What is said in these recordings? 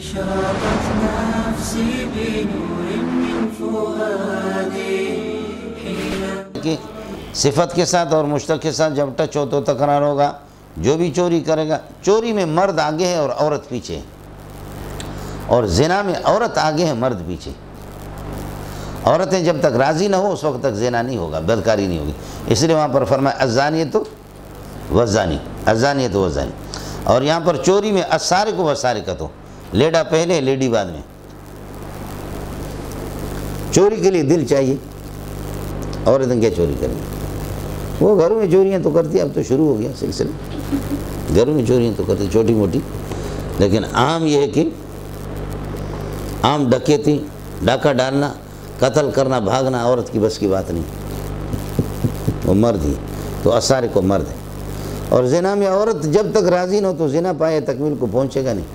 أشرقت نفسي بنور من فؤادي کہ صفت کے ساتھ اور مشتق کے ساتھ جب ٹچ ہو تو تکرار ہوگا. جو بھی چوری کرے گا، چوری میں مرد آگے ہے اور عورت پیچھے ہے، اور زنا میں عورت آگے ہے مرد پیچھے. عورتیں جب تک راضی نہ ہو اس وقت تک زنا نہیں ہوگا، بدکاری نہیں ہوگی. اس لیے وہاں پر فرمایا الزانیۃ والزانی، الزانیۃ والزانی. اور یہاں پر چوری میں السارق والسارقۃ، لیڈا پہلے لیڈی بعد میں. چوری کے لیے دل چاہیے. عورتیں کیا چوری کریں گی؟ وہ گھروں میں چوریاں تو کرتی، اب تو شروع ہو گیا سلسلہ. گھروں میں چوریاں تو کرتی چھوٹی موٹی، لیکن عام یہ ہے کہ عام ڈکیتی، ڈاکہ ڈالنا، قتل کرنا، بھاگنا عورت کی بس کی بات نہیں، وہ مرد ہی. تو السارق کو مرد ہے. اور زنا میں عورت جب تک راضی نہ ہو تو زنا پائے تکمیل کو پہنچے گا نہیں.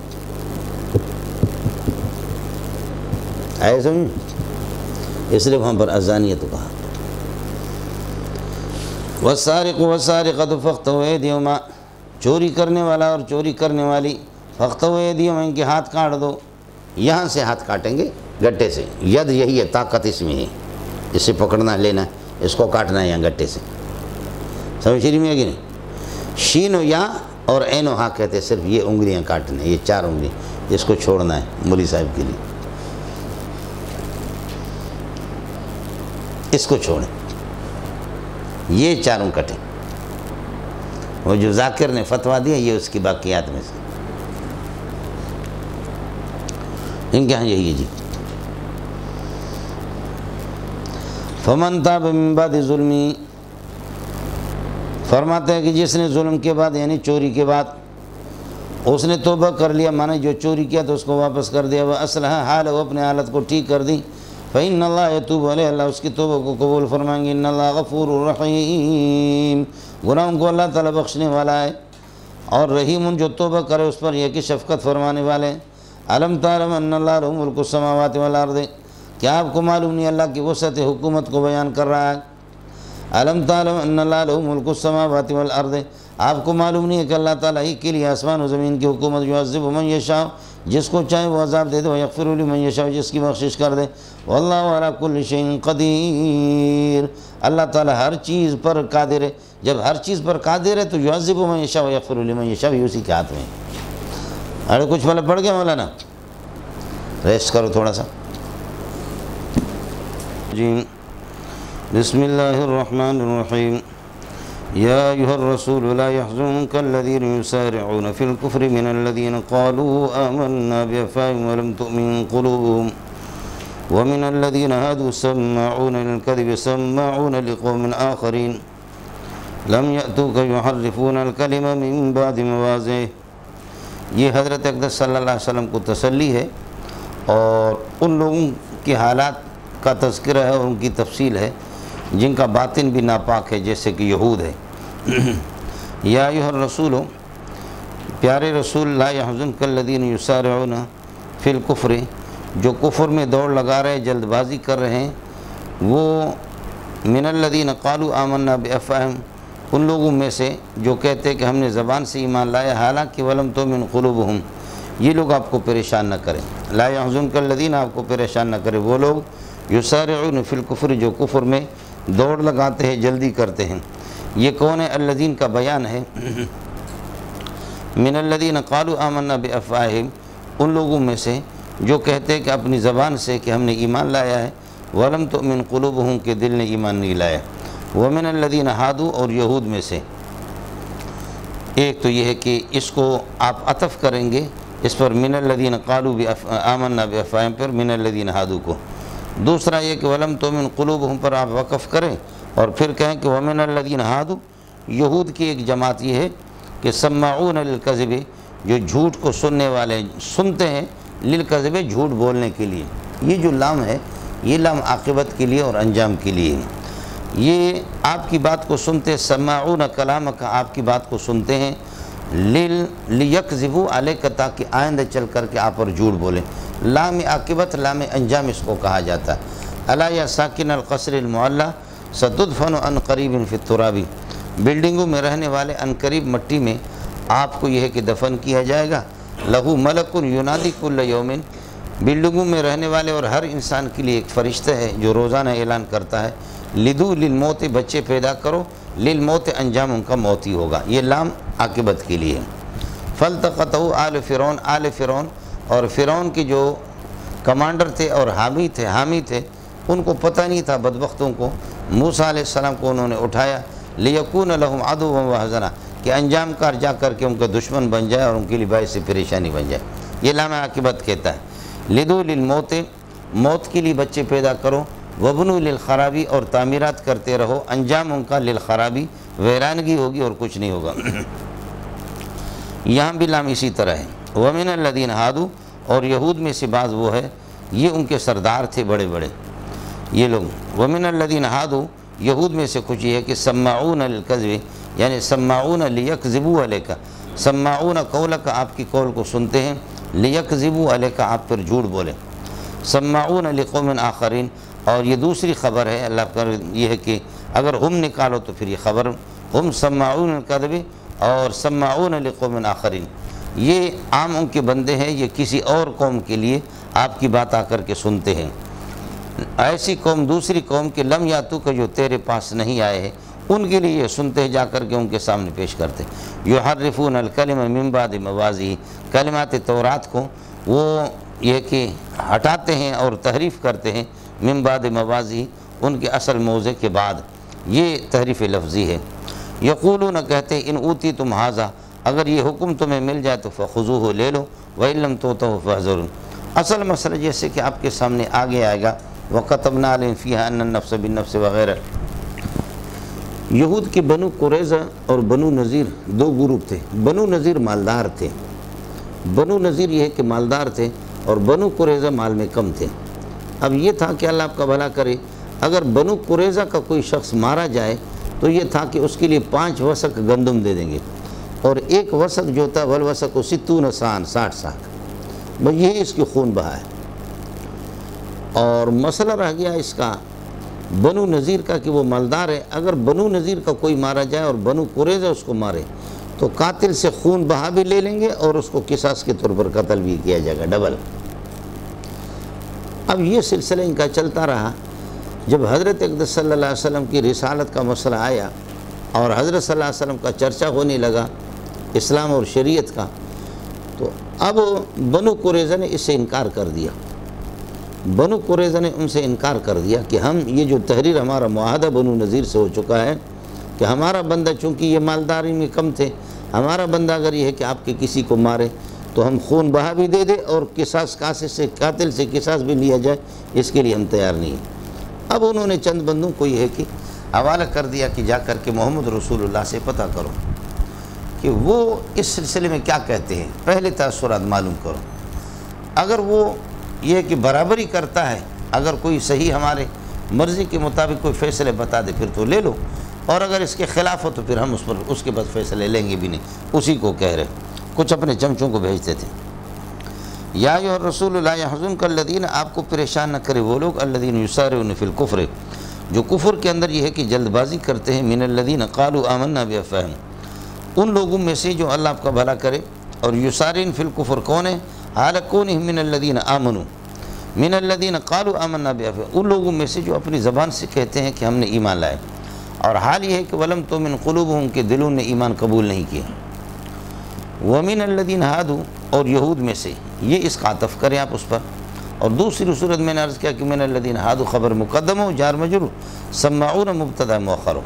آئے سمجھ؟ اس لیے وہاں پر الزانیۃ کہا. والسارق والسارقۃ فاقطعوا ایدیہما، چوری کرنے والا اور چوری کرنے والی، فاقطعوا ایدیہما، ان کے ہاتھ کاٹ دو. یہاں سے ہاتھ کاٹیں گے گٹے سے. ید یہی ہے، طاقت اس میں ہے، اسے پکڑنا لینا، اس کو کاٹنا ہے یہاں گٹے سے. سمجھ رہی میں ہے کہ نہیں؟ شین و یا اور عین و ہاں کہتے ہیں صرف یہ انگلیاں کاٹنے، یہ 4 انگلیاں، اس کو چھوڑنا ہے مولی صاحب کے لیے. اس کو چھوڑیں، یہ 4 کٹیں. وہ جو ذاکر نے فتویٰ دیا یہ اس کی باقیات میں سے. ان کے ہاں یہی ہے جی. فمن تاب من بعد ظلمی، فرماتے ہیں کہ جس نے ظلم کے بعد یعنی چوری کے بعد اس نے توبہ کر لیا، مانا جو چوری کیا تو اس کو واپس کر دیا، وَأَصْلَحَ حَالَهُ، وہ اپنے حالت کو ٹھیک کر دی، فَإِنَّ اللَّهَ يَتُوبُ عَلَيْهِ، اللہ اس کی توبہ کو قبول فرمائیں گے. إِنَّ اللَّهَ غَفُورٌ رَحِيمٌ، گناہوں کو اللہ تعالیٰ بخشنے والا ہے اور رحیم، جو توبہ کرے اس پر یہ کہ شفقت فرمانے والے. أَلَمْ تَعْلَمْ أَنَّ اللَّهَ لَهُ مُلْكُ السَّمَاوَاتِ وَالْأَرْضِ، کیا آپ کو معلوم نہیں اللہ کی وسعت حکومت کو بیان کر رہا ہے. أَلَمْ تَعْلَمْ أَنَّ اللَّهَ لَهُ مُلْكُ السَّمَاوَاتِ وَالْأَرْضِ، آپ کو معلوم نہیں ہے کہ اللہ تعالیٰ ہی کے لیے آسمان و زمین کی حکومت. يُعَذِّبُ مَن يَشَاءُ، جس کو چاہے وہ عذاب دے دے، وَيَغْفِرُ لِمَن يَشَاءُ، جس کی بخشش کر دے. وَاللَّهُ عَلَى كُلِّ شَيْءٍ قَدِيرٌ، اللہ تعالیٰ ہر چیز پر قادر ہے. جب ہر چیز پر قادر ہے تو يُعَذِّبُ مَن يَشَاءُ وَيَغْفِرُ لِمَن يَشَاءُ، یہ اسی کے ہاتھ میں ہے. ارے کچھ پہلے پڑھ گیا مولانا، ریسٹ کرو تھوڑا سا. جی بسم اللہ الرحمن الرحیم. یا ایھا الرسول لا يحزنك الذين يسارعون في الكفر من الذين قالوا آمنا بأفواههم ولم تؤمن قلوبهم ومن الذين هادوا سماعون للكذب سماعون لقوم آخرين لم يأتوك يحرفون الكلم من بعد مواضعه. یہ حضرت اقدس صلی اللہ علیہ وسلم کو تسلی ہے اور ان لوگوں کے حالات کا تذکرہ ہے اور ان کی تفصیل ہے جن کا باطن بھی ناپاک ہے، جیسے کہ یہود ہے. یا ایھا الرسول، پیارے رسول، لا يحزنك الذين يسارعون فی الکفر، جو کفر میں دوڑ لگا رہے، جلد بازی کر رہے ہیں، وہ من الذین قالوا آمنا بافواہہم، ان لوگوں میں سے جو کہتے کہ ہم نے زبان سے ایمان لایا، حالانکہ ولم تؤمن قلوبہم، یہ لوگ آپ کو پریشان نہ کریں. لا يحزنك الذین، آپ کو پریشان نہ کرے وہ لوگ، یسارعون فی الکفر، جو کفر میں دوڑ لگاتے ہیں، جلدی کرتے ہیں. یہ کون ہے؟ الذین کا بیان ہے. من الذین قالوا آمنا بافواہہم، ان لوگوں میں سے جو کہتے ہیں کہ اپنی زبان سے کہ ہم نے ایمان لایا ہے، ولم تؤمن قلوبہم، کے دل نے ایمان نہیں لایا. ومن الذین ہادوا، اور یہود میں سے. ایک تو یہ ہے کہ اس کو آپ عطف کریں گے اس پر من الذین قالوا آمنا بافواہہم پر من الذین ہادوا کو. دوسرا یہ کہ ولم تؤمن قلوبہم پر آپ وقف کریں اور پھر کہیں کہ ومن الذین ہادوا، یہود کی ایک جماعت یہ ہے کہ سماعون للکذب، جو جھوٹ کو سننے والے، سنتے ہیں للکذب، جھوٹ بولنے کے لیے. یہ جو لام ہے یہ لام عاقبت کے لیے اور انجام کے لیے ہے. یہ آپ کی بات کو سنتے، سماعون کلامک، آپ کی بات کو سنتے ہیں، لیکذبوا علیک، تاکہ آئندہ چل کر کے آپ پر جھوٹ بولیں. لام عاقبت، لام انجام اس کو کہا جاتا ہے. الا یا ساکن القصر المعلی ستدفن عن قریب فی التراب، بلڈنگوں میں رہنے والے عن قریب مٹی میں آپ کو یہ ہے کہ دفن کیا جائے گا. لہو ملک ینادی کل یومن، بلڈنگوں میں رہنے والے اور ہر انسان کے لیے ایک فرشتہ ہے جو روزانہ اعلان کرتا ہے لدو للموت، بچے پیدا کرو، للموت انجام ان کا موت ہی ہوگا، یہ لام عاقبت کے لیے ہے۔ فالتقطہ آل فرعون، آل فرعون اور فرعون کے جو کمانڈر تھے اور حامی تھے ان کو پتہ نہیں تھا بدبختوں کو، موسیٰ علیہ السلام کو انہوں نے اٹھایا لیکون لہم عدوا وحزنا، کہ انجام کار جا کر کے ان کا دشمن بن جائے اور ان کے لیے باعث پریشانی بن جائے، یہ لام عاقبت کہتا ہے۔ لدو للموت، موت کے لیے بچے پیدا کرو، وبنو للخرابی اور تعمیرات کرتے رہو، انجام ان کا للخرابی، ویرانگی ہوگی اور کچھ نہیں ہوگا۔ یہاں بھی لام اسی طرح ہے۔ ومن الذین ہادو، اور یہود میں سے بعض وہ ہے، یہ ان کے سردار تھے بڑے بڑے یہ لوگ۔ ومن الذین ہادو، یہود میں سے کچھ یہ ہے کہ سماعون للکذب، یعنی سماعون لیکذبوا علیک، سماعون قولک، آپ کی قول کو سنتے ہیں، لیکذبوا علیک، آپ پر جھوٹ بولے، سماعون لقوم آخرین، اور یہ دوسری خبر ہے اللہ کا، یہ ہے کہ اگر ہم نکالو تو پھر یہ خبر ہم سماعون الکذب اور سماعون لقوم آخرین، یہ عام ان کے بندے ہیں، یہ کسی اور قوم کے لیے آپ کی بات آ کر کے سنتے ہیں، ایسی قوم دوسری قوم کے لم یاتو کا جو تیرے پاس نہیں آئے ہیں ان کے لیے یہ سنتے جا کر کے ان کے سامنے پیش کرتے۔ یحرفون الکلم من بعد مواضعہ، کلمات تورات کو وہ یہ کہ ہٹاتے ہیں اور تحریف کرتے ہیں، من بعد مواضعہ، ان کے اصل موضع کے بعد، یہ تحریف لفظی ہے۔ یقولون، کہتے ہیں ان اوتی تم ھذا، اگر یہ حکم تمہیں مل جائے تو فخذوہ، لے لو، وَإِن لَّمْ تُؤْتَوْا فَاحْذَرُوا، اصل مسئلہ جیسے کہ آپ کے سامنے آگے آئے گا، وَكَتَبْنَا عَلَيْهِمْ فِيهَا أَنَّ النَّفْسَ بِالنَّفْسِ وغیرہ۔ یہود کے بنو قریظہ اور بنو نذیر دو گروپ تھے۔ بنو نذیر مالدار تھے، بنو نذیر یہ ہے کہ مالدار تھے، اور بنو قریظہ مال میں کم تھے۔ اب یہ تھا کہ اللہ آپ کا بھلا کرے، اگر بنو قریظہ کا کوئی شخص مارا جائے تو یہ تھا کہ اس کے لیے 5 وسق گندم دے دیں گے، اور ایک وسق جو تھا والوسق 60 سان، 60 ساک، بس یہی اس کی خون بہا ہے۔ اور مسئلہ رہ گیا اس کا بنو نذیر کا کہ وہ مالدار ہے، اگر بنو نذیر کا کوئی مارا جائے اور بنو قریظہ اس کو مارے تو قاتل سے خون بہا بھی لے لیں گے اور اس کو قصاص کے طور پر قتل بھی کیا جائے گا، ڈبل۔ اب یہ سلسلہ ان کا چلتا رہا، جب حضرت اقدس صلی اللہ علیہ وسلم کی رسالت کا مسئلہ آیا اور حضرت صلی اللہ علیہ وسلم کا چرچا ہونے لگا اسلام اور شریعت کا، تو اب بنو قریظہ نے اس سے انکار کر دیا۔ بنو قریظہ نے ان سے انکار کر دیا کہ ہم یہ جو تحریر ہمارا معاہدہ بنو نذیر سے ہو چکا ہے کہ ہمارا بندہ، چونکہ یہ مالداری میں کم تھے، ہمارا بندہ اگر یہ ہے کہ آپ کے کسی کو مارے تو ہم خون بہا بھی دے دیں اور قصاص قاتل سے قصاص بھی لیا جائے، اس کے لیے ہم تیار نہیں ہیں۔ اب انہوں نے چند بندوں کو یہ ہے کہ حوالہ کر دیا کہ جا کر کے محمد رسول اللہ سے پتہ کرو کہ وہ اس سلسلے میں کیا کہتے ہیں، پہلے تاثرات معلوم کرو۔ اگر وہ یہ کہ برابری کرتا ہے، اگر کوئی صحیح ہمارے مرضی کے مطابق کوئی فیصلے بتا دے پھر تو لے لو، اور اگر اس کے خلاف ہو تو پھر ہم اس کے بعد فیصلے لیں گے بھی نہیں۔ اسی کو کہہ رہے، کچھ اپنے چمچوں کو بھیجتے تھے۔ یا ایھا الرسول لا یحزنک الذین، آپ کو پریشان نہ کرے وہ لوگ، الذین یسارعون فی الکفر، جو کفر کے اندر یہ ہے کہ جلد بازی کرتے ہیں، من الذین قالوا آمنا بافواہہم، ان لوگوں میں سے جو اللہ آپ کا بھلا کرے، اور یسارعون فی الکفر کون ہے؟ حال کونہم من الذین آمنوا، من الذین قالوا آمنا بافواہہم، ان لوگوں میں سے جو اپنی زبان سے کہتے ہیں کہ ہم نے ایمان لائے، اور حال یہ ہے کہ ولم تؤمن قلوبہم، کے دلوں نے ایمان قبول نہیں کیا۔ ومن الذین ہادوا، اور یہود میں سے، یہ اس کا عطف کریں آپ اس پر، اور دوسری صورت میں نے عرض کیا کہ من الذین ہادوا خبر مقدم ہو، جار مجرور، سماعون مبتدا مؤخر ہو،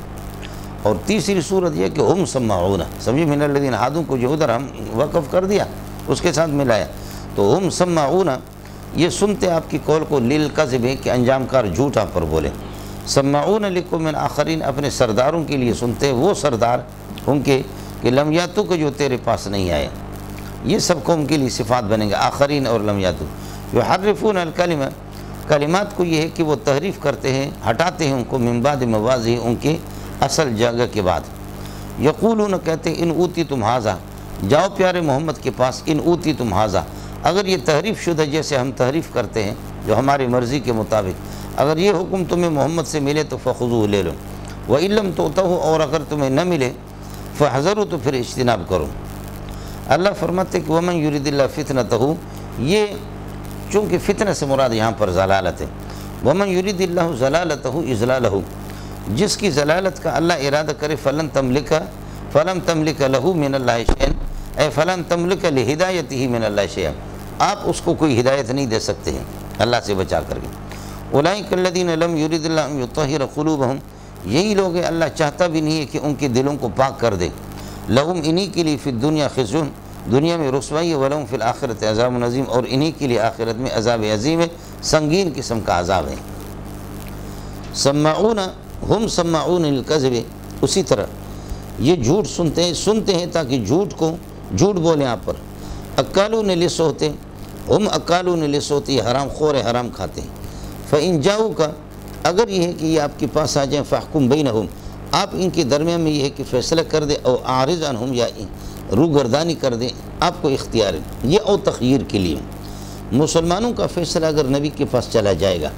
اور تیسری صورت یہ کہ ہم سماعون، سمجھے، من الذین ہادوا کو جو ادھر ہم وقف کر دیا اس کے ساتھ ملایا، تو ہم سماعون، یہ سنتے آپ کی قول کو، للکذب، کہ انجام کار جھوٹ آپ پر بولے، سماعون لقوم آخرین، اپنے سرداروں کے لیے سنتے، وہ سردار ان کے کہ لم یاتو کو جو تیرے پاس نہیں آئے، یہ سب قوم کے لیے صفات بنیں گے، آخرین اور لم یاتو۔ یحرفون الکلمہ، کلمات کو یہ ہے کہ وہ تحریف کرتے ہیں، ہٹاتے ہیں ان کو، من بعد مواضعہ، ان کے اصل جگہ کے بعد۔ یقولون، کہتے ہیں، ان اوتی تم ھذا، جاؤ پیارے محمد کے پاس، ان اوتی تم ھذا، اگر یہ تحریف شدہ جیسے ہم تحریف کرتے ہیں جو ہماری مرضی کے مطابق، اگر یہ حکم تمہیں محمد سے ملے تو فخذوہ، لے لو، وَإِن لَّمْ تُؤْتَوْا، اور اگر تمہیں نہ ملے، فاحذروا، تو پھر اجتناب کرو۔ اللہ فرماتے کہ وَمَن يُرِدِ اللَّهُ فِتْنَتَهُ، یہ چونکہ فتنہ سے مراد یہاں پر ضلالت ہے، وَمَن يُرِدِ اللَّهُ ضَلَالَتَهُ إِضْلَالَهُ، جس کی ضلالت کا اللہ ارادہ کرے فلم تملک لہو من اللہ شیئا، اے فلم تملک لہدایتہ من اللہ شیئا، آپ اس کو کوئی ہدایت نہیں دے سکتے ہیں اللہ سے بچا کر کے۔ اولئک الذین لم یرد اللہ ان یطہر قلوبہم، یہی لوگ ہیں اللہ چاہتا بھی نہیں ہے کہ ان کے دلوں کو پاک کر دے، لہم انہی کے لیے فی الدنیا خزی، دنیا میں رسوائی ہے، ولہم فی الآخرۃ عذاب عظیم، اور انہی کے لیے آخرت میں عذاب عظیم ہے، سنگین قسم کا عذاب ہے۔ سماعون للکذب، اسی طرح یہ جھوٹ سنتے ہیں تاکہ جھوٹ بولیں آپ پر۔ اکالون للسحت، ہم اکالون للسحت، یہ حرام خور حرام کھاتے ہیں۔ فإن جاؤک، اگر یہ ہے کہ یہ آپ کے پاس آ جائیں، فاحکم بینہم، آپ ان کے درمیان میں یہ ہے کہ فیصلہ کر دے، او اعرض عنہم، یا روگردانی کر دیں، آپ کو اختیار ہے یہ، او تخییر کے لیے۔ مسلمانوں کا فیصلہ اگر نبی کے پاس چلا جائے گا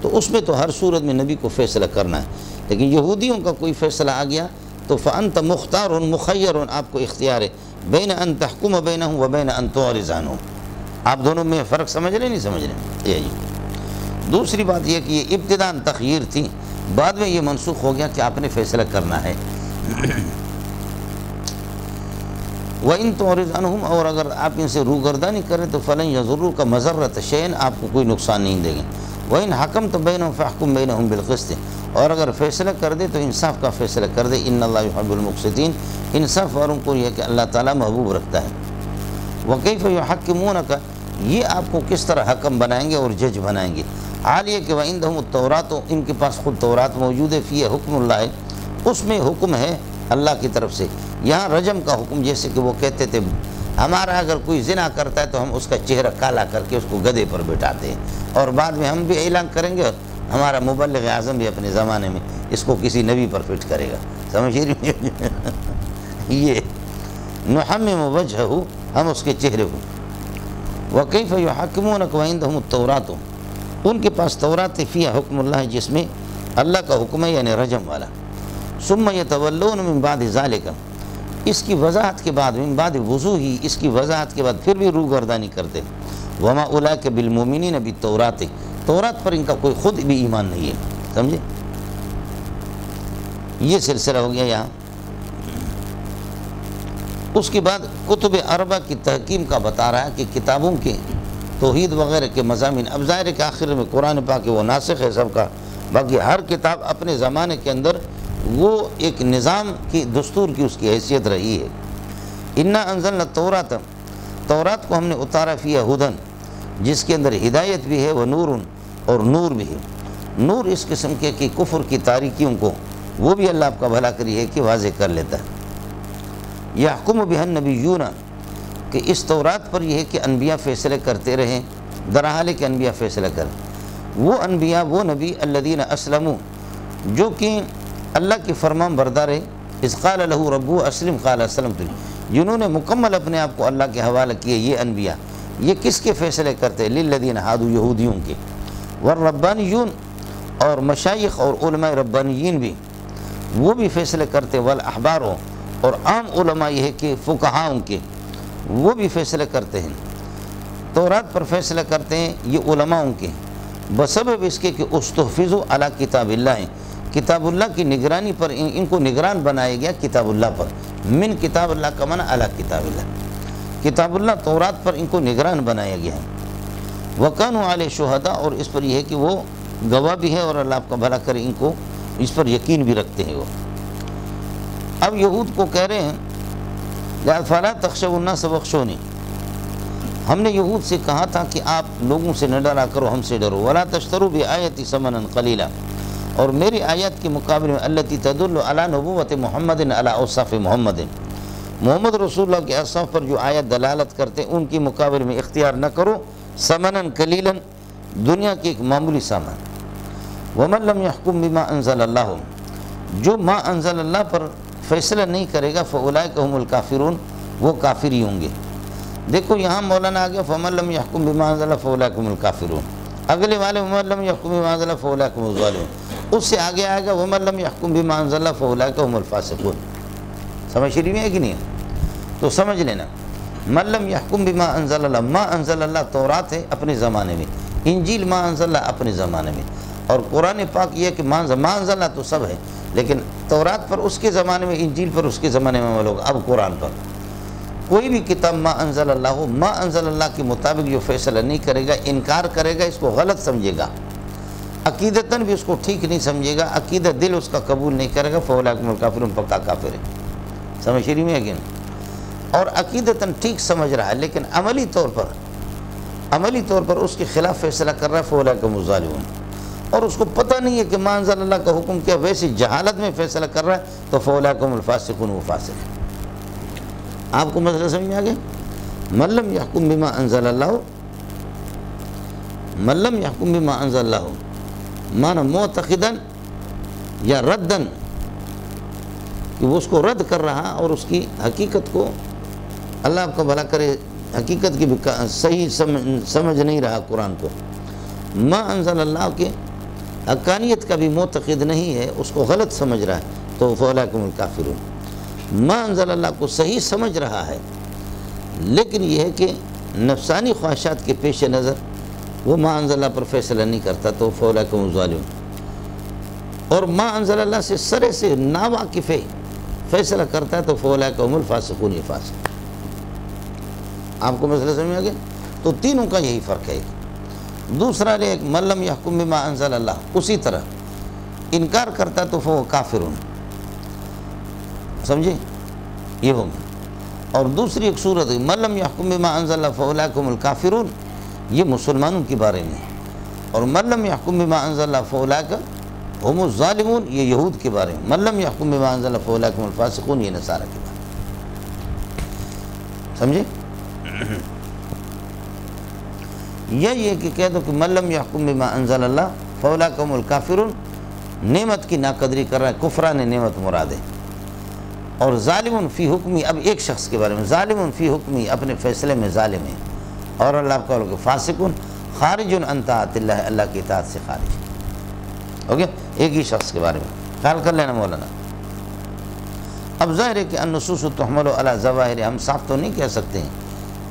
تو اس میں تو ہر صورت میں نبی کو فیصلہ کرنا ہے، لیکن یہودیوں کا کوئی فیصلہ آ گیا تو فأنت مختار مخیر، آپ کو اختیار ہے، بین ان تحکم بینہم و بین ان تعرض عنہم، آپ دونوں میں فرق سمجھ رہے نہیں سمجھ رہے؟ یہی دوسری بات یہ کہ یہ ابتداءً تخییر تھی، بعد میں یہ منسوخ ہو گیا کہ آپ نے فیصلہ کرنا ہے۔ وَإِن تُعْرِضْ عَنْهُمْ، اور اگر آپ ان سے روگردانی کریں تو فَلَن يَضُرُّوكَ مَضَرَّةَ شَيْءٍ، آپ کو کوئی نقصان نہیں دیں گے۔ وَإِنْ حَكَمْتَ بَيْنَهُمْ فَاحْكُمْ بَيْنَهُمْ بِالْقِسْطِ، اور اگر فیصلہ کر دے تو انصاف کا فیصلہ کر دے، إِنَّ اللَّهَ يُحِبُّ الْمُقْسِطِينَ، انصاف والوں کو یہ کہ اللہ تعالیٰ محبوب رکھتا ہے۔ وَكَيْفَ يُحَكِّمُونَكَ، یہ آپ کو کس طرح حکم بنائیں گے اور جج بنائیں گے۔ حال یہ کہ وَعِندَهُمُ التَّوْرَاةُ، ان کے پاس خود تورات موجود ہے، فِيهَا حُكْمُ اللَّهِ، اس میں حکم ہے اللہ کی طرف سے۔ یہاں رجم کا حکم، جیسے کہ وہ کہتے تھے ہمارا اگر کوئی زنا کرتا ہے تو ہم اس کا چہرہ کالا کر کے اس کو گدھے پر بٹھاتے ہیں، اور بعد میں ہم بھی اعلان کریں گے، ہمارا مبلغ اعظم بھی اپنے زمانے میں اس کو کسی نبی پر فٹ کرے گا، سمجھ رہی یہ نحمم وجہہ، ہم اس کے چہرے کو۔ وَكَيْفَ يُحَكِّمُونَكَ وَعِندَهُمُ التَّوْرَاةُ، ان کے پاس تورات فیہا حکم اللہ، جس میں اللہ کا حکم ہے، یعنی رجم والا۔ ثُمَّ يَتَوَلُّونَ مِن بَعْدِ ذَلِكَ، اس کی وضاحت کے بعد، من بعد وضوحی، اس کی وضاحت کے بعد پھر بھی روگردانی کرتے۔ وَمَا أُولَئِكَ بِالْمُؤْمِنِينَ بِالتَّوْرَاةِ، تورات پر ان کا کوئی خود بھی ایمان نہیں ہے، سمجھے؟ یہ سلسلہ ہو گیا یہاں۔ اس کے بعد کتب اربع کی تحکیم کا بتا رہا ہے کہ کتابوں کے توحید وغیرہ کے مضامین، اب ظاہر ہے کہ آخر میں قرآن پاک وہ ناسخ ہے سب کا، باقی ہر کتاب اپنے زمانے کے اندر وہ ایک نظام کی، دستور کی اس کی حیثیت رہی ہے۔ اِنَّا أَنزَلْنَا التَّوْرَاةَ، تورات کو ہم نے اتارا، فیہا ہدن، جس کے اندر ہدایت بھی ہے، وَنُورٌ، اور نور بھی ہے۔ نور اس قسم کے کہ کفر کی تاریکیوں کو وہ بھی اللہ آپ کا بھلا کری ہے کہ واضح کر لیتا ہے۔ یحکم بہا النبیون، کہ اس تورات پر یہ ہے کہ انبیاء فیصلے کرتے رہیں، درحال کہ انبیاء فیصلہ کریں۔ وہ انبیاء، وہ نبی، الذین اسلموا، جو کہ اللہ کی فرمان بردار ہے، اذ قال لہ ربہ اسلم قال اسلمت، جنہوں نے مکمل اپنے آپ کو اللہ کے حوالہ کیے، یہ انبیاء۔ یہ کس کے فیصلے کرتے ہیں؟ للذین ہادوا، یہودیوں کے، والربانیون، اور مشائخ اور علماء ربانیین بھی، وہ بھی فیصلے کرتے، والاحباروں، اور عام علماء یہ ہے کہ فقہاؤں کے، وہ بھی فیصلے کرتے ہیں، تورات پر فیصلہ کرتے ہیں یہ علماؤں کے، بسبب اس کے کہ استحفظوا علی کتاب اللہ، کتاب اللہ کی نگرانی پر ان کو نگران بنایا گیا، کتاب اللہ پر، من کتاب اللہ کا معنی علی کتاب اللہ، کتاب اللہ تورات پر ان کو نگران بنایا گیا ہے۔ وَكَانُوا عَلَيْهِ شُهَدَاءَ، اور اس پر یہ ہے کہ وہ گواہ بھی ہے، اور اللہ آپ کا بھلا کرے، ان کو اس پر یقین بھی رکھتے ہیں وہ۔ اب یہود کو کہہ رہے ہیں فَلَا تَخْشَوُا النَّاسَ وَاخْشَوْنِی، ہم نے یہود سے کہا تھا کہ آپ لوگوں سے نہ ڈرا کرو، ہم سے ڈرو۔ وَلَا تَشْتَرُوا بِآیَتِی ثَمَنًا قَلِیلًا، اور میری آیات کے مقابلے میں الَّتِی تَدُلُّ عَلَىٰ نُبُوَّةِ مُحَمَّدٍ عَلَىٰ أَوْصَافِ مُحَمَّدٍ، محمد رسول اللہ کے اوصاف پر جو آیت دلالت کرتے ہیں، ان کی مقابلے میں اختیار نہ کرو ثمنًا قلیلاً، دنیا کے ایک معمولی سامان۔ وَمَن لَّمْ يَحْكُم بِمَا أَنزَلَ اللَّهُ، جو ما انزل اللہ پر فیصلہ نہیں کرے گا، فَأُولَٰئِکَ هُمُ الْكَافِرُونَ، وہ کافر ہی ہوں گے۔ دیکھو یہاں مولانا آ گیا فَمَن لَّمْ يَحْكُم بِمَا أَنزَلَ فَأُولَٰئِکَ هُمُ الْكَافِرُونَ، اگلے والے وَمَن لَّمْ يَحْكُم بِمَا أَنزَلَ فَأُولَٰئِکَ هُمُ الظَّالِمُونَ، اس سے آگے آئے گا وَمَن لَّمْ يَحْكُم بِمَا أَنزَلَ فَأُولَٰئِکَ هُمُ الْفَاسِقُونَ۔ سمجھ رہی ہے کہ نہیں؟ تو سمجھ لینا من لم یحکم بما انزل اللہ، ما انزل اللہ تورات ہے اپنے زمانے میں، انجیل ما انزل اللہ اپنے زمانے میں، اور قرآن پاک یہ کہ ما انزل اللہ تو سب ہے، لیکن تورات پر اس کے زمانے میں، انجیل پر اس کے زمانے میں عمل ہوگا۔ اب قرآن پر کوئی بھی کتاب ما انزل اللہ ہو، ما انزل اللہ کے مطابق جو فیصلہ نہیں کرے گا، انکار کرے گا، اس کو غلط سمجھے گا، عقیدتاً بھی اس کو ٹھیک نہیں سمجھے گا، عقیدہ دل اس کا قبول نہیں کرے گا، فَأُولَٰئِکَ هُمُ الْکَافِرُونَ، پکا کافر ہے۔ سمجھ رہی میں کہ نہیں؟ اور عقیدتاً ٹھیک سمجھ رہا ہے، لیکن عملی طور پر اس کے خلاف فیصلہ کر رہا ہے، فَأُولَٰئِکَ هُمُ الظَّالِمُونَ، اور اس کو پتہ نہیں ہے کہ ما انزل اللہ کا حکم کیا، ویسی جہالت میں فیصلہ کر رہا ہے، تو فَأُولَٰئِکَ هُمُ الْفَاسِقُونَ، وہ فاسق ہے۔ آپ کو مسئلہ سمجھ میں آ گیا؟ من لم یحکم بما انزل اللہ، من لم یحکم بما انزل اللہ مانا معتقداً یا رداً، کہ وہ اس کو رد کر رہا اور اس کی حقیقت کو، اللہ آپ کا بھلا کرے، حقیقت کی صحیح سمجھ نہیں رہا قرآن کو، ما انزل اللہ کے حقانیت کا بھی معتقد نہیں ہے، اس کو غلط سمجھ رہا ہے، تو فَأُولَٰئِکَ هُمُ الْکَافِرُونَ۔ ما انزل اللہ کو صحیح سمجھ رہا ہے، لیکن یہ ہے کہ نفسانی خواہشات کے پیش نظر وہ ما انزل اللہ پر فیصلہ نہیں کرتا، تو فَأُولَٰئِکَ هُمُ الظَّالِمُونَ، اور ما انزل اللہ سے سرے سے ناواقف ہے، فیصلہ کرتا ہے، تو فَأُولَٰئِکَ هُمُ الْفَاسِقُونَ، یہ فاسق۔ آپ کو مسئلہ سمجھ آ گیا؟ تو تینوں کا یہی فرق ہے۔ دوسرا ایک من لم یحکم بما انزل اللہ، اسی طرح انکار کرتا تو فَهُوَ کافرٌ، سمجھے؟ یہ ہوگا۔ اور دوسری ایک صورت ہے من لم یحکم بما انزل اللہ فَأُولَٰئِکَ هُمُ الْکَافِرُونَ، یہ مسلمانوں کے بارے میں، اور من لم یحکم بما انزل اللہ فَأُولَٰئِکَ هُمُ الظَّالِمُونَ، یہ یہود کے بارے میں، من لم یحکم بما انزل اللہ فَأُولَٰئِکَ هُمُ الْفَاسِقُونَ، یہ نصارہ کے بارے میں، سمجھے؟ یا یہ کہ کہہ دو کہ من لم یحکم بما انزل اللہ فَأُولَٰئِکَ هُمُ الْکَافِرُونَ، نعمت کی ناقدری کر رہا ہے، کفران نعمت مراد ہے، اور ظالم فی حکمی، اب ایک شخص کے بارے میں، ظالم فی حکمی، اپنے فیصلے میں ظالم ہے، اور اللہ آپ کا کہ فاسقن خارج عن طاعت اللہ، اللہ کی اطاعت سے خارج، اوکے؟ ایک ہی شخص کے بارے میں خیال کر لینا مولانا۔ اب ظاہر ہے کہ النصوص تحمل علی ظواہر، ہم صاف تو نہیں کہہ سکتے ہیں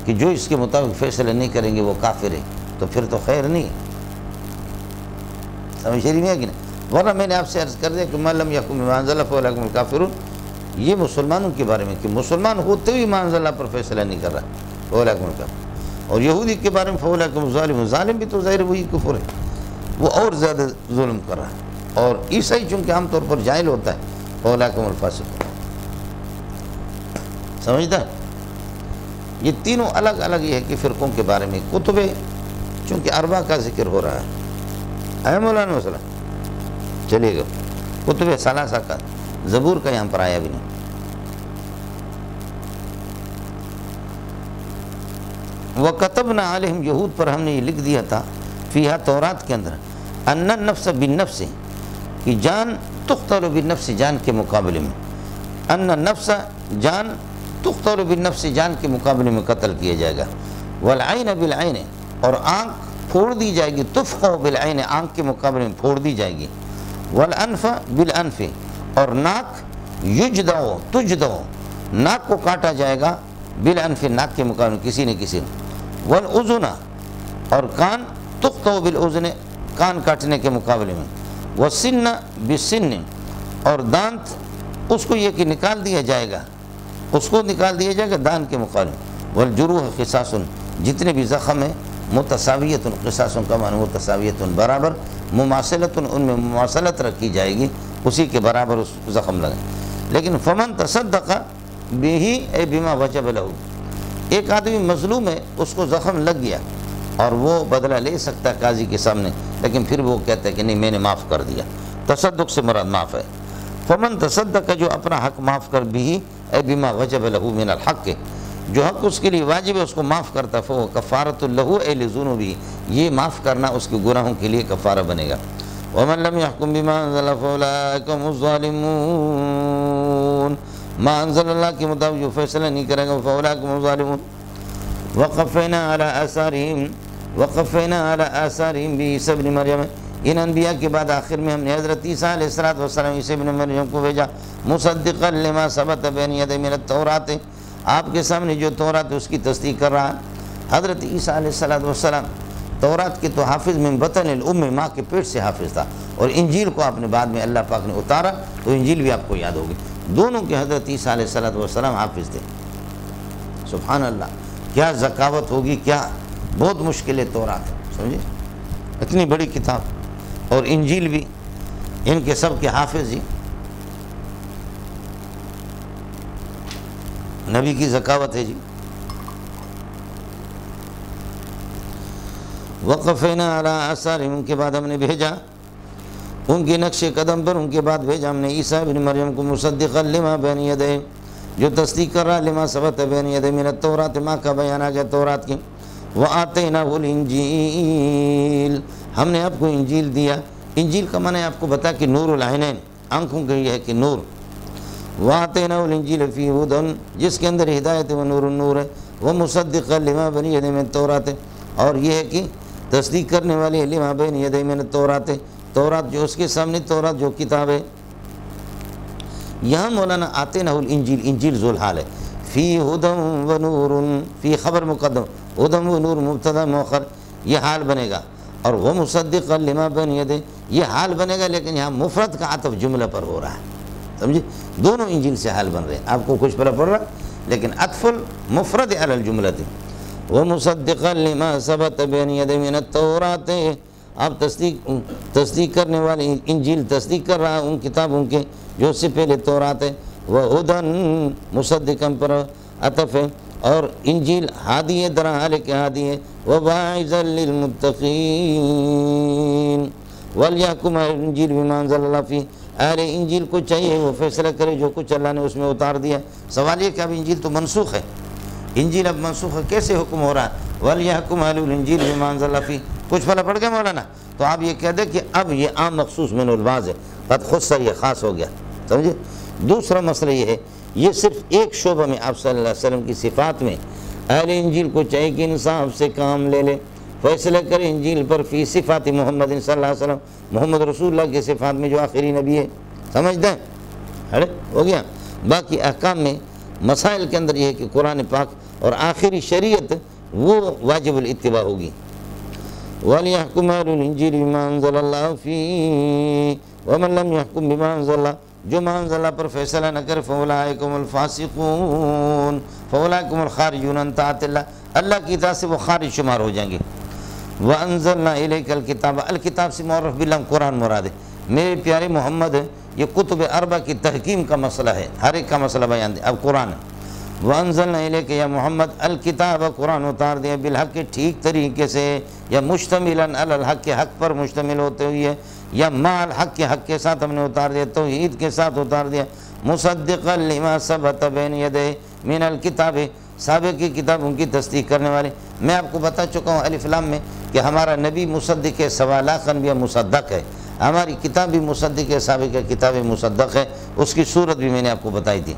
کہ جو اس کے مطابق فیصلے نہیں کریں گے وہ کافر ہے، تو پھر تو خیر نہیں، سمجھ رہی ہے کہ نہیں؟ ورنہ میں نے آپ سے عرض کر دیا کہ من لم یحکم بما انزل اللہ فَأُولَٰئِکَ هُمُ الْکَافِرُونَ، یہ مسلمانوں کے بارے میں، کہ مسلمان ہوتے ہوئے ما انزل اللہ پر فیصلہ نہیں کر رہا، فَأُولَٰئِکَ هُمُ الْکَافِرُونَ۔ اور یہودی کے بارے میں فَأُولَٰئِکَ هُمُ الظَّالِمُونَ، ظالم بھی تو ظاہر وہی کفر ہے، وہ اور زیادہ ظلم کر رہا ہے، اور عیسائی چونکہ عام طور پر جاہل ہوتا ہے، فَأُولَٰئِکَ هُمُ الْفَاسِقُونَ، سمجھتا ہے؟ یہ تینوں الگ الگ یہ ہے کہ فرقوں کے بارے میں کتب، چونکہ اربع کا ذکر ہو رہا ہے مولانا مسئلہ، چلیے گا کتب ثلاثہ کا، زبور کا یہاں پر آیا بھی نہیں۔ وَكَتَبْنَا عَلَيْهِمْ، یہود پر ہم نے یہ لکھ دیا تھا، فیہا تورات کے اندر، أَنَّ النَّفْسَ بِالنَّفْسِ، کہ جان تقتل بالنفس، جان کے مقابلے میں، أَنَّ النَّفْسَ، جان تقتل بالنفس، جان کے مقابلے میں قتل کیا جائے گا، وَالْعَيْنَ بِالْعَيْنِ، اور آنکھ پھوڑ دی جائے گی، تُفْقَوْ بِالْعَيْنِ، آنکھ کے مقابلے میں پھوڑ دی جائے گی، وَالْأَنْفَ بِالْأَنْفِ، اور ناک یجدعو تجدعو، ناک کو کاٹا جائے گا، بالأنف، ناک کے مقابلے میں کسی نے کسی نے، والأذن، اور کان تقطع بالأذن، کان کاٹنے کے مقابلے میں، والسن بالسن، اور دانت اس کو یہ کہ نکال دیا جائے گا، اس کو نکال دیا جائے گا دان کے مقابلے میں، والجروح قصاص، جتنے بھی زخم ہیں، متساویت، قصاص کا معنی متساویت، برابر، مماثلت، ان میں مماثلت رکھی جائے گی، اسی کے برابر اس زخم لگے، لیکن فمن تصدق بہی اے بما وجب لہ، ایک آدمی مظلوم ہے، اس کو زخم لگ گیا اور وہ بدلہ لے سکتا ہے قاضی کے سامنے، لیکن پھر وہ کہتا ہے کہ نہیں میں نے معاف کر دیا، تصدق سے مراد معاف ہے، فمن تصدق جو اپنا حق معاف کر بھی اے بما وجب لہ من الحق، جو حق اس کے لیے واجب ہے اس کو معاف کرتا، فہو کفارۃ لہ اے لذنوبہ، یہ معاف کرنا اس کے گناہوں کے لیے کفارہ بنے گا، ومن لم يحكم بما انزل فاولئک هم الظالمون، ما انزل اللہ کے مطابق جو فیصلہ نہیں کرے گا فاولئک هم الظالمون، وقفینا علی آثارہم بعیسی ابن مریم، ان انبیاء کے بعد آخر میں ہم نے حضرت عیسیٰ علیہ السلام عیسی ابن مریم کو بھیجا، مصدقا لما ثبت بین یدیہ من التوراۃ، آپ کے سامنے جو تورات ہے اس کی تصدیق کر رہا ہے۔ حضرت عیسیٰ علیہ السلام تورات کے تو حافظ من بطن الام، ماں کے پیٹ سے حافظ تھا، اور انجیل کو آپ نے بعد میں اللہ پاک نے اتارا تو انجیل بھی آپ کو یاد ہوگی۔ دونوں کے حضرت عیسیٰ علیہ السلام حافظ تھے۔ سبحان اللہ، کیا ذکاوت ہوگی، کیا بہت مشکل ہے تورات، سمجھے، اتنی بڑی کتاب، اور انجیل بھی ان کے سب کے حافظ جی۔ نبی کی ذکاوت ہے جی۔ وقفینا علی آثارہم، ان کے بعد ہم نے بھیجا ان کے نقش قدم پر، ان کے بعد بھیجا ہم نے عیسیٰ ابن مریم کو مصدقا لما بین یدیہ، جو تصدیق کر رہا لما ثبت بین یدیہ من التوراۃ، ماں کا بیان آ گیا تورات کی۔ وآتیناہ الانجیل، ہم نے آپ کو انجیل دیا۔ انجیل کا معنی آپ کو بتا کہ نور العینین، آنکھوں کے یہ ہے کہ نور۔ وآتیناہ الانجیل فیہ ھدی، جس کے اندر ہدایت ہے وہ نور النور ہے، ومصدقا لما بین یدیہ من التوراۃ، اور یہ ہے کہ تصدیق کرنے والی ہے لما بین یدیہ من التوراۃ، تورات جو اس کے سامنے، تورات جو کتاب ہے۔ یہاں مولانا آتیناہ الانجیل، انجیل ذو الحال ہے، فی ھدی و نور، فی خبر مقدم، ھدی و نور مبتدا مؤخر، یہ حال بنے گا، اور وہ مصدقا لما بین یدیہ، یہ حال بنے گا، لیکن یہاں مفرد کا عطف جملہ پر ہو رہا ہے، سمجھے، دونوں انجیل سے حال بن رہے ہیں، آپ کو کچھ پڑھ رہا، لیکن عطف المفرد علی الجملہ تھی۔ ومصدقا لما ثبت بین یدیہ من التوراۃ، آپ تصدیق کرنے والے انجیل تصدیق کر رہا ان کتابوں کے جو اس سے پہلے تورات ہے۔ وہدن، مصدقا پر عطف ہے، اور انجیل ہادی ہے، در حال کے ہادی ہے۔ وواعظا للمتقین، ولیحکم الانجیل بما انزل اللہ فیہ، اہل انجیل کو چاہیے وہ فیصلہ کرے جو کچھ اللہ نے اس میں اتار دیا۔ سوال یہ کہ اب انجیل تو منسوخ ہے، انجیل اب منسوخ ہے، کیسے حکم ہو رہا ہے؟ ولیحکم اہل الانجیل بما انزل اللہ فیہ، کچھ پھلا پڑھ گیا مولانا؟ تو آپ یہ کہہ دیں کہ اب یہ عام مخصوص من البعض ہے، قد خص، یہ خاص ہو گیا، سمجھے۔ دوسرا مسئلہ یہ ہے، یہ صرف ایک شعبہ میں آپ صلی اللہ علیہ وسلم کی صفات میں اہل انجیل کو چاہیے کہ انصاف سے کام لے لے، فیصلہ کرے انجیل پر، فی صفات محمد صلی اللہ علیہ وسلم، محمد رسول اللہ کے صفات میں جو آخری نبی ہے، سمجھ دیں، ہو گیا۔ باقی احکام میں مسائل کے اندر یہ ہے کہ قرآن پاک اور آخری شریعت وہ واجب الاتباع ہوگی۔ وَلْيَحْكُمْ أَهْلُ الْإِنْجِيلِ بِمَا أَنزَلَ اللَّهُ فِيهِ وَمَنْ لَمْ يَحْكُمْ بِمَا أَنزَلَ اللَّهُ، جو ما انزل اللہ پر فیصلہ نہ کرے، فَأُولَٰئِكَ هُمُ الْفَاسِقُونَ فَأُولَٰئِكَ هُمُ الْخَارِجُونَ عَنْ طَاعَةِ اللَّهِ، اللہ کی اطاعت سے وہ خارج شمار ہو جائیں گے۔ وَأَنزَلْنَا إِلَيْكَ الْكِتَابَ، الکتاب سے معرف باللہ قرآن مراد ہے، میرے پیارے محمد ہے، یہ کتب اربع کی تحکیم کا مسئلہ ہے، ہر ایک کا مسئلہ بیان دے، اب قرآن ہے۔ وَأَنزَلْنَا إِلَيْكَ یا محمد الکتاب، قرآن اتار دیا، بالحق، ٹھیک طریقے سے، یا مشتملاً علی الحق، حق پر مشتمل ہوتے ہوئے، یا مع الحق، حق کے ساتھ ہم نے اتار دیا، توحید کے ساتھ اتار دیا۔ مصدقا لما ثبت بین یدیہ من الکتاب، سابق کی کتابوں کی تصدیق کرنے والے۔ میں آپ کو بتا چکا ہوں الف لام میں کہ ہمارا نبی مصدق ہے، سوا لاکھ انبیاء مصدق ہے، ہماری کتاب بھی مصدق ہے، سابق کتاب مصدق ہے، اس کی صورت بھی میں نے آپ کو بتائی تھی۔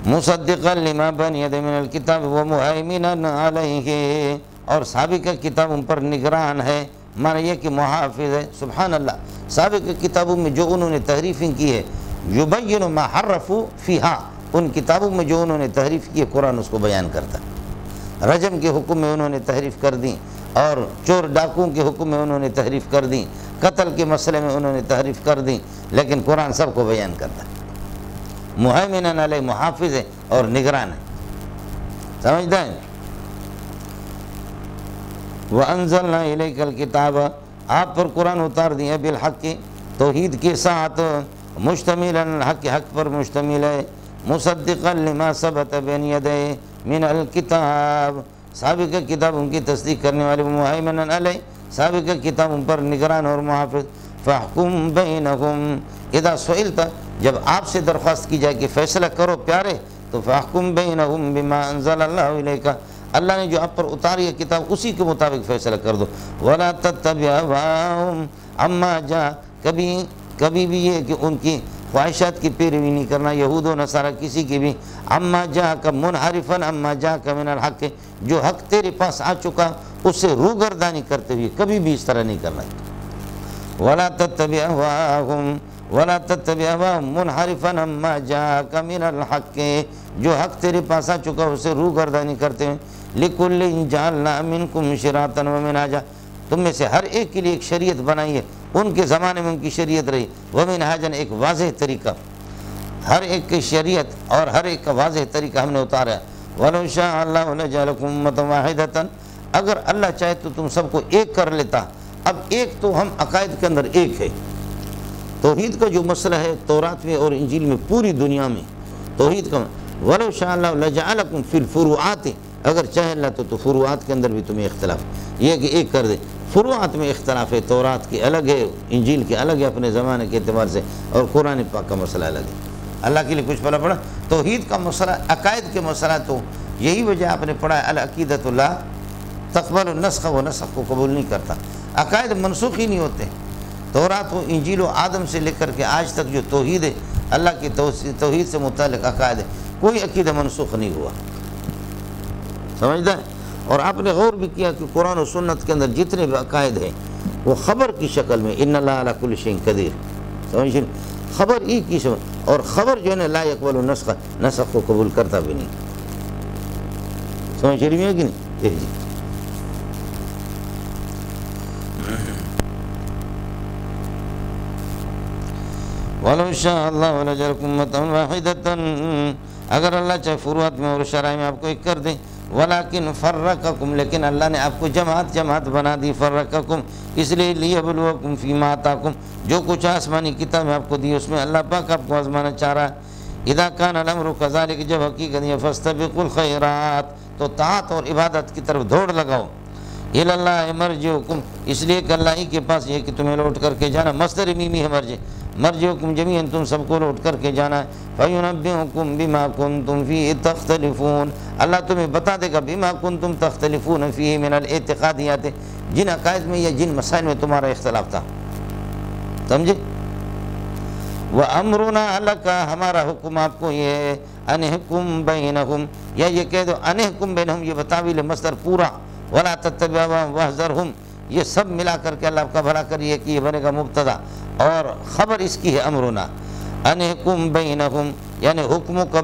مصدقا لما بین یدیہ من الکتاب ومہیمنا علیہ، اور سابق کتاب ان پر نگران ہے، معنی یہ کہ محافظ ہے۔ سبحان اللہ، سابق کتابوں میں جو انہوں نے تحریفیں کی ہے، یبین ما حرفوا فیہا، ان کتابوں میں جو انہوں نے تحریف کی ہے قرآن اس کو بیان کرتا ہے۔ رجم کے حکم میں انہوں نے تحریف کر دی، اور چور ڈاکوں کے حکم میں انہوں نے تحریف کر دی، قتل کے مسئلے میں انہوں نے تحریف کر دی، لیکن قرآن سب کو بیان کرتا ہے۔ مہیمنن علیہ، محافظ ہے اور نگران ہے، سمجھتے ہیں۔ وَأَنزَلْنَا إِلَيْكَ الْكِتَابَ، آپ پر قرآن اتار دیا، بالحق، توحید کے ساتھ، مشتملاً الحق، حق پر مشتمل ہے، مصدقاً لما ثبت بین یدیہ من الکتاب، سابق کتاب ان کی تصدیق کرنے والے، مہیمنن علیہ، سابق کتاب ان پر نگران اور محافظ۔ فَاحْكُمْ بَيْنَهُمْ، اذا سئلت، جب آپ سے درخواست کی جائے کہ فیصلہ کرو پیارے، تو فَاحْكُمْ بَيْنَهُمْ بِمَا أَنزَلَ اللَّهُ إِلَيْكَ، اللہ نے جو آپ پر اتاری ہے کتاب اسی کے مطابق فیصلہ کر دو۔ وَلَا تَتَّبِعْ أَهْوَاءَهُمْ عَمَّا جَاءَ، کبھی بھی یہ کہ ان کی خواہشات کی پیروی نہیں کرنا، یہود و نصارہ کسی کی بھی، عَمَّا جَاءَكَ مُنْحَرِفًا عَمَّا جَاءَكَ مِنَ الْحَقِّ، جو حق تیرے پاس آ چکا اس سے روگردانی کرتے ہوئے کبھی بھی اس طرح نہیں کرنا۔ وَلَا تَتَّبِعْ أَهْوَاءَهُمْ وَلَا تَتَّبِعْ أَهْوَاءَهُمْ مُنْحَرِفًا عَمَّا جَاءَكَ مِنَ الْحَقِّ جو حق تیرے پاس آ چکا اسے روگردانی کرتے ہیں لِكُلٍّ جَعَلْنَا مِنْكُمْ شِرْعَةً وَمِنْهَاجًا تم میں سے ہر ایک کے لیے ایک شریعت بنائی ہے، ان کے زمانے میں ان کی شریعت رہی، وَمِنْهَاجًا ایک واضح طریقہ، ہر ایک کی شریعت اور ہر ایک کا واضح طریقہ ہم نے اتارا ہے۔ وَلَوْ شَاءَ اللَّهُ لَجَعَلَكُمْ أُمَّةً وَاحِدَةً اگر اللہ چاہے تو تم سب کو ایک کر لیتا۔ اب ایک تو ہم عقائد کے اندر ایک ہے، توحید کا جو مسئلہ ہے تورات میں اور انجیل میں پوری دنیا میں توحید کا وَلَوْ شَاءَ اللَّهُ لَجَعَلَكُمْ فِي الْفُرُوعَاتِ اگر چاہے اللہ تو فروعات کے اندر بھی تمہیں اختلاف یہ کہ ایک کر دے، فروعات میں اختلاف ہے، تورات کی الگ ہے، انجیل کی الگ ہے اپنے زمانے کے اعتبار سے، اور قرآن پاک کا مسئلہ الگ ہے۔ اللہ کے لیے کچھ پڑا توحید کا مسئلہ، عقائد کے مسئلہ تو یہی وجہ آپ نے پڑھا ہے العقیدۃ لا تقبل النسخ، وہ نسخ کو قبول نہیں کرتا، عقائد منسوخ ہی نہیں ہوتے۔ تورات و انجیل و آدم سے لے کر کے آج تک جو توحید ہے، اللہ کی توحید سے متعلق عقائد ہے، کوئی عقیدہ منسوخ نہیں ہوا، سمجھتا ہے؟ اور آپ نے غور بھی کیا کہ قرآن و سنت کے اندر جتنے بھی عقائد ہیں وہ خبر کی شکل میں ان اللہ علی کل شیء قدیر، سمجھیں، خبر ہی کی شکل، اور خبر جو ہے نا لا یقبل النسخ، نسخ کو قبول کرتا بھی نہیں، سمجھ رہی ہے کہ نہیں؟ جی وَلَوْ شَاءَ اللَّهُ لَجَعَلَكُمْ أُمَّةً وَاحِدَةً اگر اللہ چاہے فروعات میں اور شرائع میں آپ کو ایک کر دیں، وَلَكِنْ فَرَّقَكُمْ لیکن اللہ نے آپ کو جماعت بنا دی، فَرَّقَكُمْ اس لیے لِيَبْلُوَكُمْ فِي مَا آتَاكُمْ جو کچھ آسمانی کتاب میں آپ کو دی اس میں اللہ پاک آپ کو آزمانا چاہ رہا ہے۔ اِذَا كَانَ الْأَمْرُ كَذَلِكَ جب حقیقت یہ فَاسْتَبِقُوا الْخَيْرَاتِ تو طاعت اور عبادت کی طرف دوڑ لگاؤ، إِلَى اللَّهِ مَرْجِعُكُمْ اس لیے کہ اللہ ہی کے پاس یہ کہ تمہیں لوٹ کر کے جانا، مصدر میمی ہے مرجعکم جمیعاً تم سب کو لوٹ کر کے جانا ہے، فَيُنَبِّئُكُمْ بِمَا كُنْتُمْ فِيهِ تَخْتَلِفُونَ اللہ تمہیں بتا دے گا بِمَا كُنْتُمْ تَخْتَلِفُونَ فِيهِ مِنَ الْاعْتِقَادِيَاتِ جن عقائد میں یا جن مسائل میں تمہارا اختلاف تھا، سمجھے؟ وَأَمْرُنَا لَكَ ہمارا حکم آپ کو یہ ہے، أَنِحْكُمْ بَيْنَهُمْ یا یہ کہہ دو أَنِحْكُمْ بَيْنَهُمْ یہ بتاویل مصدر پورا، وَلَا تَتَّبِعْ وَاحْذَرْهُمْ یہ سب ملا کر کے اللہ کا بھلا کریے کہ یہ بنے گا مبتدا اور خبر اس کی ہے امرنا، انحکم بینہم یعنی حکمک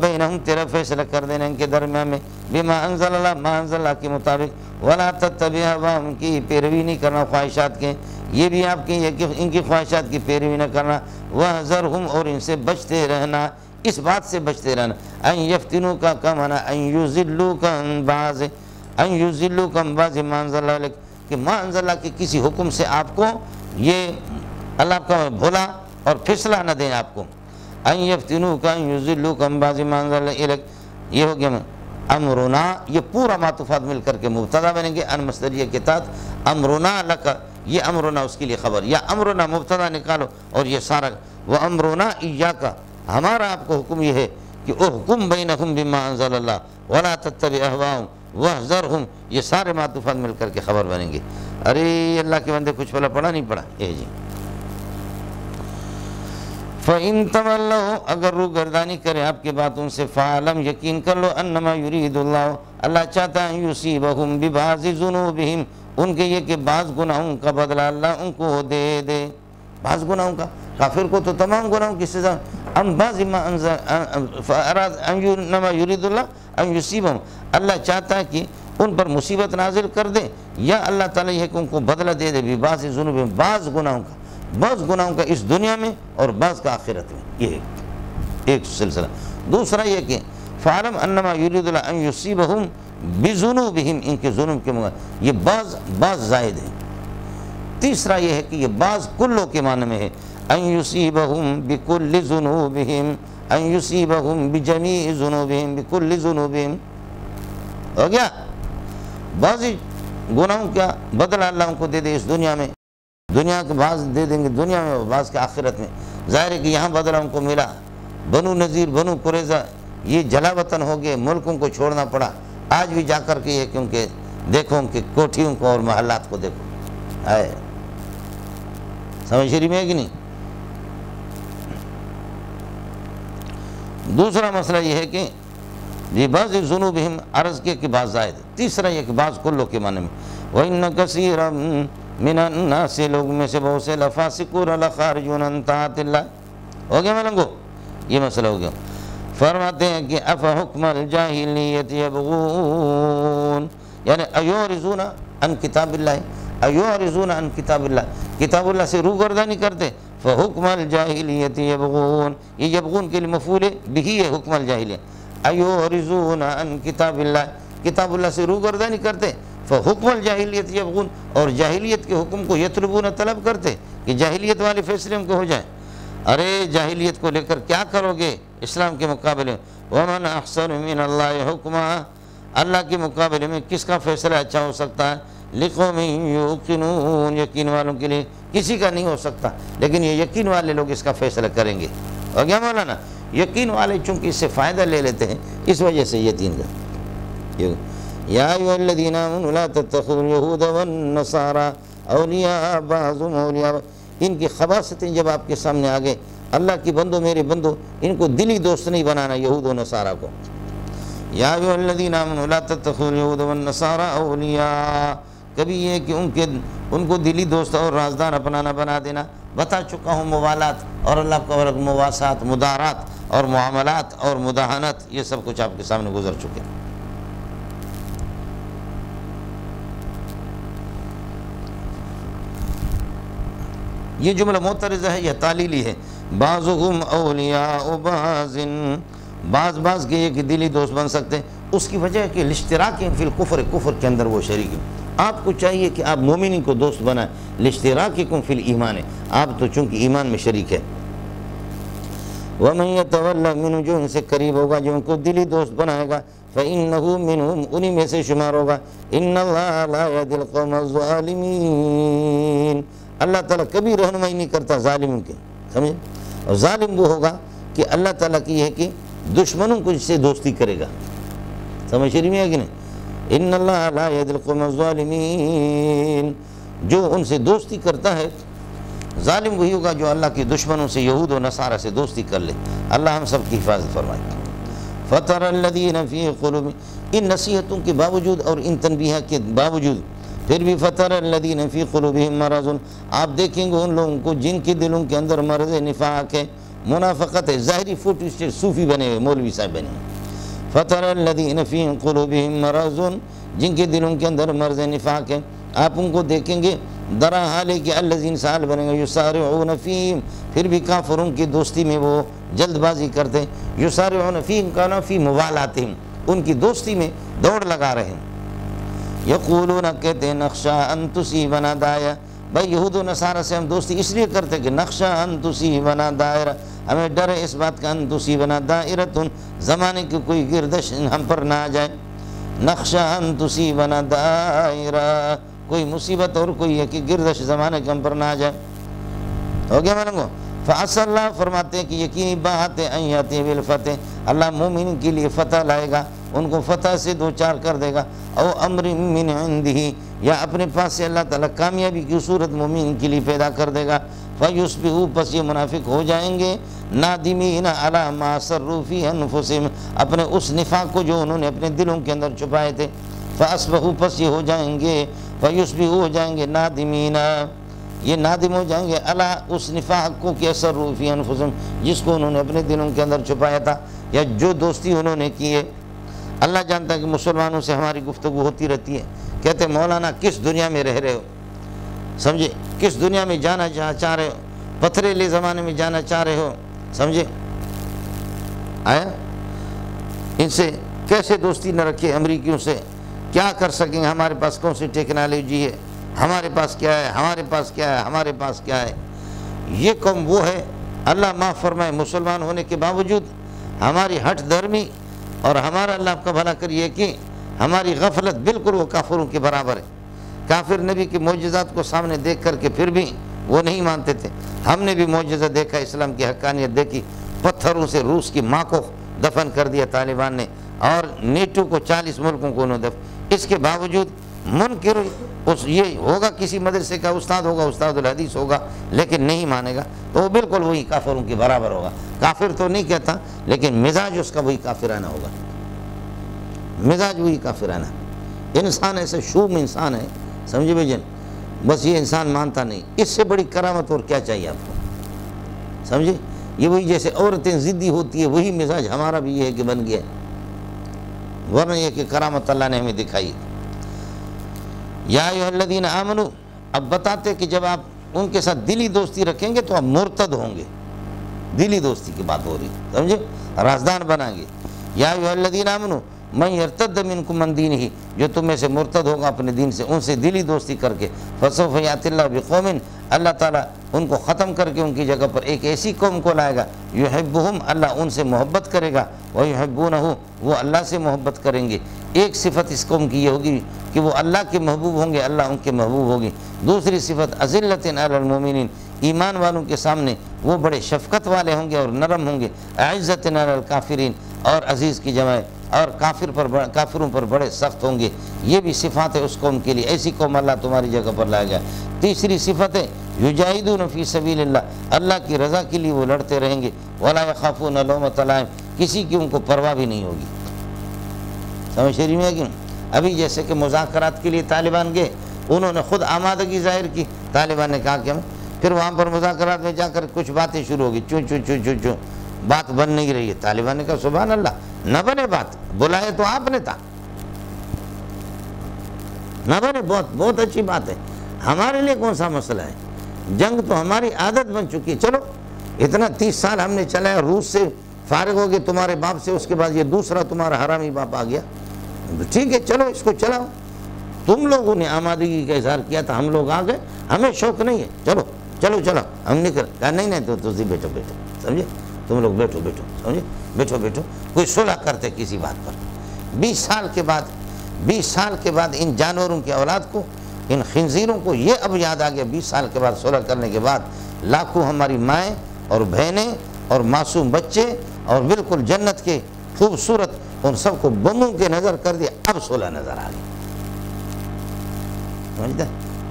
بینہم تیرا فیصلہ کر دینا ان کے درمیان میں، بما انزل اللہ ما انزل اللہ کے مطابق، ولا تتبع اہواءہم کی پیروی نہیں کرنا خواہشات کے، یہ بھی آپ کی ان کی خواہشات کی پیروی نہ کرنا، واحذرہم اور ان سے بچتے رہنا، اس بات سے بچتے رہنا، ان یفتنوک کا معنی ان یضلوک عن بعض ما انزل اللہ علیک کہ ما انزل اللہ کے کسی حکم سے آپ کو یہ اللہ کا بھولا اور پھسلا نہ دیں آپ کو، ان یفتنوک ان یضلوک عن بعض ما انزل اللہ علیک یہ ہو گیا امرنا، یہ پورا معطوفات مل کر کے مبتدا بنیں گے، ان مصدریہ کے تحت امرنا لک یہ امرنا اس کے لیے خبر، یا امرنا مبتدا نکالو اور یہ سارا وہ امرنا ایاک ہمارا آپ کو حکم یہ ہے کہ احکم بینہم بما انزل اللہ ولا تتبع اہواءہم واحذرہم یہ سارے معطوفات مل کر کے خبر بنیں گے۔ ارے اللہ کے بندے کچھ پڑھا نہیں پڑھا جی فَإِن تَوَلَّوْا اگر روگردانی کرے آپ کے باتوں سے فَعَلَمْ یقین کر لو أَنَّمَا يُرِيدُ اللَّهُ اللہ چاہتا ہے يُصِيبَهُمْ بِبَعْضِ ذُنُوبِهِمْ ان کے یہ کہ بعض گناہوں کا بدلہ اللہ ان کو دے دے، بعض گناہوں کا، کافر کو تو تمام گناہوں کی سزا، بعض ما أَنَّمَا يُرِيدُ اللَّهُ أَن يُصِيبَهُمْ اللہ چاہتا ہے کہ ان پر مصیبت نازل کر دے، یا اللہ تعالیٰ یہ کہ ان کو بدلہ دے دے بِبَعْضِ ذُنُوبِهِمْ بعض گناہوں کا اس دنیا میں اور بعض کا آخرت میں، یہ ایک سلسلہ۔ دوسرا یہ کہ فَعَلَمْ أَنَّمَا يُرِيدُ اللَّهُ أَن يُصِيبَهُمْ بِذُنُوبِهِمْ ان کے ذنوب کے معنی یہ بعض زائد ہے۔ تیسرا یہ ہے کہ یہ بعض کلوں کے معنی میں ہے، أَن يُصِيبَهُمْ بِكُلِّ ذُنُوبِهِمْ أَن يُصِيبَهُمْ بِجَمِيعِ ذُنُوبِهِمْ بِكُلِّ ذُنُوبِهِمْ ہو گیا، بعض گناہوں کا بدلہ اللہ ان کو دے دے اس دنیا میں، دنیا کے بعض دے دیں گے دنیا میں، بعض کے آخرت میں۔ ظاہر ہے کہ یہاں بدلہ ان کو ملا، بنو نذیر بنو قریظہ یہ جلا وطن ہو گئے، ملکوں کو چھوڑنا پڑا، آج بھی جا کر کے یہ کہ ان کے دیکھو ان کے کوٹھیوں کو اور محلات کو دیکھو، ہے سمجھ شریف میں ہے کہ نہیں؟ دوسرا مسئلہ یہ ہے کہ یہ بعض ذنوبہم عرض کے کہ بعض زائد، تیسرا یہ کہ بعض کلوں کے معنی میں، وَإِنَّ كَثِيرًا من الناس لوگ میں سے بہت سے لفاسقون لخارجون عن طاعت اللہ. ہو گیا ملنگو؟ یہ مسئلہ ہو گیا. فرماتے ہیں کہ افحکم الجاہلیت یبغون، یعنی ایعرضون عن کتاب اللہ، ایعرضون عن کتاب اللہ، کتاب اللہ سے روگردانی کرتے. فحکم الجاہلیت یبغون، یہ یبغون کے لیے مفعول بہ ہے حکم الجاہلیہ. ایعرضون عن کتاب اللہ، کتاب اللہ سے روگردانی کرتے. فحکم الجاہلیت یبغون، اور جاہلیت کے حکم کو یطلبون طلب کرتے کہ جاہلیت والے فیصلے ان کو ہو جائیں. ارے جاہلیت کو لے کر کیا کرو گے اسلام کے مقابلے میں؟ وَمَنْ أَحْسَنُ مِنَ اللَّهِ حُكْمًا، اللہ کے مقابلے میں کس کا فیصلہ اچھا ہو سکتا ہے؟ لِقَوْمٍ يُوقِنُونَ، یقین والوں کے لیے کسی کا نہیں ہو سکتا، لیکن یہ یقین والے لوگ اس کا فیصلہ کریں گے. ہو گیا مولانا؟ یقین والے چونکہ اس سے فائدہ لے لیتے ہیں، اس وجہ سے یقین کا. یا ایھا الذین آمنوا لا تتخذوا اليهود والنصارى اولیاء بعضهم اولیاء، ان کی خباثتیں جب آپ کے سامنے آ گئے، اللہ کی بندو میرے بندو ان کو دلی دوست نہیں بنانا یہود و نصارہ کو. یا ایھا الذین آمنوا لا تتخذوا اليهود والنصارى اولیاء، کبھی یہ کہ ان کو دلی دوست اور رازدار اپنانا بنا دینا. بتا چکا ہوں موالات اور اللہ کا مواسات، مدارات اور معاملات اور مداہنت، یہ سب کچھ آپ کے سامنے گزر چکے. یہ جملہ معترضہ ہے، یہ تعلیلی ہے. بعضهم اولیاء بعض بعض کے یہ کہ دلی دوست بن سکتے ہیں. اس کی وجہ ہے کہ الاشتراک فی الکفر، کفر کے اندر وہ شریک ہیں. آپ کو چاہیے کہ آپ مومنین کو دوست بنائیں. الاشتراککم فی الایمان، آپ تو چونکہ ایمان میں شریک ہے. ومن یتولی منہم، جو ان سے قریب ہوگا، جو ان کو دلی دوست بنائے گا، فإنہ منہم، انہی میں سے شمار ہوگا. ان اللہ لا یہدی القوم الظالمین، اللہ تعالیٰ کبھی رہنمائی نہیں کرتا ظالموں کے. سمجھے؟ اور ظالم وہ ہوگا کہ اللہ تعالیٰ کی ہے کہ دشمنوں کو اس سے دوستی کرے گا. سمجھ شریف میں ہے کہ نہیں؟ ان اللہ لا یہدی القوم الظالمین، جو ان سے دوستی کرتا ہے، ظالم وہی ہوگا جو اللہ کے دشمنوں سے، یہود و نصارہ سے دوستی کر لے. اللہ ہم سب کی حفاظت فرمائے. فَتَرَ الَّذِينَ فِي قُلُوبِهِمْ، ان نصیحتوں کے باوجود اور ان تنبیہات کے باوجود پھر بھی فَتَرَ الَّذِينَ فِي قُلُوبِهِمْ مَرَضٌ، آپ دیکھیں گے ان لوگوں کو جن کے دلوں کے اندر مرض نفاق ہے، منافقت ہے، ظاہری فوٹو اسٹیٹ صوفی بنے ہوئے، مولوی صاحب بنے ہوئے. فَتَرَ الَّذِينَ فِي قُلُوبِهِمْ مَرَضٌ، جن کے دلوں کے اندر مرض نفاق ہے، آپ ان کو دیکھیں گے درا حال ہے کہ الذین سال بنے گا یسارعون فیہم، پھر بھی کافروں کی دوستی میں وہ جلد بازی کرتے ہیں. یسارعون فیہم کانا فی موالاتہم، ان کی دوستی میں دوڑ لگا رہے ہیں. یقولون، کہتے ہیں نخشا ان تصیبنا داعیہ، بھائی یہود و نصارہ سے ہم دوستی اس لیے کرتے کہ نخشا ان تصیبنا دائرہ، ہمیں ڈر ہے اس بات کا، ان تصیبنا دائرۃ، زمانے کی کوئی گردش ہم پر نہ آ جائے. نخشا ان تصیبنا دائرہ، کوئی مصیبت اور کوئی ہے کہ گردش زمانے کے ہم پر نہ آ جائے. ہو گیا مانگو؟ فَعَسَى اللہ، فرماتے ہیں کہ یقینی بات ہے ان یاتی بالفتح، اللہ مومن کے لیے فتح لائے گا، ان کو فتح سے دو چار کر دے گا. او امر من عندہ، یا اپنے پاس سے اللہ تعالیٰ کامیابی کی صورت مومن کے لیے پیدا کر دے گا. فَيُصْبِحُوا، پس یہ منافق ہو جائیں گے نادمین علی ما اسروا فی انفسہم، اپنے اس نفاق کو جو انہوں نے اپنے دلوں کے اندر چھپائے تھے. فَأَصْبَحُوا، پس یہ ہو جائیں گے، فَيُصْبِحُوا، ہو جائیں گے نادمین، یہ نادم ہو جائیں گے علی اس نفاق کو کہ اسروا فی انفسہم، جس کو انہوں نے اپنے دلوں کے اندر چھپایا تھا، یا جو دوستی انہوں نے کی ہے. اللہ جانتا ہے کہ مسلمانوں سے ہماری گفتگو ہوتی رہتی ہے، کہتے ہیں مولانا کس دنیا میں رہ رہے ہو؟ سمجھے؟ کس دنیا میں جانا چاہ رہے ہو؟ پتھریلے زمانے میں جانا چاہ رہے ہو؟ سمجھے؟ آیا ان سے کیسے دوستی نہ رکھے؟ امریکیوں سے کیا کر سکیں گے؟ ہمارے پاس کون سی ٹیکنالوجی ہے؟ ہمارے پاس کیا ہے؟ ہمارے پاس کیا ہے؟ ہمارے پاس کیا ہے؟ یہ قوم وہ ہے، اللہ معاف فرمائے، مسلمان ہونے کے باوجود ہماری ہٹ دھرمی اور ہمارا اللہ کا بھلا کریے کہ ہماری غفلت بالکل وہ کافروں کے برابر ہے. کافر نبی کے معجزات کو سامنے دیکھ کر کے پھر بھی وہ نہیں مانتے تھے. ہم نے بھی معجزہ دیکھا، اسلام کی حقانیت دیکھی. پتھروں سے روس کی ماں کو دفن کر دیا طالبان نے، اور نیٹو کو 40 ملکوں کو انہوں نے دفن. اس کے باوجود منکر یہ ہوگا، کسی مدرسے کا استاد ہوگا، استاد الحدیث ہوگا، لیکن نہیں مانے گا تو وہ بالکل وہی کافروں کے برابر ہوگا. کافر تو نہیں کہتا، لیکن مزاج اس کا وہی کافرانہ ہوگا، مزاج وہی کافرانہ. انسان ایسے شوم انسان ہے، سمجھے بھائی جان، بس یہ انسان مانتا نہیں، اس سے بڑی کرامت اور کیا چاہیے آپ کو؟ سمجھے؟ یہ وہی جیسے عورتیں ضدی ہوتی ہے، وہی مزاج ہمارا بھی یہ ہے کہ بن گیا ہے، ورنہ یہ کہ کرامت اللہ نے ہمیں دکھائی۔ یا ایھا الذین آمنوا، اب بتاتے کہ جب آپ ان کے ساتھ دلی دوستی رکھیں گے تو آپ مرتد ہوں گے، دلی دوستی کی بات ہو رہی، سمجھے؟ رازدان بنائیں گے۔ یا ایھا الذین آمنوا من یرتد منکم عن دینہ، جو تم میں سے مرتد ہوگا اپنے دین سے، ان سے دلی دوستی کر کے، فسوف یأتی اللہ بقوم، اللہ تعالیٰ ان کو ختم کر کے ان کی جگہ پر ایک ایسی قوم کو لائے گا، یحبہم، اللہ ان سے محبت کرے گا، ویحبونہ، وہ اللہ سے محبت کریں گے۔ ایک صفت اس قوم کی یہ ہوگی کہ وہ اللہ کے محبوب ہوں گے، اللہ ان کے محبوب ہوگی۔ دوسری صفت اذلۃ علی المؤمنین، ایمان والوں کے سامنے وہ بڑے شفقت والے ہوں گے اور نرم ہوں گے۔ اعزۃ علی الکافرین، اور عزیز کی جمع، اور کافروں پر بڑے سخت ہوں گے۔ یہ بھی صفات ہے اس قوم کے لیے، ایسی قوم اللہ تمہاری جگہ پر لائے گا۔ تیسری صفت ہے یجاہدون فی سبیل اللہ، اللہ کی رضا کے لیے وہ لڑتے رہیں گے۔ ولا یخافون لومۃ لائم، کسی کی ان کو پرواہ بھی نہیں ہوگی۔ سمجھ رہی ہے کہ ابھی جیسے کہ مذاکرات کے لیے طالبان گئے، انہوں نے خود آمادگی ظاہر کی، طالبان نے کہا کہ ہم، پھر وہاں پر مذاکرات میں جا کر کچھ باتیں شروع ہوگی، چوں چوں چوں چوں چوں، بات بن نہیں رہی ہے۔ طالبان نے کہا سبحان اللہ، نہ بنے بات، بلائے تو آپ نے تھا، نہ بنے، بہت اچھی بات ہے، ہمارے لیے کون سا مسئلہ ہے؟ جنگ تو ہماری عادت بن چکی ہے، چلو اتنا 30 سال ہم نے چلایا، روس سے فارغ ہو گئے تمہارے باپ سے، اس کے بعد یہ دوسرا تمہارا حرامی باپ آ گیا، ٹھیک ہے چلو اس کو چلاؤ، تم لوگوں نے آمادگی کا اظہار کیا تھا، ہم لوگ آ گئے، ہمیں شوق نہیں ہے، چلو چلو چلو ہم نکل، کہا نہیں تو بیٹھو سمجھے، تم لوگ بیٹھو سمجھے، بیٹھو، کوئی صلح کرتے کسی بات پر۔ 20 سال کے بعد ان جانوروں کی اولاد کو، ان خنزیروں کو یہ اب یاد آ گیا، 20 سال کے بعد صلح کرنے کے بعد، لاکھوں ہماری مائیں اور بہنیں اور معصوم بچے اور بالکل جنت کے خوبصورت، ان سب کو بموں کے نظر کر دیا، اب صلح نظر آ گئی، سمجھتے؟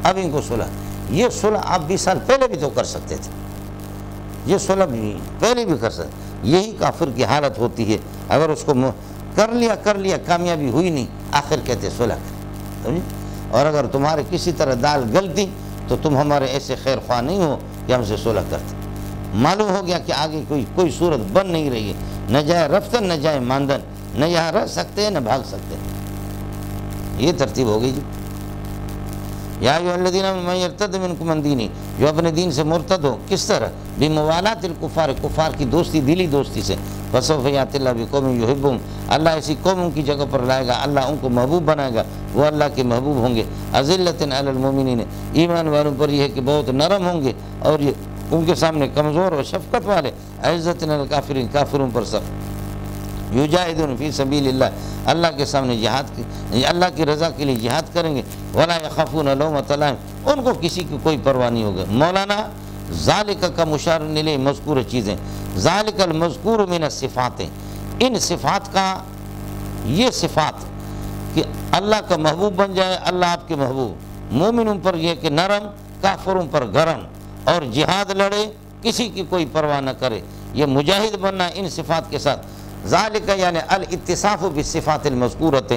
اب ان کو صلح، یہ صلح آپ 20 سال پہلے بھی تو کر سکتے تھے، یہ صلح بھی پہلے بھی کر سکتے۔ یہی کافر کی حالت ہوتی ہے، اگر اس کو کر لیا کامیابی ہوئی نہیں، آخر کہتے صلح، سمجھے؟ اور اگر تمہارے کسی طرح دال گلتی تو تم ہمارے ایسے خیر خواہ نہیں ہو کہ ہم سے صلح کرتے۔ معلوم ہو گیا کہ آگے کوئی صورت بن نہیں رہی ہے، نہ جائے رفتن نہ جائے ماندن، نہ یہاں رہ سکتے ہیں نہ بھاگ سکتے ہیں، یہ ترتیب ہو گئی جی۔ یا ایھا الذین آمنوا من یرتد منکم عن دینہ، جو اپنے دین سے مرتد ہو، کس طرح؟ بموالات الکفار، کفار کی دوستی، دلی دوستی سے، فسوف یأتی اللہ بقوم یحبہم، اللہ ایسی قوموں کی جگہ پر لائے گا، اللہ ان کو محبوب بنائے گا، وہ اللہ کے محبوب ہوں گے۔ اذلۃ علی المؤمنین، ایمان والوں پر یہ ہے کہ بہت نرم ہوں گے، اور یہ ان کے سامنے کمزور اور شفقت والے۔ اعزۃ علی الکافرین، کافروں پر سخت۔ یجاہدون فی سبیل اللہ، اللہ کے سامنے جہاد، اللہ کی رضا کے لیے جہاد کریں گے۔ ولا یخافون لومۃ لائم، ان کو کسی کی کوئی پرواہ نہیں ہوگا۔ مولانا ذالک کا مشار الیہ مذکور چیزیں، ذالک المذکور من الصفات، ان صفات کا، یہ صفات کہ اللہ کا محبوب بن جائے، اللہ آپ کے محبوب، مومنوں پر یہ کہ نرم، کافروں پر گرم، اور جہاد لڑے، کسی کی کوئی پرواہ نہ کرے، یہ مجاہد بننا ان صفات کے ساتھ۔ ذالک یعنی الاتصاف بالصفات المذکورۃ،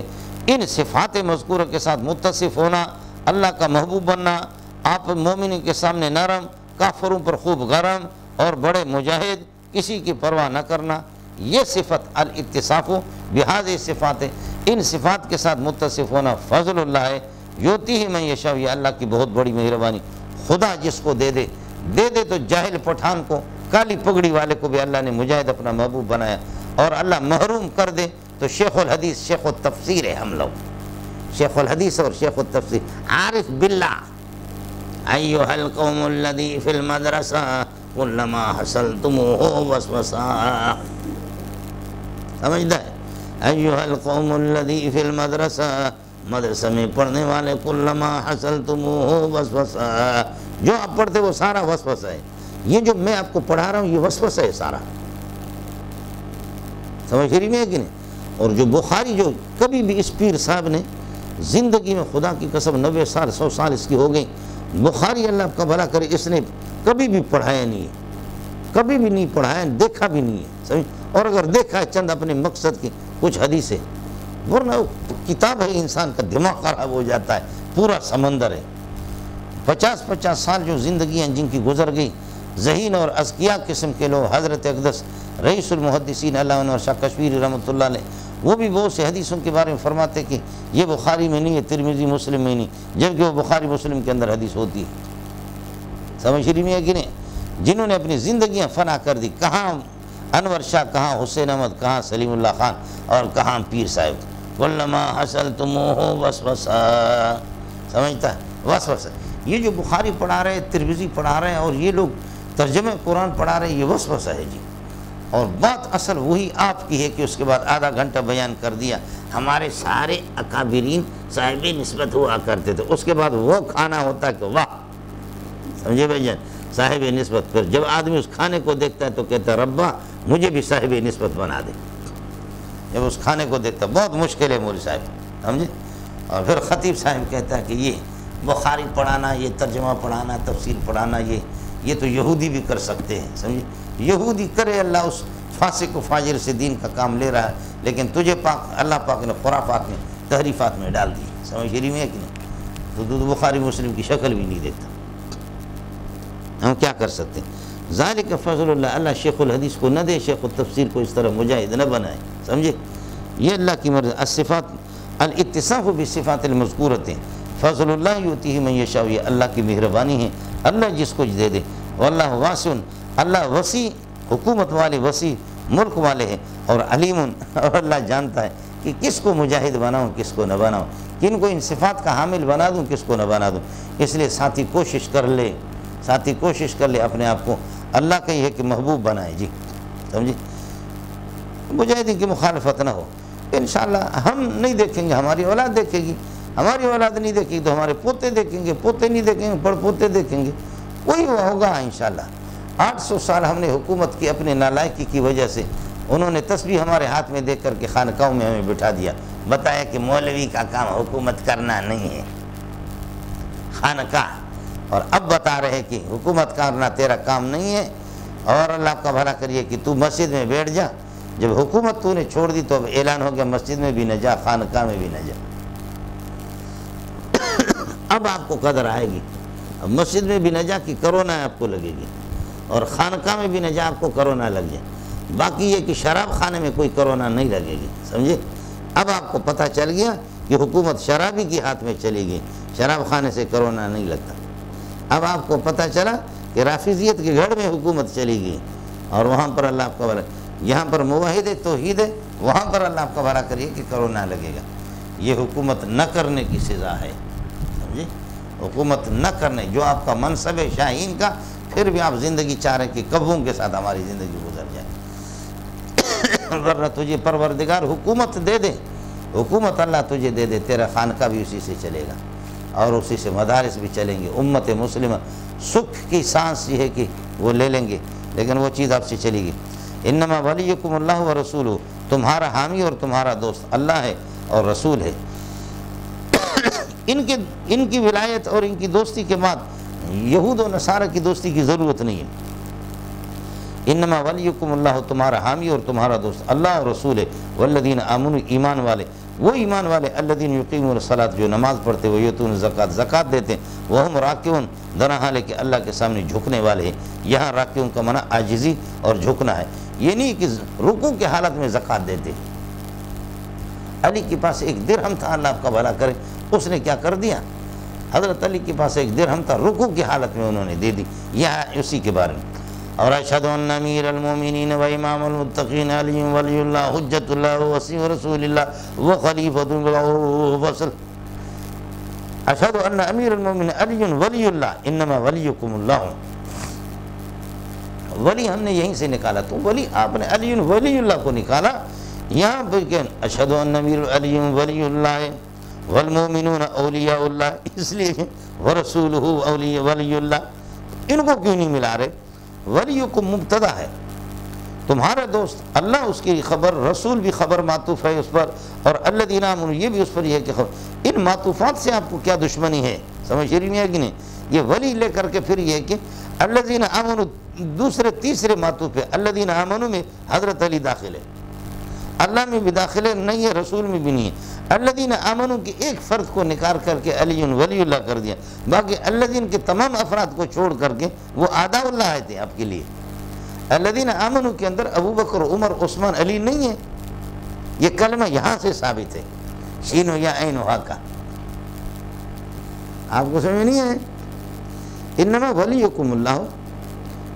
ان صفات مذکورہ کے ساتھ متصف ہونا، اللہ کا محبوب بننا، آپ مومنوں کے سامنے نرم، کافروں پر خوب گرم، اور بڑے مجاہد، کسی کی پرواہ نہ کرنا، یہ صفت الاتصاف بہذه الصفات، ان صفات کے ساتھ متصف ہونا فضل اللہ ہے، یؤتی من یشاء، یہ اللہ کی بہت بڑی مہربانی، خدا جس کو دے دے تو جاہل پٹھان کو، کالی پگڑی والے کو بھی اللہ نے مجاہد اپنا محبوب بنایا، اور اللہ محروم کر دے تو شیخ الحدیث، شیخ التفسیر ہے ہم لوگ، شیخ الحدیث اور شیخ التفسیر، عارف باللہ۔ ایھا القوم الذی فی المدرسہ کلما حصلتموہ وسوسہ، سمجھتا ہے؟ ایھا القوم الذی فی المدرسہ، مدرسہ میں پڑھنے والے، کلما حصلتموہ وسوسہ، جو آپ پڑھتے وہ سارا وسوسہ ہے، یہ جو میں آپ کو پڑھا رہا ہوں یہ وسوسہ ہے سارا، سمجھ رہی میں ہے کہ نہیں؟ اور جو بخاری، جو کبھی بھی اس پیر صاحب نے زندگی میں، خدا کی قسم 90 سال 100 سال اس کی ہو گئی، بخاری اللہ کا بھلا کرے، اس نے کبھی بھی پڑھایا نہیں ہے، کبھی بھی نہیں پڑھایا، دیکھا بھی نہیں ہے، سمجھ؟ اور اگر دیکھا ہے چند اپنے مقصد کی کچھ حدیثیں، ورنہ کتاب ہے، انسان کا دماغ خراب ہو جاتا ہے، پورا سمندر ہے، 50 سال جو زندگیاں جن کی گزر گئی، ذہین اور اذکیاء قسم کے لوگ، حضرت اقدس رئیس المحدثین علامہ انور شاہ کشمیری رحمۃ اللہ علیہ، وہ بھی بہت سے حدیثوں کے بارے میں فرماتے کہ یہ بخاری میں نہیں ہے، ترمذی مسلم میں نہیں، جبکہ وہ بخاری مسلم کے اندر حدیث ہوتی ہے۔ سمجھ رہی ہے کہ نہیں؟ جنہوں نے اپنی زندگیاں فنا کر دی، کہاں انور شاہ، کہاں حسین احمد، کہاں سلیم اللہ خان، اور کہاں پیر صاحب۔ کلما حصلتموہ وسوسہ، سمجھتا ہے وسوسہ۔ یہ جو بخاری پڑھا رہے، ترمذی پڑھا رہے ہیں، اور یہ لوگ ترجمہ قرآن پڑھا رہے ہیں، یہ وسوسہ ہے جی۔ اور بات اصل وہی آپ کی ہے کہ اس کے بعد آدھا گھنٹہ بیان کر دیا، ہمارے سارے اکابرین صاحب نسبت ہوا کرتے تھے، اس کے بعد وہ کھانا ہوتا کہ واہ، سمجھے بھائی جان، صاحب نسبت۔ پھر جب آدمی اس کھانے کو دیکھتا ہے تو کہتا ہے ربا مجھے بھی صاحب نسبت بنا دے۔ جب اس کھانے کو دیکھتا ہے، بہت مشکل ہے مولوی صاحب، سمجھے۔ اور پھر خطیب صاحب کہتا ہے کہ یہ بخاری پڑھانا، یہ ترجمہ پڑھانا، تفسیر پڑھانا، یہ تو یہودی بھی کر سکتے ہیں، سمجھے۔ یہودی کرے، اللہ اس فاسق و فاجر سے دین کا کام لے رہا ہے، لیکن تجھے اللہ پاک نے خرافات میں، تحریفات میں ڈال دی، سمجھ رہی ہے کہ نہیں؟ تو بخاری مسلم کی شکل بھی نہیں دیکھتا، ہم کیا کر سکتے ہیں؟ ذالک فضل اللہ، اللہ شیخ الحدیث کو نہ دے، شیخ التفسیر کو اس طرح مجاہد نہ بنائے، سمجھے۔ یہ اللہ کی مرضی۔ الصفات الاتصاف بالصفات المذکورۃ فضل اللہ یؤتیہ من یشاء، یہ اللہ کی مہربانی ہے، اللہ جس کو دے دے۔ واللہ واسع، اللہ وسیع حکومت والے، وسیع ملک والے ہیں، اور علیم، اور اللہ جانتا ہے کہ کس کو مجاہد بناؤں، کس کو نہ بناؤں، کن کو ان صفات کا حامل بنا دوں، کس کو نہ بنا دوں۔ اس لیے ساتھی کوشش کر لے، ساتھی کوشش کر لے اپنے آپ کو اللہ کا یہ ہے کہ محبوب بنائے جی، سمجھے۔ مجاہدین کی مخالفت نہ ہو، انشاءاللہ ہم نہیں دیکھیں گے، ہماری اولاد دیکھے گی، ہماری اولاد نہیں دیکھے گی تو ہمارے پوتے دیکھیں گے، پوتے نہیں دیکھیں گے پڑ پوتے دیکھیں گے، وہی وہ ہوگا انشاءاللہ۔ 800 سال ہم نے حکومت کی اپنے نالائکی کی وجہ سے، انہوں نے تسبیح ہمارے ہاتھ میں دے کر کے خانقاہوں میں ہمیں بٹھا دیا، بتایا کہ مولوی کا کام حکومت کرنا نہیں ہے، خانقاہ۔ اور اب بتا رہے کہ حکومت کرنا تیرا کام نہیں ہے، اور اللہ کا بھلا کریے کہ تو مسجد میں بیٹھ جا۔ جب حکومت تو نے چھوڑ دی تو اب اعلان ہو گیا مسجد میں بھی نہ جا، خانقاہ میں بھی نہ جا۔ اب آپ کو قدر آئے گی، اب مسجد میں بھی نہ جا کہ کرونا آپ کو لگے گی، اور خانقاہ میں بھی نہ جا آپ کو کرونا لگ جائے۔ باقی یہ کہ شراب خانے میں کوئی کرونا نہیں لگے گی، سمجھے۔ اب آپ کو پتہ چل گیا کہ حکومت شرابی کے ہاتھ میں چلی گئی، شراب خانے سے کرونا نہیں لگتا۔ اب آپ کو پتہ چلا کہ رافضیت کے گھر میں حکومت چلی گئی، اور وہاں پر اللہ آپ کا بھلا، یہاں پر موحد توحید ہے، وہاں پر اللہ آپ کا بھلا کریے کہ کرونا لگے گا۔ یہ حکومت نہ کرنے کی سزا ہے، سمجھے۔ حکومت نہ کرنے، جو آپ کا منصب ہے شاہین کا، پھر بھی آپ زندگی چاہ رہے کہ کبوں کے ساتھ ہماری زندگی گزر جائے، ورنہ تجھے پروردگار حکومت دے دے، حکومت اللہ تجھے دے دے، تیرا خانقاہ بھی اسی سے چلے گا، اور اسی سے مدارس بھی چلیں گے۔ امت مسلمہ سکھ کی سانس یہ ہے کہ وہ لے لیں گے، لیکن وہ چیز آپ سے چلے گی۔ انما ولیکم اللہ و رسولہ، تمہارا حامی اور تمہارا دوست اللہ ہے اور رسول ہے۔ ان کی ولایت اور ان کی دوستی کے بعد یہود و نصارہ کی دوستی کی ضرورت نہیں ہے۔ انما ولیکم اللہ، تمہارا حامی اور تمہارا دوست اللہ اور رسول ہے۔ والذین آمنوا، ایمان والے، وہ ایمان والے، الذین یقیمون الصلاۃ، جو نماز پڑھتے، وہ یؤتون الزکوٰۃ، زکوٰۃ دیتے، وہم راکعون، درا حال ہے کہ اللہ کے سامنے جھکنے والے ہیں۔ یہاں راکعون کا معنی عاجزی اور جھکنا ہے، یہ نہیں کہ رکوع کی حالت میں زکوٰۃ دیتے۔ علی کے پاس ایک درہم تھا، اللہ آپ کا بھلا کرے، اس نے کیا کر دیا؟ حضرت علی کے پاس ایک درہم تھا، رکوع کی حالت میں انہوں نے دے دی۔ یہاں اسی کے بارے میں، اور اشہد ان امیر المومنین و امام المتقین علی ولی اللہ حجت اللہ وسیع رسول اللہ و خلیفۃ وصل۔ اشہد ان امیر المومنین علی ولی اللہ، انما ولیکم اللہ۔ ولی ہم نے یہیں سے نکالا، تو ولی آپ نے علی ولی اللہ کو نکالا، یہاں پر کہ اشہد ان امیر علی ولی اللہ والمومنون اولیاء اللہ، اس لیے ورسولہ اولیاء ولی اللہ، ان کو کیوں نہیں ملا رہے؟ ولیکم مبتدا ہے، تمہارا دوست اللہ، اس کی خبر، رسول بھی خبر معطوف ہے اس پر، اور الذین آمنوا یہ بھی اس پر یہ ہے کہ خبر۔ ان معطوفات سے آپ کو کیا دشمنی ہے؟ سمجھ رہی ہے کہ نہیں؟ یہ ولی لے کر کے پھر یہ ہے کہ الذین آمنوا دوسرے تیسرے معطوف ہے، الذین آمنوا میں حضرت علی داخل ہے، اللہ میں بھی داخل نہیں ہے، رسول میں بھی نہیں ہے۔ الذین آمنوا کے ایک فرد کو نکال کر کے علی ولی اللہ کر دیا، باقی الذین کے تمام افراد کو چھوڑ کر کے وہ اعداء اللہ آئے تھے آپ کے لیے۔ الذین آمنوا کے اندر ابو بکر، عمر، عثمان، علی نہیں ہے، یہ کلمہ یہاں سے ثابت ہے، شین و یا عین و ہا کا۔ آپ کو سمجھ نہیں ہے؟ انما ولیکم اللہ،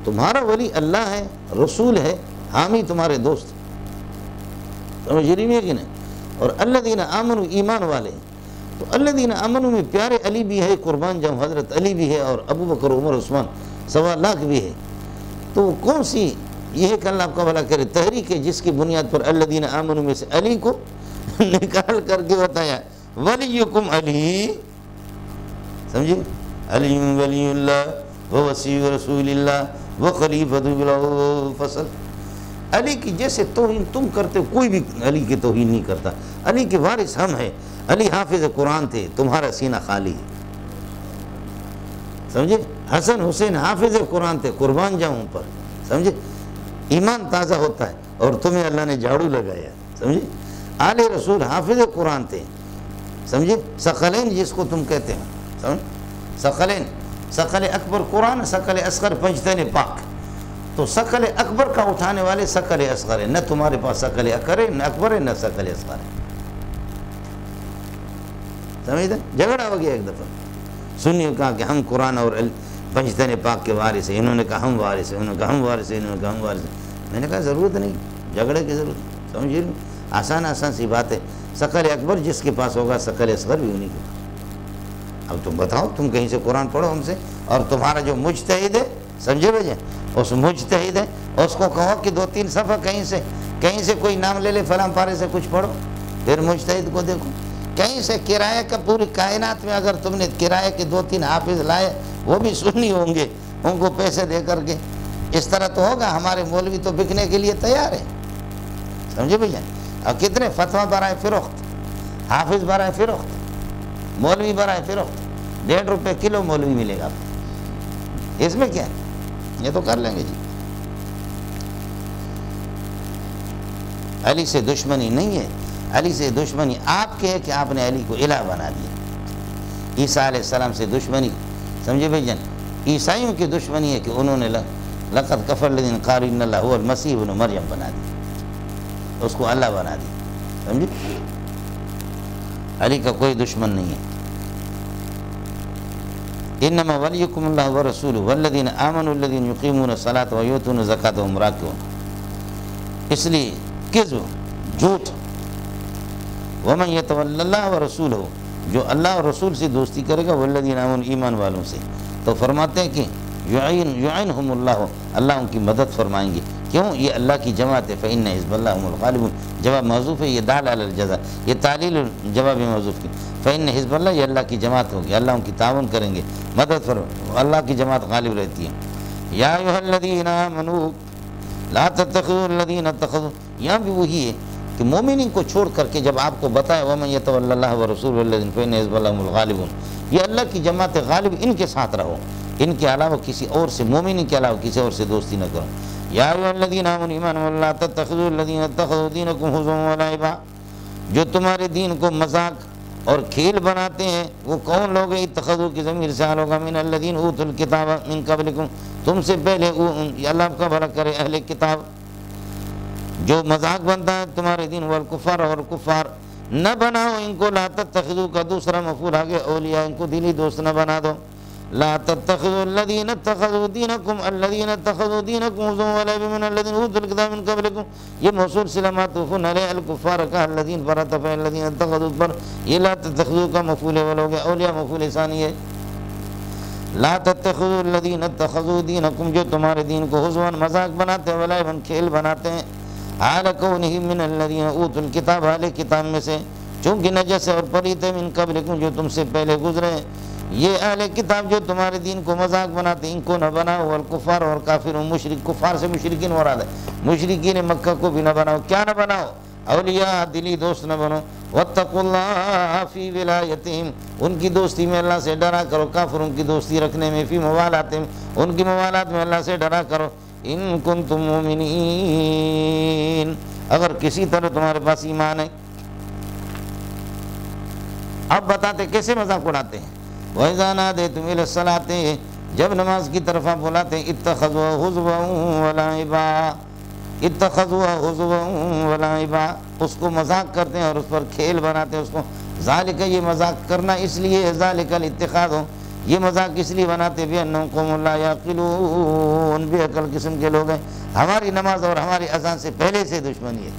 تمہارا ولی اللہ ہے، رسول ہے، حامی تمہارے دوست، سمجھ رہی ہے کہ نہیں؟ اور الذین آمنوا ایمان والے، تو الذین آمنوا میں پیارے علی بھی ہے، قربان جاؤں حضرت علی بھی ہے، اور ابو بکر، عمر، عثمان 1.25 لاکھ بھی ہے۔ تو کون سی یہ ہے کہ اللہ آپ کا بھلا کرے تحریک ہے جس کی بنیاد پر الذین آمنوا میں سے علی کو نکال کر کے بتایا ولیکم علی، سمجھے؟ علی ولی اللہ ووصی رسول اللہ وخلیفۃ بالفصل۔ علی کی جیسے توہین تم کرتے ہو، کوئی بھی علی کی توہین نہیں کرتا۔ علی کے وارث ہم ہیں، علی حافظ قرآن تھے، تمہارا سینہ خالی ہے، سمجھے؟ حسن حسین حافظ قرآن تھے، قربان جاؤں پر، سمجھے؟ ایمان تازہ ہوتا ہے اور تمہیں اللہ نے جھاڑو لگایا، سمجھے؟ آل رسول حافظ قرآن تھے، سمجھے؟ ثقلین جس کو تم کہتے ہیں، سمجھ؟ ثقلین، ثقل اکبر قرآن، ثقل اصغر پنجتین پاک۔ تو ثقل اکبر کا اٹھانے والے ثقل اصغر ہے، نہ تمہارے پاس ثقل اکبر ہے، نہ اکبر ہے، نہ ثقل اصغر ہے، سمجھتے؟ جھگڑا ہو گیا ایک دفعہ، سنی کہا کہ ہم قرآن اور پنجتین پاک کے وارث ہیں، انہوں نے کہا ہم وارث ہیں، انہوں نے کہا ہم وارث ہیں، انہوں نے کہا ہم وارث ہیں۔ میں نے کہا ضرورت نہیں، جھگڑے کی ضرورت نہیں، سمجھ رہے؟ آسان سی بات ہے، ثقل اکبر جس کے پاس ہوگا ثقل اصغر بھی انہیں کے پاس۔ اب تم بتاؤ، تم کہیں سے قرآن پڑھو ہم سے، اور تمہارا جو مجتہد ہے، سمجھے بھائی، اس مجتہد ہے اس کو کہو کہ 2-3 صفحہ کہیں سے کوئی نام لے لے، فلاں پارے سے کچھ پڑھو، پھر مجتہد کو دیکھو۔ کہیں سے کرایہ کا، پوری کائنات میں اگر تم نے کرایہ کے 2-3 حافظ لائے، وہ بھی سنی ہوں گے، ان کو پیسے دے کر کے، اس طرح تو ہوگا۔ ہمارے مولوی تو بکنے کے لیے تیار ہے، سمجھے بھیا؟ اور کتنے فتویٰ برائے فروخت، حافظ برائے فروخت، مولوی برائے فروخت، 1.5 روپے کلو مولوی ملے گا، اس میں کیا ہے؟ یہ تو کر لیں گے جی۔ علی سے دشمنی نہیں ہے، علی سے دشمنی آپ کے ہے کہ آپ نے علی کو الہ بنا دیا۔ عیسیٰ علیہ السلام سے دشمنی، سمجھے بھائی جان؟ عیسائیوں کی دشمنی ہے کہ انہوں نے لقد کفر الذین قالوا ان اللہ هو المسیح ابن مریم بنا دیا، اس کو اللہ بنا دیا، سمجھے؟ علی کا کوئی دشمن نہیں ہے۔ انما ولیکم اللہ ورسولہ والذین آمنوا الذین یقیمون الصلاۃ ویؤتون الزکاۃ وهم راکعون۔ اس لیے کذب، جھوٹ، ومن یتول اللہ ورسولہ، جو اللہ اور رسول سے دوستی کرے گا، والذین آمنوا، ایمان والوں سے، تو فرماتے ہیں کہ یعینہم اللہ، اللہ ان کی مدد فرمائیں گے۔ کیوں؟ یہ اللہ کی جماعت ہے، فإن حزب اللہ هم الغالبون، جواب محذوف ہے، یہ دال علی الجزاء، یہ تعلیل جواب محذوف کی، فإن حزب اللہ، یہ اللہ کی جماعت ہوگی، اللہ ان کی تعاون کریں گے، مدد فرمائیں، اللہ کی جماعت غالب رہتی ہے۔ یا ایھا الذین آمنوا لا تتخذوا الذین اتخذوا، یہاں بھی وہی ہے کہ مومنین کو چھوڑ کر کے جب آپ کو بتایا ومن یتول اللہ ورسولہ والذین فإن حزب اللہ هم الغالبون، یہ اللہ کی جماعت غالب، ان کے ساتھ رہو، ان کے علاوہ کسی اور سے، مومنین کے علاوہ کسی اور سے دوستی نہ کرو۔ یا ایھا الذین آمنوا ایمان لا تتخذوا الذین اتخذوا دینکم ہزوا ولعبا، جو تمہارے دین کو مذاق اور کھیل بناتے ہیں، وہ کون لوگ ہیں؟ اتخذوا کی ضمیر سے ہوگا من الذین اوتوا الکتاب من قبلکم، تم سے پہلے، اللہ آپ کا بھلا کرے، اہل کتاب، جو مذاق بنتا ہے تمہارے دین، والکفار، اور کفار، نہ بناؤ ان کو، لا تتخذوا کا دوسرا مفعول آگے، اولیاء، ان کو دلی دوست نہ بنا دو۔ لا تتخذوا الذین اتخذوا دینکم الذین اتخذوا دینکم ہزوا ولعبا من الذین اوتوا الکتاب من قبلکم، یہ موصول صلہ معطوف علیہ، الکفار کا الذین پر عطف ہے، الذین اتخذوا پر، یہ لا تتخذوا کا مفعول اول ہو گیا، اولیاء مفعول ثانی ہے۔ لا تتخذوا الذین اتخذوا دینکم، جو تمہارے دین کو ہزوا مذاق بناتے ہیں، ولعبا کھیل بناتے ہیں، حال کونہم من الذین اوتوا الکتاب، اہل کتاب میں سے، چونکہ نجس اور پلیت ہے، من قبلکم، جو تم سے پہلے گزرے ہیں، یہ اہل کتاب جو تمہارے دین کو مذاق بناتے ہیں، ان کو نہ بناؤ، والکفار، اور کافر و مشرک، کفار سے مشرکین مراد ہے، مشرکین مکہ کو بھی نہ بناؤ، کیا نہ بناؤ؟ اولیاء، دلی دوست نہ بنو، واتقوا اللہ فی ولایتہم، ان کی دوستی میں اللہ سے ڈرا کرو، کافروں کی دوستی رکھنے میں، فی موالاتہم، ان کی موالات میں اللہ سے ڈرا کرو، ان کنتم مومنین، اگر کسی طرح تمہارے پاس ایمان ہے. اب بتاتے کیسے مذاق اڑاتے ہیں. وَإِذَا نَادَيْتُمْ إِلَى الصَّلَاةِ جب نماز کی طرف آپ بلاتے ہیں اتخذوا حزوا ولعبا، اتخذوا حزوا ولعبا، اس کو مذاق کرتے ہیں اور اس پر کھیل بناتے ہیں اس کو. ذالک یہ مذاق کرنا اس لیے، ذالک الاتخاذ یہ مذاق اس لیے بناتے بِأَنَّهُمْ قَوْمٌ لَا يَعْقِلُونَ بے عقل قسم کے لوگ ہیں. ہماری نماز اور ہماری اذان سے پہلے سے دشمنی ہے،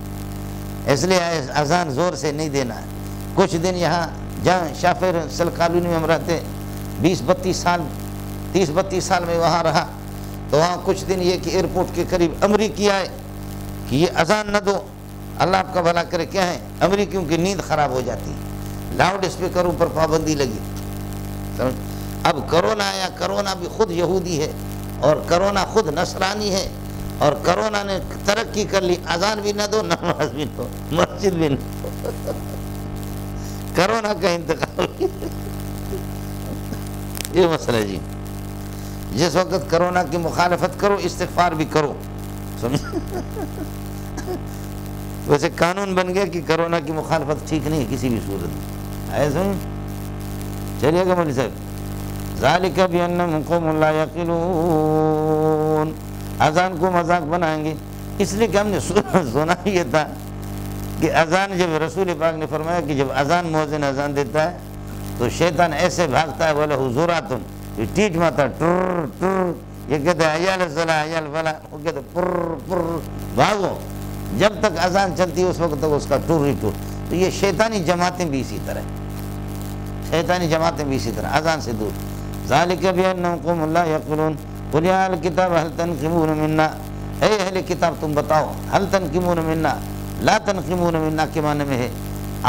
اس لیے اذان زور سے نہیں دینا ہے. کچھ دن یہاں جہاں شافر سل کالونی میں ہم رہتے 20-32 سال 30-32 سال میں وہاں رہا، تو وہاں کچھ دن یہ کہ ایئرپورٹ کے قریب امریکی آئے کہ یہ اذان نہ دو، اللہ آپ کا بھلا کرے. کیا ہے امریکیوں کی نیند خراب ہو جاتی ہے، لاؤڈ اسپیکروں پر پابندی لگی. سمجھ؟ اب کرونا آیا، کرونا بھی خود یہودی ہے اور کرونا خود نصرانی ہے، اور کرونا نے ترقی کر لی، اذان بھی نہ دو، نماز بھی نہ دو، مسجد بھی نہ دو. کرونا کا انتقال یہ مسئلہ ہے جی. جس وقت کرونا کی مخالفت کرو استغفار بھی کرو. سمجھ؟ ویسے قانون بن گیا کہ کرونا کی مخالفت ٹھیک نہیں ہے کسی بھی صورت میں. آئے سمجھ؟ چلیے گا مولوی صاحب. ذالک بأنہم قوم لا یعقلون، اذان کو مذاق بنائیں گے اس لیے کہ ہم نے سنا یہ تھا کہ اذان جب رسول پاک نے فرمایا کہ جب اذان مؤذن اذان دیتا ہے تو شیطان ایسے بھاگتا ہے بولے حضوراتن، یہ ٹیٹ ماتا ٹر ٹر، یہ کہتے ہیں حی علی الصلاۃ حی علی الفلاح، وہ کہتے ہیں پر پر بھاگو. جب تک اذان چلتی ہے اس وقت تک اس کا ٹر ہی ٹر. تو یہ شیطانی جماعتیں بھی اسی طرح، شیطانی جماعتیں بھی اسی طرح اذان سے دور. ذالک بأنہم قوم لا یعقلون قل یا اہل الکتاب هل تنقمون منا، اے اہل کتاب تم بتاؤ هل تنقمون منا، لا تنقمون منا کے معنی میں ہے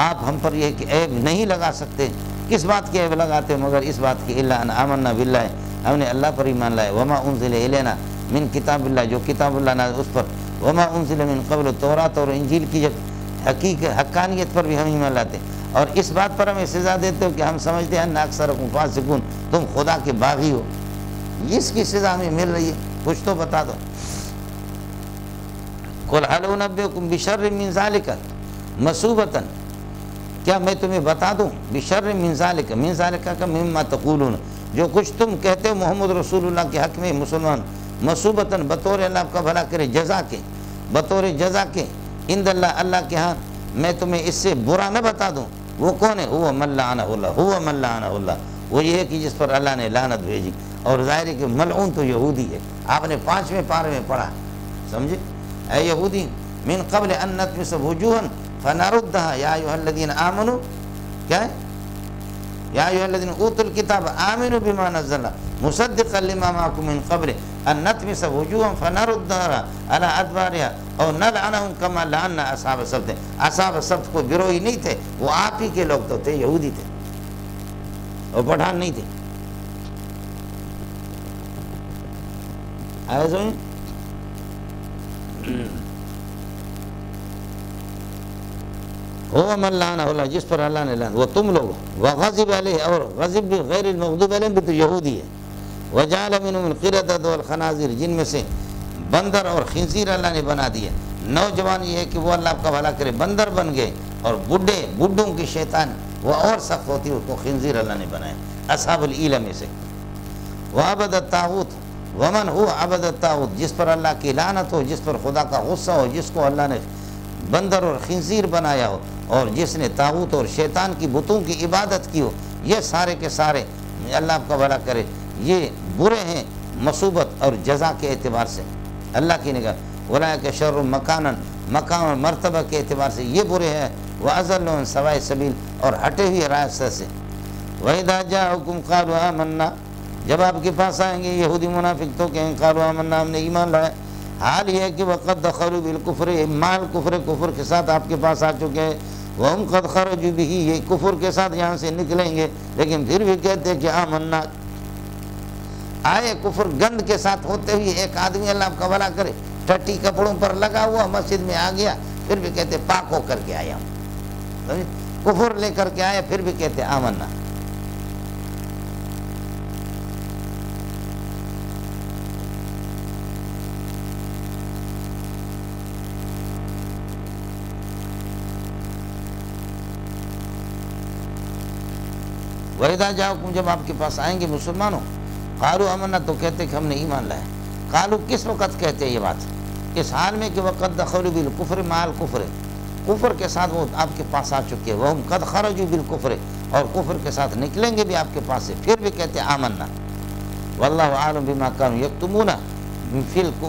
آپ ہم پر یہ کہ عیب نہیں لگا سکتے. کس بات کی عیب لگاتے مگر اس بات کی الا ان آمنا باللہ، ہم نے اللہ پر ایمان لائے، وما انزل الینا من کتاب اللہ، جو کتاب اللہ نازل اس پر، وما انزل من قبل تورات اور انجیل کی جب حقانیت پر بھی ہم ایمان لاتے ہیں. اور اس بات پر ہمیں سزا دیتے ہو کہ ہم سمجھتے ہیں ان اکثرکم فاسقون، تم خدا کے باغی ہو. اس کی سزا ہمیں مل رہی ہے، کچھ تو بتا دو. قل هل انبئکم بشر من ذلک مثوبۃ، کیا میں تمہیں بتا دوں بشر من ذلک، من ذلک کا مما تقولون، جو کچھ تم کہتے ہو محمد رسول اللہ کے حق میں مسلمان، مثوبۃ بطور اللہ آپ کا بھلا کرے جزا کے، بطور جزا کے عند اللہ اللہ کے ہاں میں تمہیں اس سے برا نہ بتا دوں. وہ کون ہے؟ هو من لعنہ اللہ، هو من لعنہ اللہ، وہ یہ ہے کہ جس پر اللہ نے لعنت بھیجی. اور ظاہر ہے کہ ملعون تو یہودی ہے. آپ نے 5ویں پارے میں پڑھا، سمجھے؟ اے یہودی من قبل ان نطمس وجوہا فنردها یا ایھا الذین آمنوا، کیا ہے؟ یا ایھا الذین اوتوا الکتاب آمنوا بما نزلنا مصدقا لما معکم من قبل ان نطمس وجوہا فنردها علی ادبارها اور نلعنهم کما لعنا اصحاب السبت. اصحاب السبت کو گروہی نہیں تھے، وہ آپ ہی کے لوگ تو تھے، یہودی تھے اور پٹھان نہیں تھے. آئے سمجھ؟ هو من لعنہ اللہ، جس پر اللہ نے لعنت، وہ تم لوگ، وغضب علیہ، اور غضب بھی غیر المغضوب علیہ بھی تو یہودی ہے. وجعل منهم القردۃ والخنازیر، جن میں سے بندر اور خنزیر اللہ نے بنا دیے. نوجوان یہ ہے کہ وہ اللہ کا بھلا کرے بندر بن گئے، اور بڈھوں کی شیطان وہ اور سخت ہوتی ہے، اس کو خنزیر اللہ نے بنایا اصحاب الایل میں سے. وعبد الطاغوت ومن هو عبد الطاغوت، جس پر اللہ کی لعنت ہو، جس پر خدا کا غصہ ہو، جس کو اللہ نے بندر اور خنزیر بنایا ہو، اور جس نے طاغوت اور شیطان کی بتوں کی عبادت کی ہو، یہ سارے کے سارے اللہ آپ کا بھلا کرے یہ برے ہیں مصوبت اور جزا کے اعتبار سے اللہ کی نگاہ. اولئک شر مکانا، مقام اور مرتبہ کے اعتبار سے یہ برے ہیں. واضل عن سواء السبیل، اور ہٹے ہوئے راستہ سے. وَإِذَا جَاءُكُمْ قَالُوا آمَنَّا، جب آپ کے پاس آئیں گے یہودی منافق تو کہیں قالوا آمنا، ہم نے ایمان لایا. حال یہ ہے کہ وقد دخلوا بالکفر، مال کفر کے ساتھ آپ کے پاس آ چکے ہیں. وَهُمْ قَدْ خَرَجُوا بِهِ، یہ کفر کے ساتھ یہاں سے نکلیں گے، لیکن پھر بھی کہتے ہیں کہ آمنا. آئے کفر گند کے ساتھ ہوتے ہوئے ایک آدمی اللہ آپ کا بھلا کرے ٹٹی کپڑوں پر لگا ہوا مسجد میں آ گیا، پھر بھی کہتے پاک ہو کر کے آیا ہوں. کفر لے کر کے آیا پھر بھی کہتے آمنا. وَإِذَا جَاءُكُمْ جب آپ کے پاس آئیں گے مسلمانوں قالوا آمنا تو کہتے کہ ہم نے ایمان لائے. قالوا کس وقت کہتے یہ بات؟ اس حال میں کہ وقد دخلوا بالکفر مع الکفر، کفر کے ساتھ وہ آپ کے پاس آ چکے ہیں. وہم قد خرجوا بالکفر، اور کفر کے ساتھ نکلیں گے بھی آپ کے پاس سے، پھر بھی کہتے آمنا. واللہ عالم بما كانوا یکتمون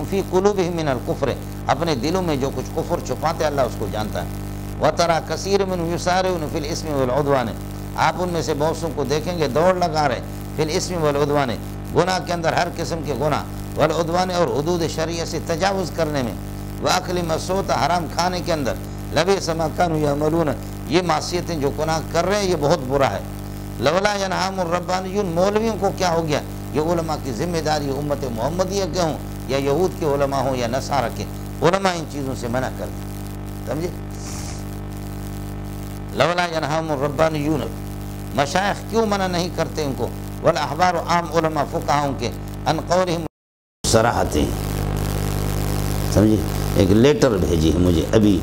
فی قلوبہم من الکفر، اپنے دلوں میں جو کچھ کفر چھپاتے اللہ اس کو جانتا ہے. وترى كثير منهم يسارعون في الاسم والعدوان، آپ ان میں سے بہت سو کو دیکھیں گے دوڑ لگا رہے فی الاسم والعدوان، گناہ کے اندر ہر قسم کے گناہ، والعدوان اور حدود شرعیہ سے تجاوز کرنے میں، واکل مسوت حرام کھانے کے اندر، لبئس ما كانوا يعملون، یہ معصیتیں جو گناہ کر رہے ہیں یہ بہت برا ہے. لولا ينهاهم الربانیون، مولویوں کو کیا ہو گیا؟ یہ علماء کی ذمہ داری امت محمدیہ کے ہوں یا یہود کے علماء ہوں یا نصارہ کے علماء، ان چیزوں سے منع کر دیں. سمجھے؟ لولا ينهاهم الربانیون، مشائخ کیوں منع نہیں کرتے ان کو؟ والاحبار، عام علماء فقہاؤں کے، ان قولہم صراحتیں. سمجھے؟ ایک لیٹر بھیجی ہے مجھے ابھی،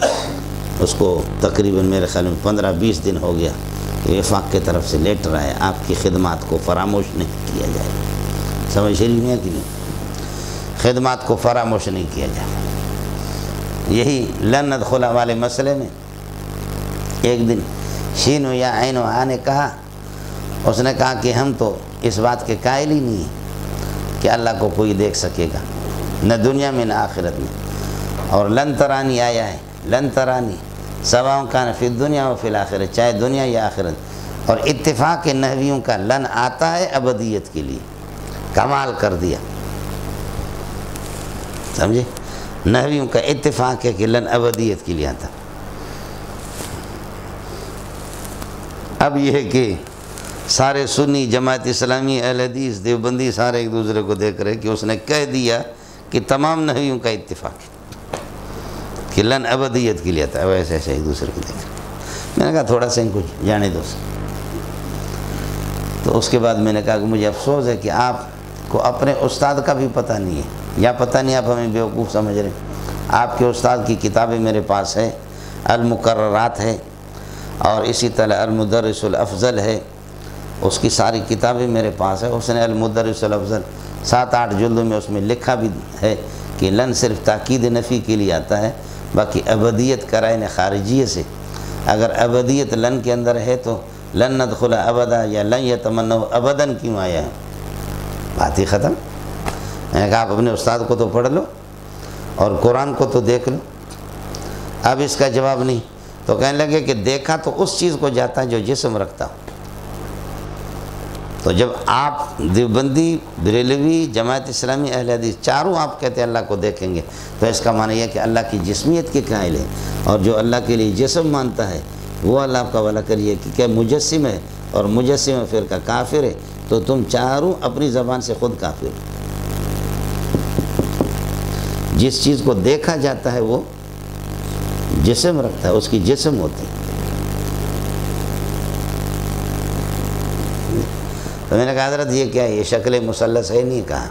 اس کو تقریباً میرے خیال میں 15-20 دن ہو گیا کہ وفاق کی طرف سے لیٹر آیا، آپ کی خدمات کو فراموش نہیں کیا جائے. سمجھ شریف میں کہ نہیں؟ خدمات کو فراموش نہیں کیا جائے. یہی لن ندخل والے مسئلے میں ایک دن شینو یا عینو نے کہا، اس نے کہا کہ ہم تو اس بات کے قائل ہی نہیں ہیں کہ اللہ کو کوئی دیکھ سکے گا، نہ دنیا میں نہ آخرت میں. اور لن ترانی آیا ہے، لن ترانی سواء کان فی الدنیا و فی الآخرت، چاہے دنیا یا آخرت. اور اتفاق نحویوں کا لن آتا ہے ابدیت کے لیے، کمال کر دیا. سمجھے؟ نحویوں کا اتفاق ہے کہ لن ابدیت کے لیے آتا. اب یہ ہے کہ سارے سنی، جماعت اسلامی، اہل حدیث، دیوبندی سارے ایک دوسرے کو دیکھ رہے کہ اس نے کہہ دیا کہ تمام نحویوں کا اتفاق ہے کہ لن ابدیت کے لیے آتا ہے. ویسے ایسے ایک دوسرے کو دیکھ رہے. میں نے کہا تھوڑا سا ان کو جانے دو. تو اس کے بعد میں نے کہا کہ مجھے افسوس ہے کہ آپ کو اپنے استاد کا بھی پتہ نہیں ہے، یا پتہ نہیں آپ ہمیں بیوقوف سمجھ رہے ہیں. آپ کے استاد کی کتابیں میرے پاس ہے، المقررات ہے، اور اسی طرح المدرس الافضل ہے، اس کی ساری کتابیں میرے پاس ہے. اس نے المدرس الافضل 7-8 جلدوں میں اس میں لکھا بھی ہے کہ لن صرف تاکید نفی کے لیے آتا ہے، باقی ابدیت قرائن خارجیہ سے. اگر ابدیت لن کے اندر ہے تو لن ندخل ابدا یا لن یتمنوا ابداً کیوں آیا ہے؟ بات ہی ختم. میں نے کہا آپ اپنے استاد کو تو پڑھ لو اور قرآن کو تو دیکھ لو. اب اس کا جواب نہیں. تو کہنے لگے کہ دیکھا تو اس چیز کو جاتا ہے جو جسم رکھتا ہو. تو جب آپ دیوبندی، بریلوی، جماعت اسلامی، اہل حدیث چاروں آپ کہتے ہیں اللہ کو دیکھیں گے، تو اس کا معنی یہ کہ اللہ کی جسمیت کے قائل ہے. اور جو اللہ کے لیے جسم مانتا ہے وہ اللہ کا والا کریے کہ کیا مجسم ہے، اور مجسم فرقہ کافر ہے. تو تم چاروں اپنی زبان سے خود کافر ہو. جس چیز کو دیکھا جاتا ہے وہ جسم رکھتا ہے، اس کی جسم ہوتی ہے. تو میں نے کہا حضرت یہ کیا ہے؟ یہ شکل مثلث ہے. نہیں کہا.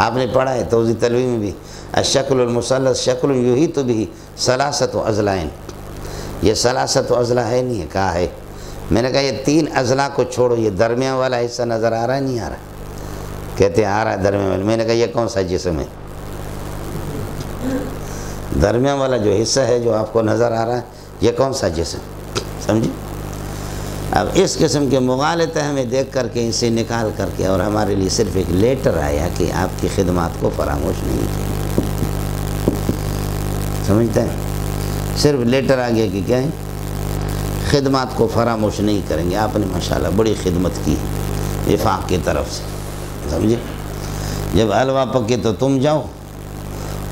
آپ نے پڑھا ہے توضیح تلوی میں بھی، الشکل المثلث شکل یحیط بہ ثلاثۃ اضلاع. یہ ثلاثۃ اضلاع ہے نہیں ہے، کہا ہے. میں نے کہا یہ 3 اضلاع کو چھوڑو، یہ درمیان والا حصہ نظر آ رہا ہے نہیں آ رہا؟ کہتے ہیں آ رہا ہے درمیان والا. میں نے کہا یہ کون سا جسم ہے؟ درمیان والا جو حصہ ہے جو آپ کو نظر آ رہا ہے یہ کون سا جسم؟ سمجھے؟ اب اس قسم کے مغالطے ہمیں دیکھ کر کے اسے نکال کر کے، اور ہمارے لیے صرف ایک لیٹر آیا کہ آپ کی خدمات کو فراموش نہیں کی. سمجھتے ہیں؟ صرف لیٹر آ گیا کہ کیا ہے؟ خدمات کو فراموش نہیں کریں گے. آپ نے ماشاءاللہ بڑی خدمت کی وفاق کی طرف سے. سمجھے؟ جب حلوہ پکے تو تم جاؤ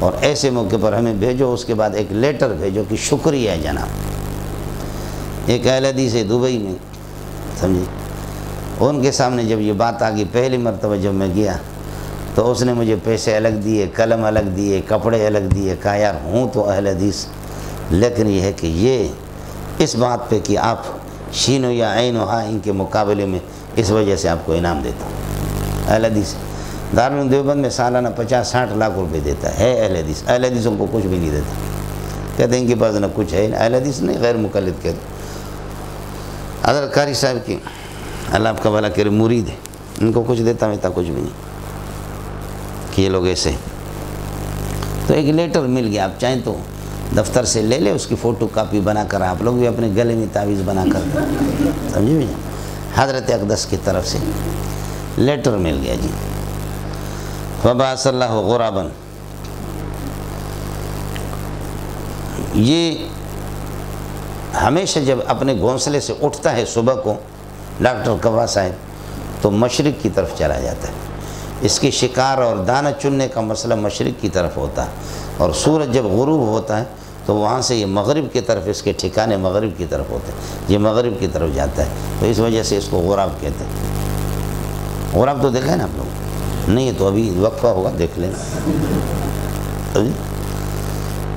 اور ایسے موقع پر ہمیں بھیجو. اس کے بعد ایک لیٹر بھیجو کہ شکریہ جناب. ایک اہل حدیث ہے دبئی میں، سمجھے، ان کے سامنے جب یہ بات آ گئی پہلی مرتبہ جب میں گیا تو اس نے مجھے پیسے الگ دیے، قلم الگ دیے، کپڑے الگ دیے. کہا یار ہوں تو اہل حدیث، لیکن یہ ہے کہ یہ اس بات پہ کہ آپ شینو یا عینو ہاں ان کے مقابلے میں اس وجہ سے آپ کو انعام دیتا ہوں. اہل حدیث دارالعلوم دیوبند میں سالانہ 50-60 لاکھ روپے دیتا ہے اہل حدیث. اہل حدیثوں کو کچھ بھی نہیں دیتا. کہتے ہیں ان کے پاس نہ کچھ ہے. اہل حدیث نہیں، غیر مقلد کہتے. حضرت قاری صاحب کی اللہ آپ کا بھلا کرے مرید ہے، ان کو کچھ دیتا ویتا کچھ بھی نہیں کہ یہ لوگ ایسے۔ تو ایک لیٹر مل گیا، آپ چاہیں تو دفتر سے لے لے، اس کی فوٹو کاپی بنا کر آپ لوگ بھی اپنے گلے میں تعویذ بنا کر دیں، سمجھے بھی؟ حضرت اقدس کی طرف سے لیٹر مل گیا جی۔ فبعث اللہ غرابا، یہ ہمیشہ جب اپنے گھونسلے سے اٹھتا ہے صبح کو ڈاکٹر کوا صاحب تو مشرق کی طرف چلا جاتا ہے۔ اس کی شکار اور دانہ چننے کا مسئلہ مشرق کی طرف ہوتا ہے، اور سورج جب غروب ہوتا ہے تو وہاں سے یہ مغرب کی طرف، اس کے ٹھکانے مغرب کی طرف ہوتے ہیں، یہ مغرب کی طرف جاتا ہے، تو اس وجہ سے اس کو غراب کہتے ہیں۔ غراب تو دیکھا ہے نا آپ لوگ؟ نہیں ہے تو ابھی وقفہ ہوگا، دیکھ لینا۔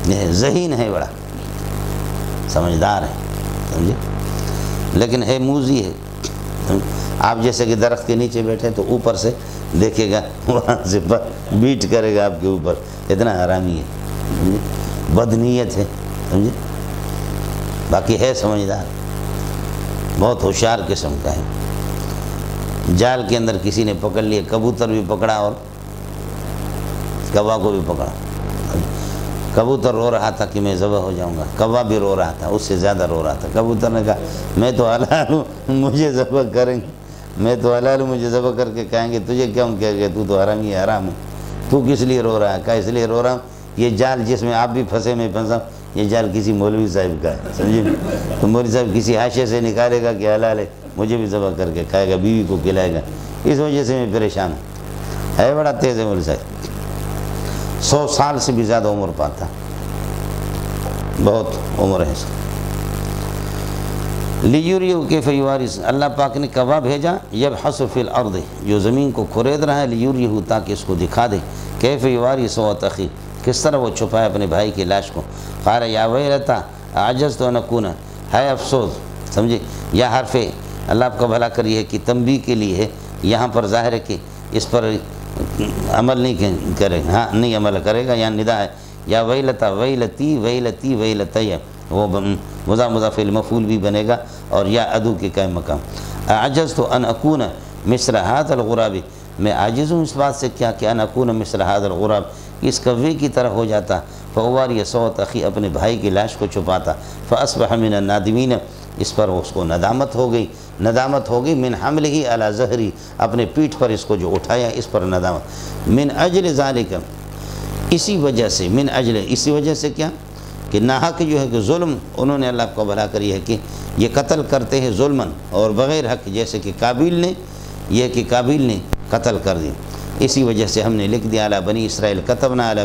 یہ ذہین ہے، بڑا سمجھدار ہے، سمجھے، لیکن ہے موذی ہے۔ آپ جیسے کہ درخت کے نیچے بیٹھے تو اوپر سے دیکھے گا، وہاں سے بیٹ کرے گا آپ کے اوپر، اتنا حرامی ہے، سمجھے، بدنیت ہے، سمجھے، باقی ہے سمجھدار، بہت ہوشیار قسم کا ہے۔ جال کے اندر کسی نے پکڑ لیے، کبوتر بھی پکڑا اور کوا کو بھی پکڑا۔ کبوتر رو رہا تھا کہ میں ذبح ہو جاؤں گا، کوا بھی رو رہا تھا، اس سے زیادہ رو رہا تھا۔ کبوتر نے کہا میں تو حلال ہوں، مجھے ذبح کریں گے، میں تو حلال ہوں، مجھے ذبح کر کے کھائیں گے، تجھے کیوں کہہ گئے، تو حرامی ہے، حرام ہے، تو کس لیے رو رہا ہے؟ کہا اس لیے رو رہا ہوں یہ جال جس میں آپ بھی پھنسے میں پھنسا ہوں، یہ جال کسی مولوی صاحب کا ہے، سمجھے، تو مولوی صاحب کسی حاشیے سے نکالے گا کہ حلال ہے، مجھے بھی ذبح کر کے کھائے گا، بیوی کو کھلائے گا، اس وجہ سے میں پریشان ہوں۔ ہے بڑا تیز ہے مولوی صاحب، 100 سال سے بھی زیادہ عمر پاتا، بہت عمر ہے اس کی۔ لیوریو کیف یوارث، اللہ پاک نے کوا بھیجا، یبحث فی الارض، جو زمین کو کھرید رہا ہے، لیوریو تاکہ اس کو دکھا دے، کیف یوارث اخی، کس طرح وہ چھپائے اپنے بھائی کی لاش کو۔ قال یا ویلتا عجزت ان اکون، ہے افسوس، سمجھے، یا حرف اللہ آپ کا بھلا کریے کہ تنبیہ کے لیے ہے، یہاں پر ظاہر ہے کہ اس پر عمل نہیں کرے، ہاں نہیں عمل کرے گا، یہاں ندا ہے، یا ویلتا ویلتی ویلتی ویلتی، وہ مضاف مفعول بھی بنے گا، اور یا ادو کے قائم مقام۔ عجزت ان اکون مثل هذا الغراب، میں عاجز ہوں اس بات سے کیا کہ ان اکون مثل هذا الغراب، اس کوے کی طرح ہو جاتا، فواری صوت اخی، اپنے بھائی کی لاش کو چھپاتا، فاصبح من النادمین، اس پر اس کو ندامت ہو گئی، من حملہ علی ظہری، اپنے پیٹھ پر اس کو جو اٹھایا اس پر ندامت، من اجل ذالک، اسی وجہ سے، من اجل، اسی وجہ سے کیا کہ ناحق جو ہے کہ ظلم، انہوں نے اللہ کو بھلا کری ہے کہ یہ قتل کرتے ہیں ظلماً اور بغیر حق، جیسے کہ قابیل نے قتل کر دی، اسی وجہ سے ہم نے لکھ دیا علی بنی اسرائیل، کتبنا علی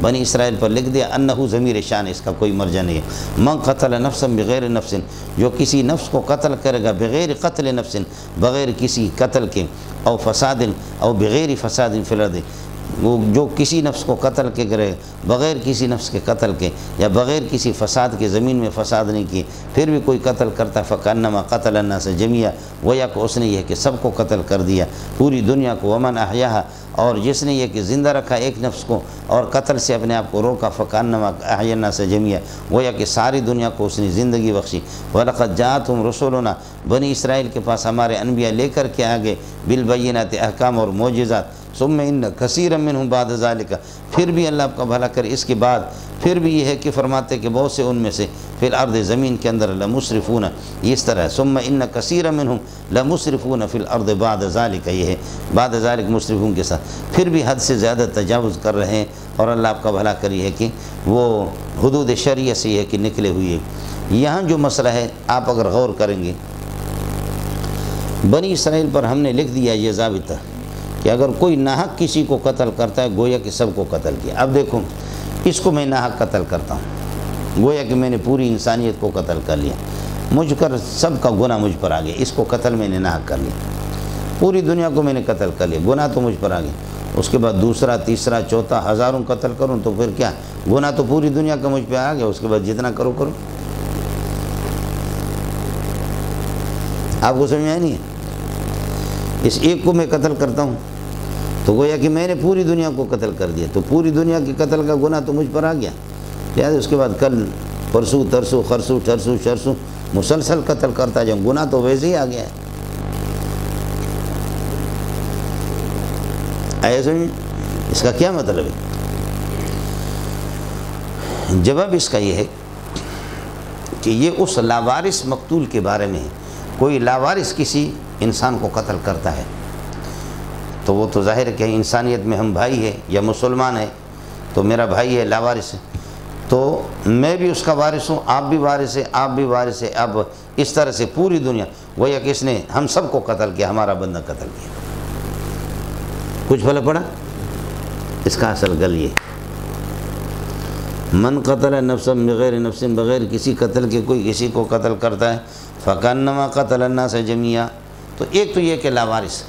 بنی اسرائیل پر لکھ دیا، انہو ضمیر شان، اس کا کوئی مرجع نہیں ہے، من قتل نفسا بغیر نفس، جو کسی نفس کو قتل کرے گا، بغیر قتل نفس، بغیر کسی قتل کے، او فساد، او بغیر فساد فی الارض، وہ جو کسی نفس کو قتل کے کرے، بغیر کسی نفس کے قتل کے، یا بغیر کسی فساد کے، زمین میں فساد نہیں کیے، پھر بھی کوئی قتل کرتا، فکانما قتل الناس جميعا، گویا کہ اس نے یہ کہ سب کو قتل کر دیا، پوری دنیا کو، ومن احیاها، اور جس نے یہ کہ زندہ رکھا ایک نفس کو اور قتل سے اپنے آپ کو روکا، فکانما احیا الناس جميعا، گویا کہ ساری دنیا کو اس نے زندگی بخشی۔ وَلَقَدْ جَاءَتْهُمْ رُسُلُنَا، بنی اسرائیل کے پاس ہمارے انبیاء لے کر کے آگے، بالبینات، احکام اور معجزات، ثم ان کثیرا منہم بعد ذالک، پھر بھی اللہ آپ کا بھلا کرے اس کے بعد پھر بھی یہ ہے کہ فرماتے کہ بہت سے ان میں سے فی الارض، زمین کے اندر، لمسرفون، اس طرح ثم ان کثیرا منہم لمسرفون فی الارض بعد ذالک، یہ ہے بعد ذالک مسرفون کے ساتھ، پھر بھی حد سے زیادہ تجاوز کر رہے ہیں، اور اللہ آپ کا بھلا کری ہے کہ وہ حدود شریعہ سے ہے کہ نکلے ہوئے۔ یہاں جو مسئلہ ہے آپ اگر غور کریں گے، بنی اسرائیل پر ہم نے لکھ دیا یہ ضابطہ کہ اگر کوئی ناحق کسی کو قتل کرتا ہے، گویا کہ سب کو قتل کیا۔ اب دیکھو، اس کو میں ناحق قتل کرتا ہوں، گویا کہ میں نے پوری انسانیت کو قتل کر لیا، مجھ کر سب کا گناہ مجھ پر آ گیا، اس کو قتل میں نے ناحق کر لیا، پوری دنیا کو میں نے قتل کر لیا، گناہ تو مجھ پر آ گیا، اس کے بعد دوسرا، تیسرا، چوتھا، ہزاروں قتل کروں تو پھر کیا، گناہ تو پوری دنیا کا مجھ پہ آ گیا، اس کے بعد جتنا کرو۔ آپ کو سمجھ میں آیا نہیں ہے؟ اس ایک کو میں قتل کرتا ہوں تو گویا کہ میں نے پوری دنیا کو قتل کر دیا، تو پوری دنیا کے قتل کا گناہ تو مجھ پر آ گیا، لہٰذا اس کے بعد کل، پرسوں، ترسوں، خرسوں، ٹھرسوں، شرسوں مسلسل قتل کرتا جاؤں، گناہ تو ویسے ہی آ گیا ہے، ایسے میں اس کا کیا مطلب ہے؟ جواب اس کا یہ ہے کہ یہ اس لاوارث مقتول کے بارے میں ہے۔ کوئی لاوارث کسی انسان کو قتل کرتا ہے تو وہ تو ظاہر ہے کہ انسانیت میں ہم بھائی ہے، یا مسلمان ہے تو میرا بھائی ہے، لاوارث ہے، تو میں بھی اس کا وارث ہوں، آپ بھی وارث ہے، آپ بھی وارث ہے۔ اب اس طرح سے پوری دنیا گویا کہ اس نے ہم سب کو قتل کیا، ہمارا بندہ قتل کیا۔ کچھ بھلا پڑا؟ اس کا اصل گل یہ، من قتل نفسا بغیر نفس، بغیر کسی قتل کے کوئی کسی کو قتل کرتا ہے، فکانما قتل الناس جميعا۔ تو ایک تو یہ کہ لاوارث،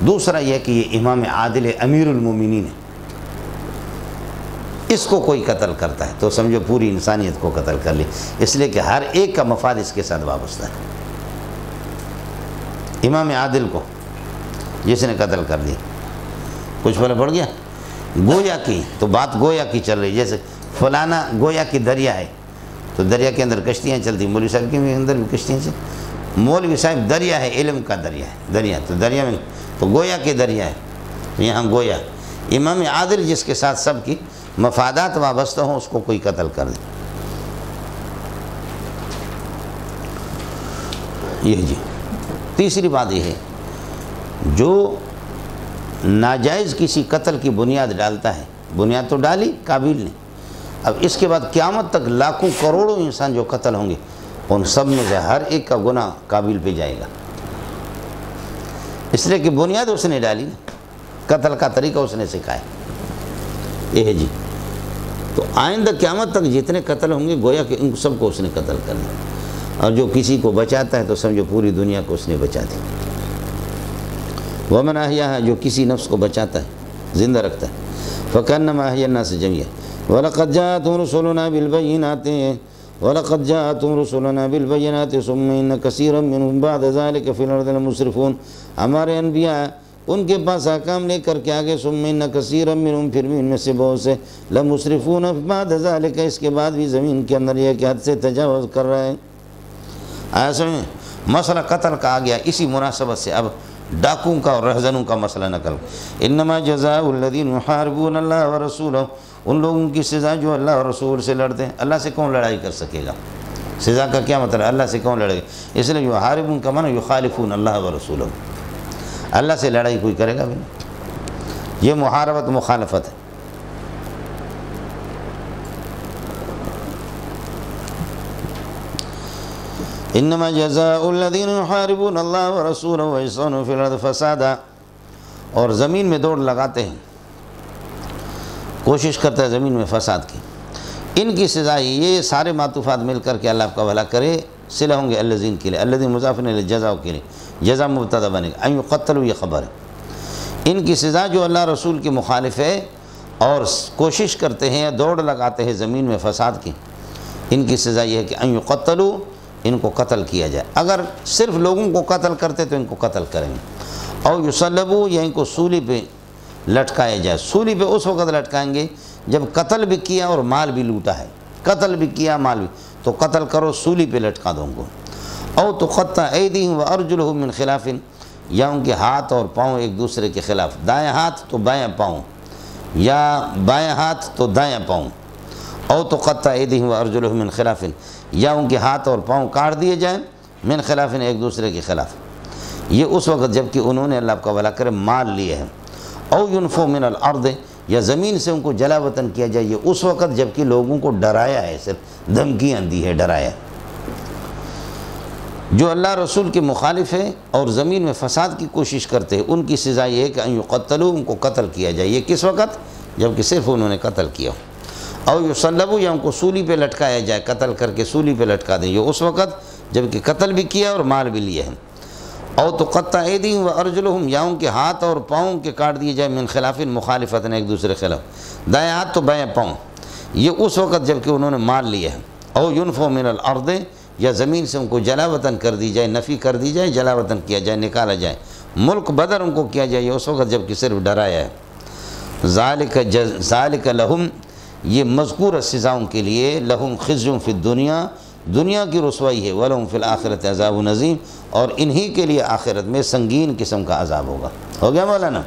دوسرا یہ کہ یہ امام عادل امیر المومنین ہے، اس کو کوئی قتل کرتا ہے تو سمجھو پوری انسانیت کو قتل کر لی، اس لیے کہ ہر ایک کا مفاد اس کے ساتھ وابستہ ہے۔ امام عادل کو جس نے قتل کر دی، کچھ بھلا پڑ گیا؟ گویا کی تو بات گویا کی چل رہی، جیسے فلانا گویا کی دریا ہے تو دریا کے اندر کشتیاں چلتی، مولوی صاحب کے اندر بھی کشتیاں چلتی، مولوی صاحب دریا ہے، علم کا دریا ہے، دریا تو دریا میں تو گویا کے دریا ہے، تو یہاں گویا امام عادل جس کے ساتھ سب کی مفادات وابستہ ہوں اس کو کوئی قتل کر دے۔ یہ جی تیسری بات یہ ہے، جو ناجائز کسی قتل کی بنیاد ڈالتا ہے، بنیاد تو ڈالی قابل نے، اب اس کے بعد قیامت تک لاکھوں کروڑوں انسان جو قتل ہوں گے ان سب میں سے ہر ایک کا گناہ قابل پہ جائے گا، اس لیے کہ بنیاد اس نے ڈالی، قتل کا طریقہ اس نے سکھایا۔ یہ ہے جی، تو آئندہ قیامت تک جتنے قتل ہوں گے گویا کہ ان سب کو اس نے قتل کر دیا، اور جو کسی کو بچاتا ہے تو سمجھو پوری دنیا کو اس نے بچا دی۔ ومن احیاھا، جو کسی نفس کو بچاتا ہے، زندہ رکھتا ہے، فکانما احیا الناس جميعا وَلَقَدْ جَاءَتْهُمْ رُسُلُنَا بِالْبَيِّنَاتِ ثُمَّ إِنَّ كَثِيرًا مِّنْهُمْ بَعْدَ ذَلِكَ فِي الْأَرْضِ لَمُسْرِفُونَ۔ ہمارے انبیاء ان کے پاس احکام لے کر کے آگے، ثُمَّ إِنَّ كَثِيرًا مِّنْهُمْ، پھر بھی ان میں سے بہت سے، لَمُسْرِفُونَ بَعْدَ ذَلِكَ، اس کے بعد بھی زمین کے اندر یہ کہ حد سے تجاوز کر رہے ہیں۔ ایسے میں مسئلہ قتل کا آ گیا، اسی مناسبت سے اب ڈاکوں کا اور رہزنوں کا مسئلہ نکل۔ انما جزاء الذین یحاربون اللہ ورسولہ، ان لوگوں کی سزا جو اللہ اور رسول سے لڑتے ہیں۔ اللہ سے کون لڑائی کر سکے گا؟ سزا کا کیا مطلب؟ اللہ سے کون لڑے گا؟ اس لیے یحاربون کا معنی یخالفون اللہ ورسولہ، اللہ سے لڑائی کوئی کرے گا بھی نہیں، یہ محاربت مخالفت ہے۔ انما جزاء الذین یحاربون اللہ ورسولہ ویسعون فی الارض فسادا، اور زمین میں دوڑ لگاتے ہیں، کوشش کرتا ہے زمین میں فساد کی، ان کی سزا یہ سارے معطوفات مل کر کے اللہ آپ کا بھلا کرے، صلہ ہوں گے الذین کے لیے، الذین مضاف الیہ جزاء کے لیے، جزاء مبتدا بنے گا، ان یقتلوا، یہ خبر ہے۔ ان کی سزا جو اللہ رسول کے مخالف ہے اور کوشش کرتے ہیں یا دوڑ لگاتے ہیں زمین میں فساد کی، ان کی سزا یہ ہے کہ ان یقتلوا، ان کو قتل کیا جائے۔ اگر صرف لوگوں کو قتل کرتے تو ان کو قتل کریں گے، اور یصلبوا، یا ان کو سولی پہ لٹکایا جائے۔ سولی پہ اس وقت لٹکائیں گے جب قتل بھی کیا اور مال بھی لوٹا ہے، قتل بھی کیا مال بھی، تو قتل کرو، سولی پہ لٹکا دو ان کو۔ او تقطع ایدیہم وارجلہم من خلاف، یا ان کے ہاتھ اور پاؤں ایک دوسرے کے خلاف، دائیں ہاتھ تو بائیں پاؤں، یا بائیں ہاتھ تو دائیں پاؤں۔ او تقطع ایدیہم وارجلہم من خلاف، یا ان کے ہاتھ اور پاؤں کاٹ دیے جائیں، من خلاف، ایک دوسرے کے خلاف۔ یہ اس وقت جب کہ انہوں نے اللہ کا بھلا کرے مال لیے ہیں۔ او ینفو من الارض، یا زمین سے ان کو جلا وطن کیا جائے، یہ اس وقت جب کہ لوگوں کو ڈرایا ہے، صرف دھمکیاں دی ہے، ڈرایا۔ جو اللہ رسول کے مخالف ہے اور زمین میں فساد کی کوشش کرتے ہیں، ان کی سزا یہ ہے کہ ان یقتلوا، ان کو قتل کیا جائے۔ یہ کس وقت؟ جب کہ صرف انہوں نے قتل کیا ہو۔ او یصلبوا، یا ان کو سولی پہ لٹکایا جائے، قتل کر کے سولی پہ لٹکا دیں، یہ اس وقت جب کہ قتل بھی کیا اور مال بھی لیے ہیں۔ او تقطع ایدیہم وارجلہم، یا ان کے ہاتھ اور پاؤں کے کاٹ دیے جائے، من خلاف، مخالفت، ایک دوسرے خلاف، دائیں ہاتھ تو بائیں پاؤں، یہ اس وقت جب کہ انہوں نے مال لیے ہیں۔ او ینفو من الارض، یا زمین سے ان کو جلا وطن کر دی جائے، نفی کر دی جائے، جلا وطن کیا جائے، نکالا جائے، ملک بدر ان کو کیا جائے، یہ اس وقت جب کہ صرف ڈرایا ہے۔ ذالک لہم، یہ مذکور سزاؤں کے لیے، لہم خزی فی الدنیا، دنیا کی رسوائی ہے، ولہم فی الآخرۃ عذاب عظیم، اور انہی کے لیے آخرت میں سنگین قسم کا عذاب ہوگا۔ ہو گیا مولانا؟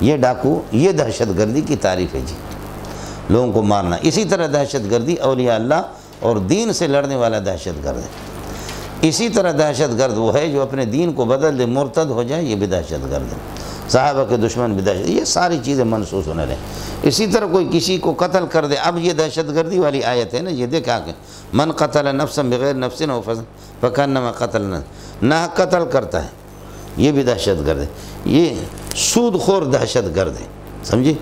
یہ ڈاکو، یہ دہشت گردی کی تعریف ہے جی، لوگوں کو مارنا۔ اسی طرح دہشت گردی اولیاء اللہ اور دین سے لڑنے والا دہشت گرد ہے۔ اسی طرح دہشت گرد وہ ہے جو اپنے دین کو بدل دے، مرتد ہو جائے، یہ بھی دہشت گرد ہے۔ صحابہ کے دشمن بھی دہشت، یہ ساری چیزیں منسوخ ہونے لیں۔ اسی طرح کوئی کسی کو قتل کر دے، اب یہ دہشت گردی والی آیت ہے نا، یہ دیکھا کہ من قتل نفسا بغیر نفس او فساد فکانما قتل نہ قتل کرتا ہے، یہ بھی دہشت گرد ہے۔ یہ سود خور دہشت گرد ہے، سمجھے؟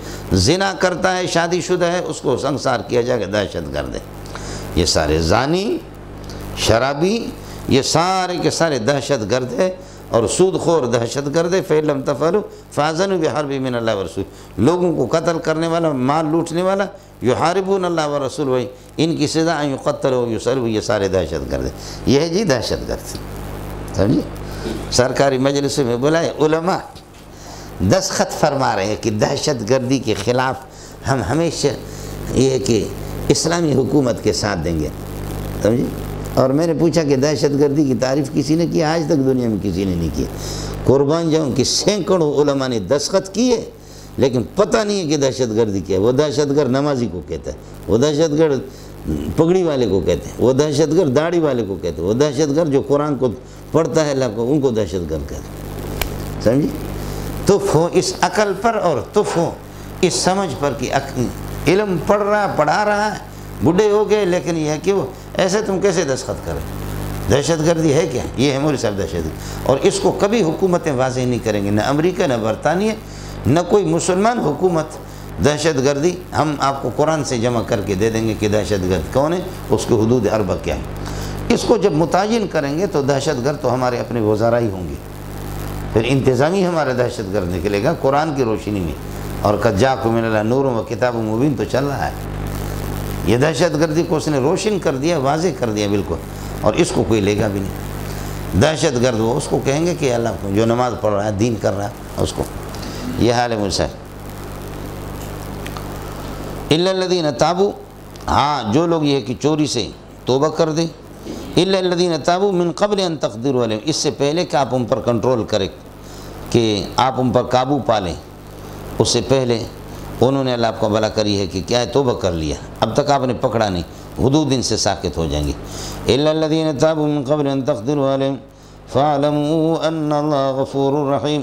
زنا کرتا ہے، شادی شدہ ہے، اس کو سنسار کیا جائے گا، دہشت گرد ہے۔ یہ سارے زانی، شرابی، یہ سارے کے سارے دہشت گرد ہے، اور سود خور دہشت گرد ہے۔ فَإِن لَمْ تَفْعَلُوا فَأَذَنُوا بِحَرْبٍ مِّنَ اللَّهِ وَرَسُولِهِ، لوگوں کو قتل کرنے والا، مال لوٹنے والا، يُحَارِبُونَ اللَّهَ وَرَسُولَهُ، ان کی سزا ان يُقَتَّلُوا وَيُسَلَبُوا، یہ سارے دہشت گرد ہیں۔ یہ ہے جی دہشت گرد، سمجھے؟ سرکاری مجلس میں بلائے علماء دستخط فرما رہے ہیں کہ دہشت گردی کے خلاف ہم ہمیشہ یہ کہ اسلامی حکومت کے ساتھ دیں گے، سمجھے؟ اور میں نے پوچھا کہ دہشت گردی کی تعریف کسی نے کی؟ آج تک دنیا میں کسی نے نہیں کی۔ قربان جاؤں کہ سینکڑوں علماء نے دستخط کیے، لیکن پتہ نہیں ہے کہ دہشت گردی کیا ہے۔ وہ دہشت گرد نمازی کو کہتا ہے، وہ دہشت گرد پگڑی والے کو کہتے ہیں، وہ دہشت گرد داڑھی والے کو کہتے ہیں، وہ دہشت گرد جو قرآن کو پڑھتا ہے اللہ کو، ان کو دہشت گرد کہتے ہیں، سمجھے؟ تف ہو اس عقل پر، اور تف ہو اس سمجھ پر کہ علم پڑھا رہا ہے، بڈھے ہو گئے، لیکن یہ ہے کہ وہ ایسے تم کیسے دستخط کریں؟ دہشت گردی ہے کیا؟ یہ ہے مولوی صاحب دہشت گردی، اور اس کو کبھی حکومتیں واضح نہیں کریں گے، نہ امریکہ، نہ برطانیہ، نہ کوئی مسلمان حکومت۔ دہشت گردی ہم آپ کو قرآن سے جمع کر کے دے دیں گے کہ دہشت گرد کون ہے، اس کے حدود اربع کیا ہے۔ اس کو جب متعین کریں گے تو دہشت گرد تو ہمارے اپنے وزراء ہی ہوں گے، پھر انتظامی ہمارا دہشت گرد نکلے گا قرآن کی روشنی میں، اور قد جاءکم من اللہ نور و کتاب مبین تو چل رہا ہے۔ یہ دہشت گردی کو اس نے روشن کر دیا، واضح کر دیا بالکل، اور اس کو کوئی لے گا بھی نہیں۔ دہشت گرد وہ اس کو کہیں گے کہ اللہ جو نماز پڑھ رہا ہے، دین کر رہا ہے، اس کو۔ یہ حال ہے مجھ الا الذین تابوا، ہاں جو لوگ یہ کہ چوری سے توبہ کر دیں، الا الذین تابوا من قبل ان تقدروا علیہم، اس سے پہلے کہ آپ ان پر کنٹرول کریں، کہ آپ ان پر قابو پالیں، اس سے پہلے انہوں نے اللہ آپ کو بھلا کری ہے کہ کیا ہے، توبہ کر لیا، اب تک آپ نے پکڑا نہیں، حدود ان سے ساکت ہو جائیں گی۔ الا الذین تابوا من قبل ان تقدروا علیہم فاعلموا ان اللہ غفور رحیم،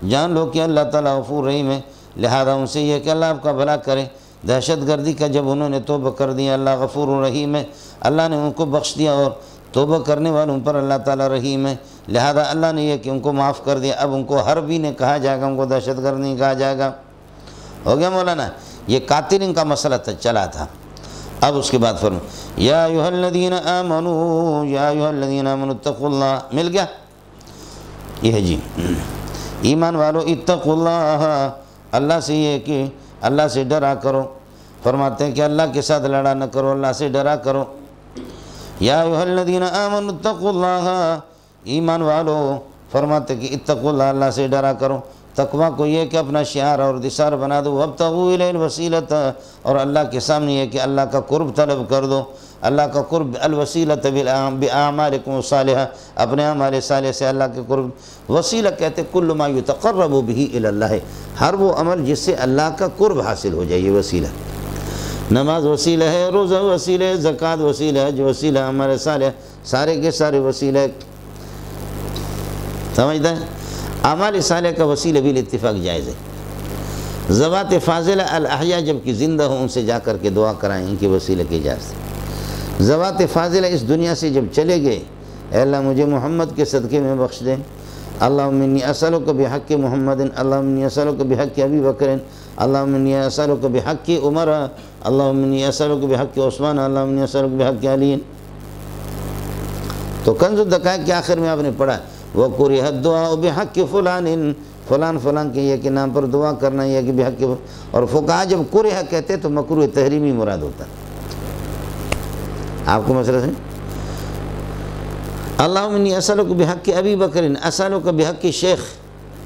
جان لو کہ اللہ تعالیٰ غفور رحیم ہے، لہذا ان سے یہ کہ اللہ آپ کا بھلا کرے۔ دہشت گردی کا جب انہوں نے توبہ کر دیا، اللہ غفور رحیم ہے، اللہ نے ان کو بخش دیا، اور توبہ کرنے والوں پر اللہ تعالیٰ رحیم ہے، لہذا اللہ نے یہ کہ ان کو معاف کر دیا۔ اب ان کو حربی نے کہا جائے گا، ان کو دہشت گرد نہیں کہا جائے گا۔ ہو گیا مولانا؟ یہ قاتلین کا مسئلہ چلا تھا۔ اب اس کے بعد فرمو یا ایھا الذین آمنوا، یا ایھا الذین آمنوا اتقوا اللہ، مل گیا؟ یہ ہے جی ایمان والو، اتقوا اللہ، اللہ سے یہ کہ اللہ سے ڈرا کرو، فرماتے ہیں کہ اللہ کے ساتھ لڑا نہ کرو، اللہ سے ڈرا کرو۔ یا ایھا الذین آمنوا اتقوا اللہ، ایمان والو فرماتے ہیں کہ اتقوا اللہ، اللہ سے ڈرا کرو۔ تقویٰ کو یہ کہ اپنا شعار اور دثار بنا دو، وابتغوا الیہ الوسیلۃ، اور اللہ کے سامنے یہ کہ اللہ کا قرب طلب کر دو، اللہ کا قرب، الوسیلۃ باعمالکم الصالحہ، اپنے اعمال صالح سے اللہ کے قرب۔ وسیلہ کہتے کل ما یتقرب بہ الی اللہ، ہر وہ عمل جس سے اللہ کا قرب حاصل ہو جائے، یہ وسیلہ۔ نماز وسیلہ ہے، روزہ وسیلہ ہے، زکوٰۃ وسیلہ ہے، جو وسیلہ اعمال صالح، سارے کے سارے وسیلہ، سمجھتا ہے؟ اعمال صالح کا وسیلہ بھی اتفاق جائز ہے۔ ذوات فاضلہ الاحیاء جب کہ زندہ ہوں، ان سے جا کر کے دعا کرائیں، ان کے وسیلہ کی اجازت۔ ذوات فاضلہ اس دنیا سے جب چلے گئے، اے اللہ مجھے محمد کے صدقے میں بخش دیں، اللہم انی اسألک بحق محمد، اللہم انی اسألک بحق ابی بکر، اللہم انی اسألک بحق عمر، اللہم انی اسألک بحق عثمان، اللہم انی اسألک بحق علی۔ تو کنز الدقائق کے آخر میں آپ نے پڑھا وَقُرِحَ الدُّعَاءُ بِحَقِّ فُلَانٍ، فلان فلان کے یہ کہ نام پر دعا کرنا، یہ کہ بحق، اور فقہا جب کرہ کہتے تو مکروہ تحریمی مراد ہوتا ہے۔ آپ کو مسئلہ سمجھ؟ اللہم انی اسألک بحق ابی بکر، اسألک بحق شیخ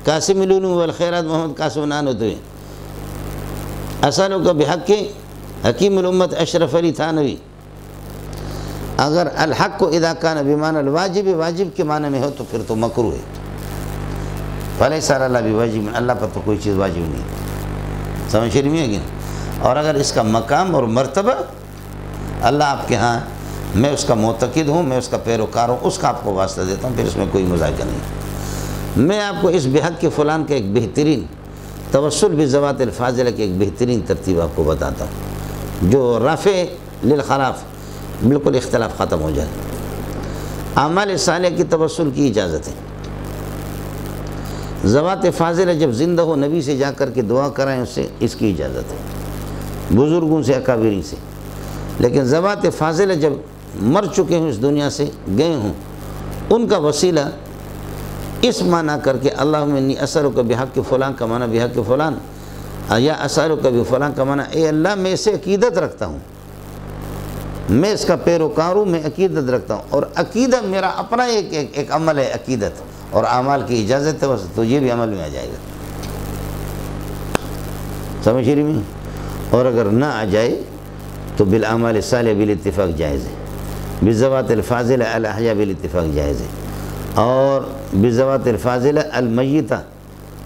قاسم العلوم والخیرات محمد قاسم نانوتوی، اسألک بحق حکیم الامت اشرف علی تھانوی۔ اگر الحق کو اذا کان بمعنی الواجب، واجب کے معنی میں ہو تو پھر تو مکروہ ہے، فلیس علی اللہ بواجب، اللہ پر تو کوئی چیز واجب نہیں، سمجھ رہی ہے کہ نہیں؟ اور اگر اس کا مقام اور مرتبہ اللہ آپ کے ہاں، میں اس کا معتقد ہوں، میں اس کا پیروکار ہوں، اس کا آپ کو واسطہ دیتا ہوں، پھر اس میں کوئی مذاکرہ نہیں۔ میں آپ کو اس بحق کے فلان کا ایک بہترین توسل بذوات الفاضلہ کی ایک بہترین ترتیب آپ کو بتاتا ہوں، جو رافع للخلاف، بالکل اختلاف ختم ہو جائے۔ اعمال صالحہ کی توسل کی اجازت ہے، ذوات فاضلہ جب زندہ ہو نبی سے جا کر کے دعا کرائیں، اس سے اس کی اجازت ہے، بزرگوں سے، اکابرین سے۔ لیکن ذوات فاضلہ جب مر چکے ہوں، اس دنیا سے گئے ہوں، ان کا وسیلہ اس معنی کر کے اللہم انی اسألک بحق فلان کا معنی بحق فلان، یا اسألک بفلان کا معنی اے اللہ میں اسے عقیدت رکھتا ہوں، میں اس کا پیروکار ہوں، میں عقیدت رکھتا ہوں، اور عقیدت میرا اپنا ایک عمل ہے، عقیدت اور اعمال کی اجازت ہے، تو یہ بھی عمل میں آ جائے گا، سمجھ رہی میں؟ اور اگر نہ آ جائے تو بالاعمال الصالحہ بالاتفاق جائز ہے، بالذوات الفاضلہ الاحیاء بالاتفاق جائز ہے، اور بالذوات الفاضلہ المیتہ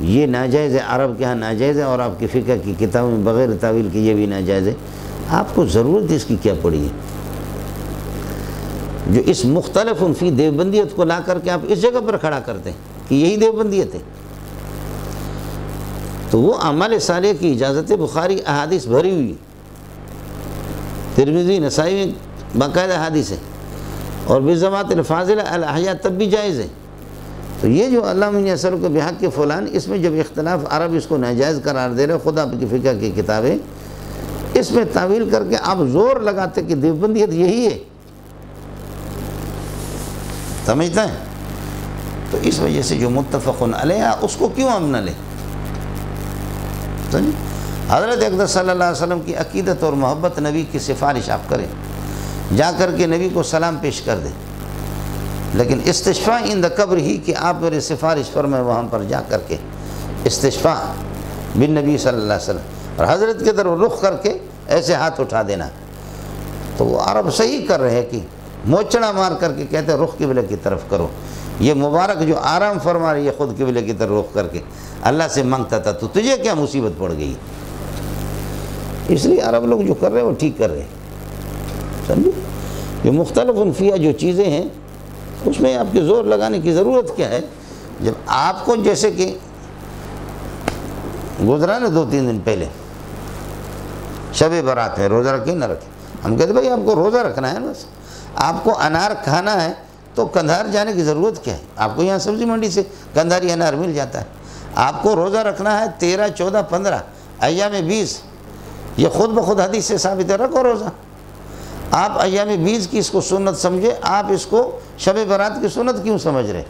یہ ناجائز ہے، عرب کے ہاں ناجائز ہے، اور آپ کی فقہ کی کتابوں میں بغیر تعویل کی یہ بھی ناجائز ہے۔ آپ کو ضرورت اس کی کیا پڑی ہے؟ جو اس مختلف فی دیوبندیت کو لا کر کے آپ اس جگہ پر کھڑا کرتے ہیں کہ یہی دیوبندیت ہے، تو وہ اعمال صالحہ کی اجازت ہے، بخاری احادیث بھری ہوئی، ترمذی نسائی میں باقاعدہ حدیث ہے، اور بالذوات الفاضلہ الاحیاء تب بھی جائز ہے۔ تو یہ جو اللہم انی اسألک بحق فلان، اس میں جب اختلاف، عرب اس کو ناجائز قرار دے رہے، خود آپ کی فقہ کی کتابیں اس میں تعویل کر کے آپ زور لگاتے کہ دیوبندیت یہی ہے، سمجھتا ہے؟ تو اس وجہ سے جو متفق علیہ اس کو کیوں ہم نہ لیں؟ حضرت اقدس صلی اللہ علیہ وسلم کی عقیدت اور محبت، نبی کی سفارش آپ کریں، جا کر کے نبی کو سلام پیش کر دیں، لیکن استشفاء عند قبر ہی کہ آپ میرے سفارش فرمائیں، وہاں پر جا کر کے استشفاء بالنبی صلی اللہ علیہ وسلم، اور حضرت کے طرف رخ کر کے ایسے ہاتھ اٹھا دینا، تو وہ عرب صحیح کر رہے ہیں کہ موچڑا مار کر کے کہتے ہیں رخ قبلے کی طرف کرو، یہ مبارک جو آرام فرما رہی ہے خود قبلے کی طرف رخ کر کے اللہ سے مانگتا تھا، تو تجھے کیا مصیبت پڑ گئی؟ اس لیے عرب لوگ جو کر رہے ہیں وہ ٹھیک کر رہے ہیں، سمجھے؟ یہ مختلف فیہ جو چیزیں ہیں اس میں آپ کی زور لگانے کی ضرورت کیا ہے؟ جب آپ کو جیسے کہ گزرا نا 2-3 دن پہلے شب برات ہے، روزہ رکھیں نہ رکھیں، ہم کہتے ہیں بھائی آپ کو روزہ رکھنا ہے، بس آپ کو انار کھانا ہے تو کندھار جانے کی ضرورت کیا ہے؟ آپ کو یہاں سبزی منڈی سے کندھاری انار مل جاتا ہے۔ آپ کو روزہ رکھنا ہے 13، 14، 15 ایام 20، یہ خود بخود حدیث سے ثابت ہے، رکھو روزہ۔ آپ ایام 20 کی اس کو سنت سمجھے، آپ اس کو شب برات کی سنت کیوں سمجھ رہے؟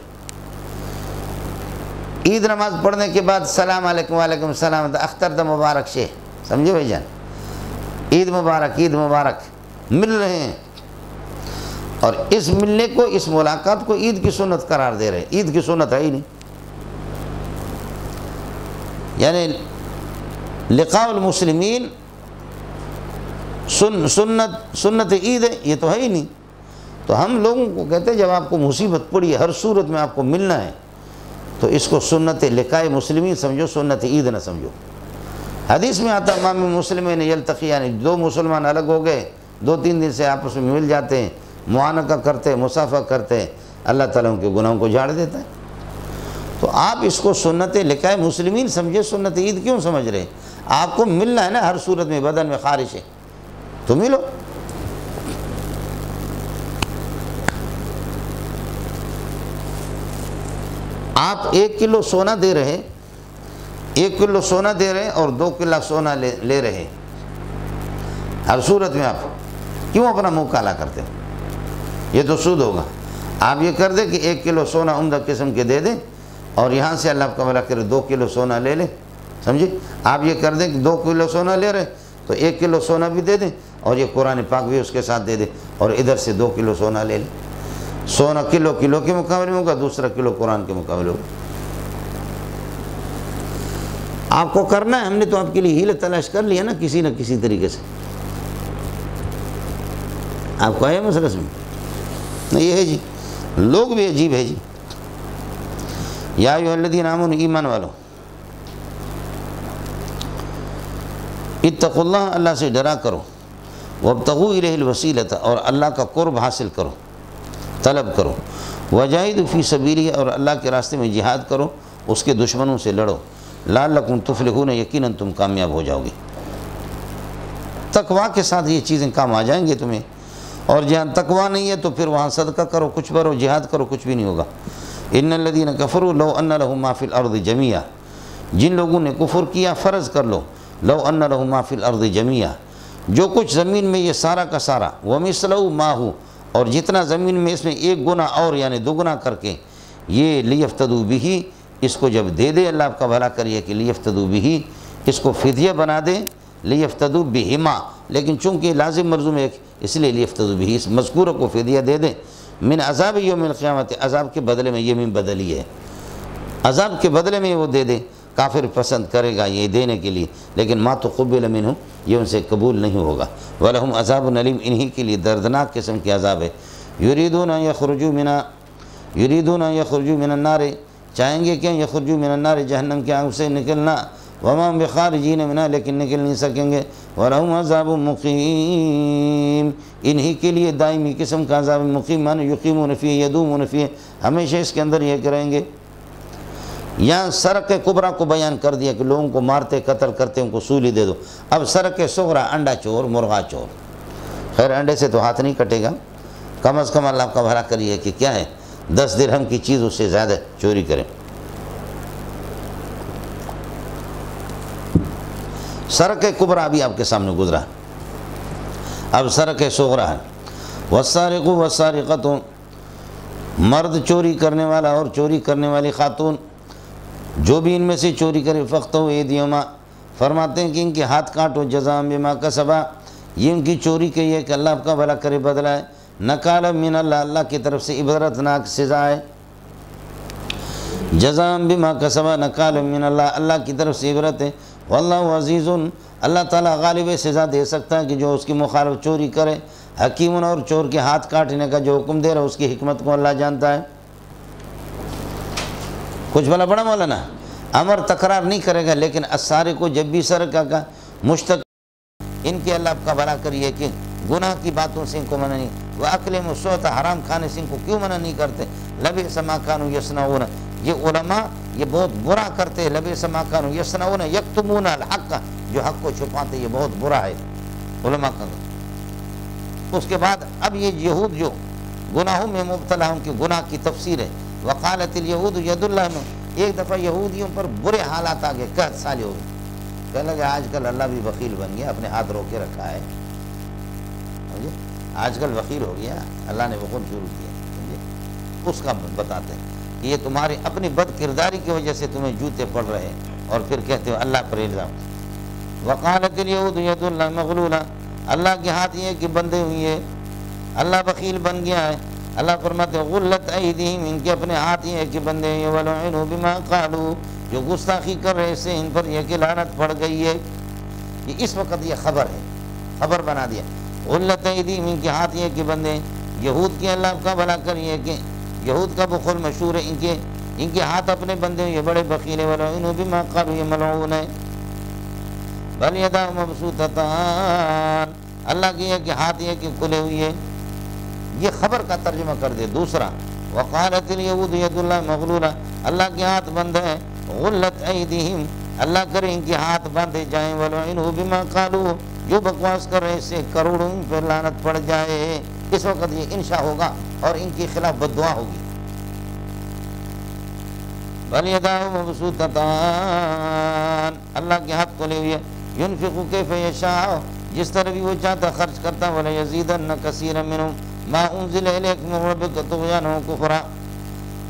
عید نماز پڑھنے کے بعد السلام علیکم، وعلیکم السلام، اختر دا مبارک شے، سمجھے بھائی جان؟ عید مبارک، عید مبارک، مل رہے ہیں، اور اس ملنے کو، اس ملاقات کو عید کی سنت قرار دے رہے ہیں۔ عید کی سنت ہے ہی نہیں، یعنی لقاء المسلمین سنت عید ہے، یہ تو ہے ہی نہیں۔ تو ہم لوگوں کو کہتے ہیں جب آپ کو مصیبت پڑی ہے، ہر صورت میں آپ کو ملنا ہے، تو اس کو سنت لقاء مسلمین سمجھو، سنت عید نہ سمجھو۔ حدیث میں آتا امام مسلمین یلتقیان، دو مسلمان الگ ہو گئے، 2-3 دن سے آپس میں مل جاتے ہیں، معانقہ کرتے ہیں، مصافحہ کرتے ہیں، اللہ تعالیٰ ان کے گناہوں کو جھاڑ دیتا ہے۔ تو آپ اس کو سنت لقاء مسلمین سمجھے، سنت عید کیوں سمجھ رہے ہیں؟ آپ کو ملنا ہے نا، ہر صورت میں بدن میں خارش ہے تو ملو۔ آپ 1 کلو سونا دے رہے، 1 کلو سونا دے رہے اور 2 کلو سونا لے رہے، ہر صورت میں آپ کیوں اپنا منہ کالا کرتے ہو؟ یہ تو سود ہوگا۔ آپ یہ کر دیں کہ 1 کلو سونا عمدہ قسم کے دے دیں، اور یہاں سے اللہ کا بھلا کرے 2 کلو سونا لے لیں، سمجھے؟ آپ یہ کر دیں کہ 2 کلو سونا لے رہے تو 1 کلو سونا بھی دے دیں، اور یہ قرآن پاک بھی اس کے ساتھ دے دیں، اور ادھر سے 2 کلو سونا لے لیں۔ سونا کلو کے مقابلے میں ہوگا، دوسرا کلو قرآن کے مقابلے ہوگا۔ آپ کو کرنا ہے، ہم نے تو آپ کے لیے ہیلہ تلاش کر لیا نا کسی نہ کسی طریقے سے۔ آپ کو آیا مسئلہ سمجھ؟ نہیں، یہ ہے جی، لوگ بھی عجیب ہے جی۔ یا ایھا الذین آمنوا ایمان والو اتقوا اللہ اللہ سے ڈرا کرو وابتغوا الیہ الوسیلۃ اور اللہ کا قرب حاصل کرو طلب کرو وجاہدوا فی سبیلہ اور اللہ کے راستے میں جہاد کرو اس کے دشمنوں سے لڑو لعلکم تفلحون یقیناً تم کامیاب ہو جاؤ گے تقویٰ کے ساتھ یہ چیزیں کام آ جائیں گے تمہیں اور جہاں تقویٰ نہیں ہے تو پھر وہاں صدقہ کرو کچھ کرو جہاد کرو کچھ بھی نہیں ہوگا ان الذین کفروا لو ان لهم ما فی الارض جمیعا جن لوگوں نے کفر کیا فرض کر لو لو ان لهم ما فی الارض جمیعا جو کچھ زمین میں یہ سارا کا سارا ومثلہ معہ اور جتنا زمین میں اس میں ایک گنا اور یعنی دوگنا کر کے یہ لیفتدوا بہ اس کو جب دے دے اللہ آپ کا بھلا کریے کہ لیفتدوا بہ اس کو فدیہ بنا دے لیفتدوا بہما لیکن چونکہ لازم مرزوم ہے اس لیے لیفتدوا بہ اس مذکورہ کو فدیہ دے دیں من عذاب یوم القیامت عذاب کے بدلے میں یہ من بدلی ہے عذاب کے بدلے میں وہ دے دے کافر پسند کرے گا یہ دینے کے لیے لیکن ما تقبل منہ یہ ان سے قبول نہیں ہوگا ولہم عذاب علیم انہی کے لیے دردناک قسم کی عذاب ہے یریدون ان یخرجوا من النار چاہیں گے کہ یخرجوا من النار جہنم کی آگ سے نکلنا وما هم بخارجین منها لیکن نکل نہیں سکیں گے ولہم عذاب مقیم انہی کے لیے دائمی قسم کا عذاب مقیم معنی یقیمون فیہ یدومون فیہ ہمیشہ اس کے اندر یہ کریں گے یہاں سرق کبریٰ کو بیان کر دیا کہ لوگوں کو مارتے قتل کرتے ان کو سولی دے دو اب سرق صغریٰ انڈا چور مرغا چور خیر انڈے سے تو ہاتھ نہیں کٹے گا کم از کم اللہ کا بھلا کریے کہ کیا ہے 10 درہم کی چیز اس سے زیادہ چوری کریں سرق کبریٰ بھی آپ کے سامنے گزرا اب سرق صغریٰ ہے والسارق والسارقۃ مرد چوری کرنے والا اور چوری کرنے والی خاتون جو بھی ان میں سے چوری کرے فقطعوا ایدیہما فرماتے ہیں کہ ان کے ہاتھ کاٹو جزاء بما کسبا یہ ان کی چوری کے یہ کہ اللہ آپ کا بھلا کرے بدلہ ہے نکالا من اللہ اللہ کی طرف سے عبرتناک سزا ہے جزاء بما کسبا نکالا من اللہ اللہ کی طرف سے عبرت ہے واللہ عزیز اللہ تعالیٰ غالب سزا دے سکتا ہے کہ جو اس کی مخالف چوری کرے حکیم اور چور کے ہاتھ کاٹنے کا جو حکم دے رہا ہے اس کی حکمت کو اللہ جانتا ہے کچھ بھلا بڑا مولانا امر تکرار نہیں کرے گا لیکن السارق کو جب بھی سرقہ کا مشتق ان کے اللہ کا بھلا کریے کہ گناہ کی باتوں سے ان کو منع نہیں وَأَكْلِهِمُ السُّحْتَ حرام کھانے سے ان کو کیوں منع نہیں کرتے لَبِئْسَ مَا كَانُوا يَصْنَعُونَ یہ علماء یہ بہت برا کرتے لَبِئْسَ مَا كَانُوا يَصْنَعُونَ يَكْتُمُونَ الْحَقَّ جو حق کو چھپاتے یہ بہت برا ہے علماء کا اس کے بعد اب یہ یہود جو گناہوں میں مبتلا ان کے گناہ کی تفسیر ہے وقالت الیہود ید اللہ میں ایک دفعہ یہودیوں پر برے حالات آگئے 10 سال ہو گئے کہنے لگے آج کل اللہ بھی وکیل بن گیا اپنے ہاتھ رو کے رکھا ہے آج کل وکیل ہو گیا اللہ نے حکم شروع کیا اس کا بتاتے ہیں کہ یہ تمہاری اپنی بد کرداری کی وجہ سے تمہیں جوتے پڑ رہے ہیں اور پھر کہتے ہو اللہ پر الزام وقالت الیہود ید اللہ مغلولہ اللہ کے ہاتھ یہ کہ بندے ہوئی ہے اللہ وکیل بن گیا ہے اللہ فرماتے ہیں غلت ایدیہم ان کے اپنے ہاتھ یہ کہ بندے ہیں ولعنوا بما قالوا جو گستاخی کر رہے سے ان پر یہ کہ لعنت پڑ گئی ہے یہ اس وقت یہ خبر ہے خبر بنا دیا غلت ایدیہم ان کے ہاتھ یہ کہ بندے ہیں یہود کے اللہ کا بھلا کر یہ کہ یہود کا بخل مشہور ہے ان کے ہاتھ اپنے بندے ہیں یہ بڑے بخیل ہیں ولعنوا بما قالوا یہ ملعون ہے بل یداہ مبسوطتان اللہ کی ہے کہ ہاتھ یہ کہ کھلے ہوئی ہے یہ خبر کا ترجمہ کر دے دوسرا وقالت الیہود ید اللہ مغلولہ اللہ کے ہاتھ بند ہے غلت ایدیہم اللہ کرے ان کے ہاتھ باندھے جائیں ولعنوا بما قالوا جو بکواس کر رہے سے کروڑوں پر لعنت پڑ جائے اس وقت یہ انشاء ہوگا اور ان کے خلاف بددعا ہوگی بل یداہ مبسوطتان اللہ کے ہاتھ کھلے ہوئے ينفق كيف يشاء جس طرح بھی وہ چاہتا خرچ کرتا ولا يزيدن كثيرا منهم ما انزل اليك من ربك طغيانا وكفرا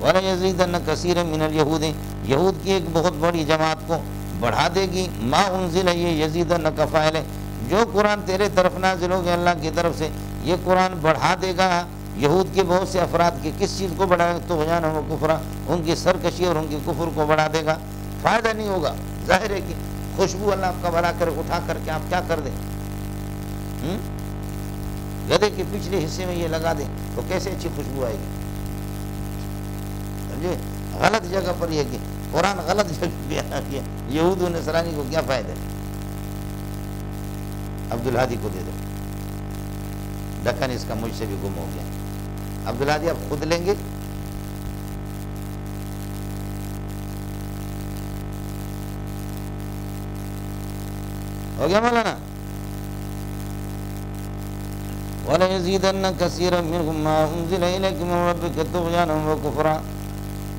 ولا يزيدن كثيرا من اليهود یہود کی ایک بہت بڑی جماعت کو بڑھا دے گی ما انزل یہ یزیدن کا فاعل ہے جو قرآن تیرے طرف نازل ہو گیا اللہ کی طرف سے یہ قرآن بڑھا دے گا یہود کے بہت سے افراد کی کس چیز کو بڑھائے طغیانا وکفرا ان کی سرکشی اور ان کی کفر کو بڑھا دے گا فائدہ نہیں ہوگا ظاہر ہے کہ خوشبو اللہ آپ کا بھلا کر اٹھا کر کے آپ کیا کر دیں گدھے کے پچھلے حصے میں یہ لگا دیں تو کیسے اچھی خوشبو آئے گی غلط جگہ پر یہ کہ قرآن غلط جگہ بیان کیا، یہود و نصرانی کو کیا فائدہ ہے؟ عبدالہادی کو دے دو، ڈکن اس کا مجھ سے بھی گم ہو گیا۔ عبدالہادی آپ خود لیں گے؟ ہو گیا مولانا؟ وَلَيَزِيدَنَّ كَثِيرًا مِّنْهُمْ مَا أُنزِلَ إِلَيْكَ مِن رَّبِّكَ طُغْيَانًا وَكُفْرًا،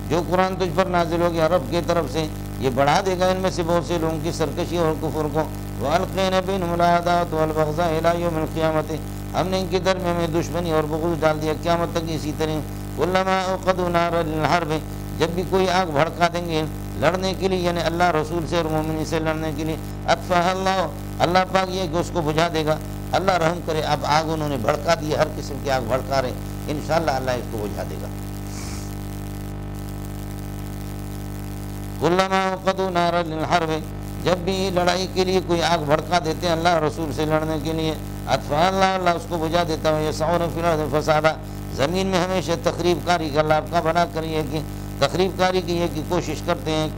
جو قرآن تجھ پر نازل ہو گیا رب کی طرف سے، یہ بڑھا دے گا ان میں سے بہت سے لوگوں کی سرکشی اور کفر کو۔ وَأَلْقَيْنَا بَيْنَهُمُ الْعَدَاوَةَ وَالْبَغْضَاءَ إِلَىٰ يَوْمِ الْقِيَامَةِ، ہم نے ان کے درمیان میں دشمنی اور بغض ڈال دیا قیامت تک اسی طرح۔ كُلَّمَا أَوْقَدُوا نَارًا لِلْحَرْبِ، جب بھی کوئی آگ بھڑکا دیں گے لڑنے کے لیے، یعنی اللہ رسول سے اور مومنین سے لڑنے کے لیے، اطفأها اللہ، اللہ پاک یہ کہ اس کو بجھا دے گا۔ اللہ رحم کرے، اب آگ انہوں نے بھڑکا دی، ہر قسم کی آگ بھڑکا رہے، انشاءاللہ اللہ اس کو بجھا دے گا۔ كُلَّمَا أَوْقَدُوا نَارًا لِلْحَرْبِ، جب بھی لڑائی کے لیے کوئی آگ بھڑکا دیتے ہیں اللہ رسول سے لڑنے کے لیے، اطفأها اللہ، اللہ اس کو بجھا دیتا ہے۔ يَسْعَوْنَ فِي الْأَرْضِ فَسَادًا، زمین میں ہمیشہ تخریب کاری کا، اللہ آپ کا بنا کریے کہ تخریب کاری کی یہ کی کوشش کرتے ہیں۔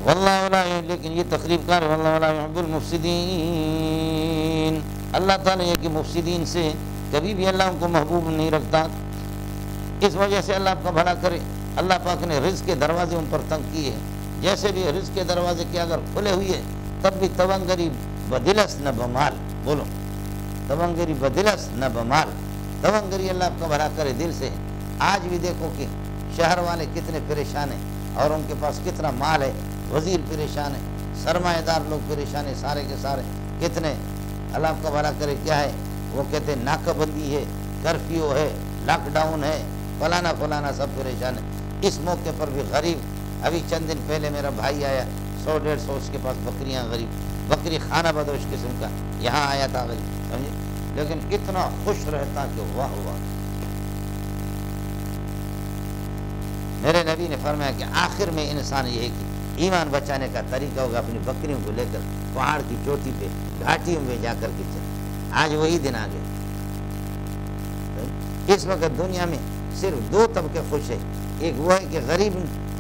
واللہ لا، لیکن یہ تخریب کار، واللہ لا يحب المفسدین، اللہ تعالیٰ یہ کہ مفسدین سے کبھی بھی اللہ ان کو محبوب نہیں رکھتا۔ اس وجہ سے اللہ آپ کا بھلا کرے، اللہ پاک نے رزق کے دروازے ان پر تنگ کیے ہیں، جیسے بھی رزق کے دروازے کے اگر کھلے ہوئے تب بھی تونگری بدلس نہ بمال، بولو تونگری بدلس نہ بمال، تونگری اللہ آپ کا بھلا کرے دل سے۔ آج بھی دیکھو کہ شہر والے کتنے پریشان ہیں اور ان کے پاس کتنا مال ہے، وزیر پریشان ہے، سرمایہ دار لوگ پریشان ہیں، سارے کے سارے کتنے، اللہ آپ کا بھلا کرے کیا ہے، وہ کہتے ہیں ناکہ بندی ہے، کرفیو ہے، لاک ڈاؤن ہے، فلانا فلانا، سب پریشان ہے۔ اس موقع پر بھی غریب، ابھی چند دن پہلے میرا بھائی آیا، 100-150 اس کے پاس بکریاں، غریب بکری خانہ بدوش قسم کا، یہاں آیا تھا غریب، سمجھے، لیکن کتنا خوش رہتا کہ واہ واہ۔ میرے نبی نے فرمایا کہ آخر میں انسان یہ ہے کہ ایمان بچانے کا طریقہ ہوگا اپنی بکریوں کو لے کر پہاڑ کی چوٹی پہ گھاٹیوں میں جا کر کے چلے۔ آج وہی دن آ گئے۔ اس وقت دنیا میں صرف 2 طبقے خوش ہیں، ایک وہ ہے کہ غریب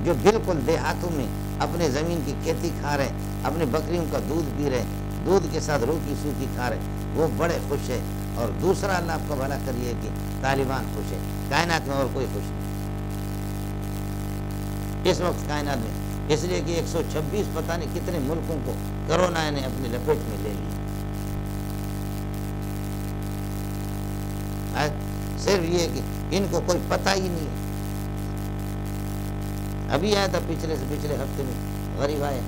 جو بالکل دیہاتوں میں اپنے زمین کی کھیتی کھا رہے ہیں، اپنے بکریوں کا دودھ پی رہے ہیں، دودھ کے ساتھ روٹی سوکھی کھا رہے ہیں، وہ بڑے خوش ہے۔ اور دوسرا اللہ آپ کا بھلا کریے کہ طالبان خوش ہے، کائنات میں اور کوئی خوش نہیں اس وقت کائنات میں، اس لیے کہ 126 پتہ نہیں کتنے ملکوں کو کرونا نے اپنی لپیٹ میں لے لی۔ صرف یہ کہ ان کو کوئی پتہ ہی نہیں ہے۔ ابھی آیا تھا پچھلے ہفتے میں، غریب آئے،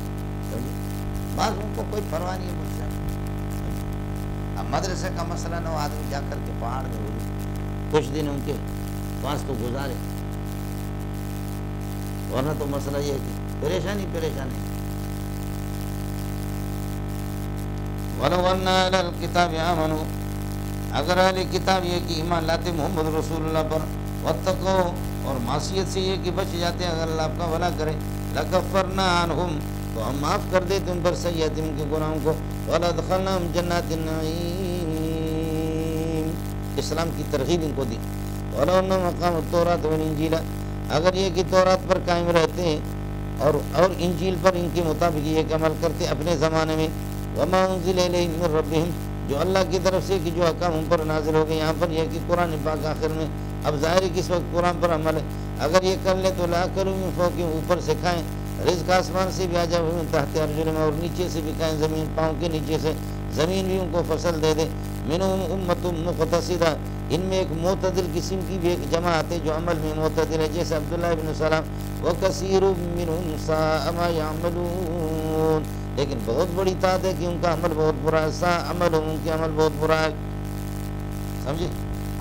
بعض ان کو کوئی پرواہ نہیں ہے مجھ سے۔ اب مدرسے کا مسئلہ نہ ہو، آدمی جا کر کے پہاڑ میں ہو کچھ دن ان کے پاس تو گزارے، ورنہ تو مسئلہ یہ ہے کہ پریشانی ہے۔ وَلَوْ أَنَّ أَهْلَ الْكِتَابِ آمَنُوا، اگر اہل کتاب یہ کہ ایمان لاتے محمد رسول اللہ پر، واتقوا، اور معصیت سے یہ کہ بچ جاتے ہیں، اگر اللہ آپ کا بھلا کرے، لَكَفَّرْنَا عَنْهُمْ، تو ہم معاف کر دیتے ان پر سیئاتہم کے گناہوں کو، وَلَأَدْخَلْنَاهُمْ جَنَّاتِ النَّعِيمِ، اسلام کی ترغیب ان کو دی۔ وَلَوْ أَنَّهُمْ أَقَامُوا التَّوْرَاةَ وَالْإِنجِيلَ، اگر یہ کہ تورات پر قائم رہتے ہیں اور انجیل پر ان کے مطابق یہ کہ عمل کرتے اپنے زمانے میں، وَمَا أُنزِلَ إِلَيْهِم مِّن رَّبِّهِمْ، جو اللہ کی طرف سے کہ جو احکام ان پر نازل ہو گئے، یہاں پر یہ کہ قرآن پاک آخر میں، اب ظاہر ہے کہ اس وقت قرآن پر عمل ہے، اگر یہ کر لے تو لا کروں من فوقہم، اوپر سے کھائیں، رزق آسمان سے بھی آ جائے، من تحت ارجلہم، اور نیچے سے بھی کھائیں، زمین پاؤں کے نیچے سے، زمین بھی ان کو فصل دے دے، منہم امۃ مقتصدہ، ان میں ایک معتدل قسم کی بھی ایک جماعت ہے جو عمل میں معتدل ہے، جیسے عبداللہ ابن سلام، وَكَثِيرٌ مِّنْهُمْ سَاءَ مَا يَعْمَلُونَ، لیکن بہت بڑی تعداد ہے کہ ان کا عمل بہت برا ہے، سَاءَ عَمَلُهُمْ، ان کے عمل بہت برا ہے۔ سمجھے،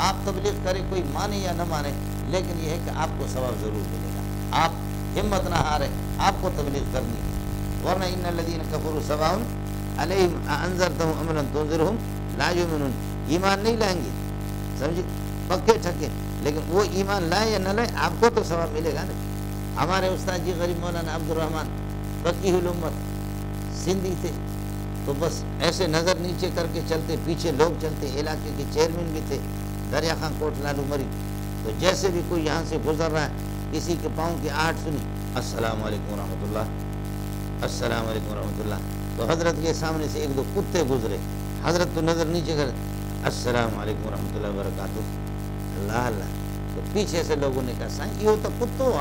آپ تبلیغ کریں، کوئی مانے یا نہ مانے، لیکن یہ ہے کہ آپ کو ثواب ضرور ملے گا، آپ ہمت نہ ہارے، آپ کو تبلیغ کرنی ہے، ورنہ ان الذین کفروا سواء علیہم اانذرتہم ام لم تنذرہم لا یؤمنون، ایمان نہیں لائیں گے، سمجھے، پکے ٹھکے، لیکن وہ ایمان لائیں یا نہ لائیں آپ کو تو ثواب ملے گا نا۔ ہمارے استاد جی غریب مولانا عبدالرحمن فقیہ الامت سندھی تھے، تو بس ایسے نظر نیچے کر کے چلتے، پیچھے لوگ چلتے، علاقے کے چیئرمین بھی تھے، دریا خان کوٹ لالو مری، تو جیسے بھی کوئی یہاں سے گزر رہا ہے، کسی کے پاؤں کی آہٹ سنی، السلام علیکم ورحمۃ اللہ، السلام علیکم ورحمۃ اللہ، تو حضرت کے سامنے سے ایک دو کتے گزرے، حضرت تو نظر نیچے کر، السلام علیکم ورحمۃ اللہ وبرکاتہ، اللہ اللہ، تو پیچھے سے لوگوں نے کہا سائیں یہ تو کتوں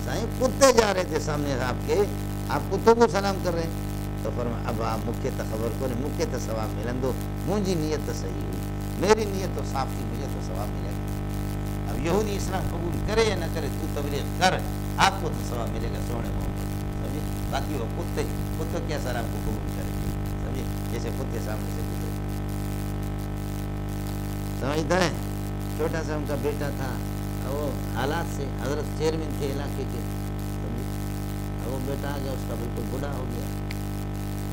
سائیں کتے جا رہے تھے سامنے آپ کے، آپ کتوں کو سلام کر رہے ہیں؟ تو فرمایا اب آپ مکھے تو خبر کو نہیں، مکھے تو ثواب ملن دو، مجھے نیت تو صحیح ہوئی، میری نیت تو صاف تھی، مجھے تو ثواب ملے گا۔ اب یہودی اسلام قبول کرے یا نہ کرے، تو تبلیغ کر، آپ کو تو ثواب ملے گا سونے محمد، سمجھے؟ باقی وہ کتے کیا سلام کو قبول کرے، سمجھے؟ جیسے کتے سامنے سے گزرے، سمجھتا ہے؟ چھوٹا سا ان کا بیٹا تھا، وہ حالات سے حضرت چیئرمین تھے علاقے کے، وہ بیٹا آ گیا، اس کا بالکل بوڑھا ہو گیا،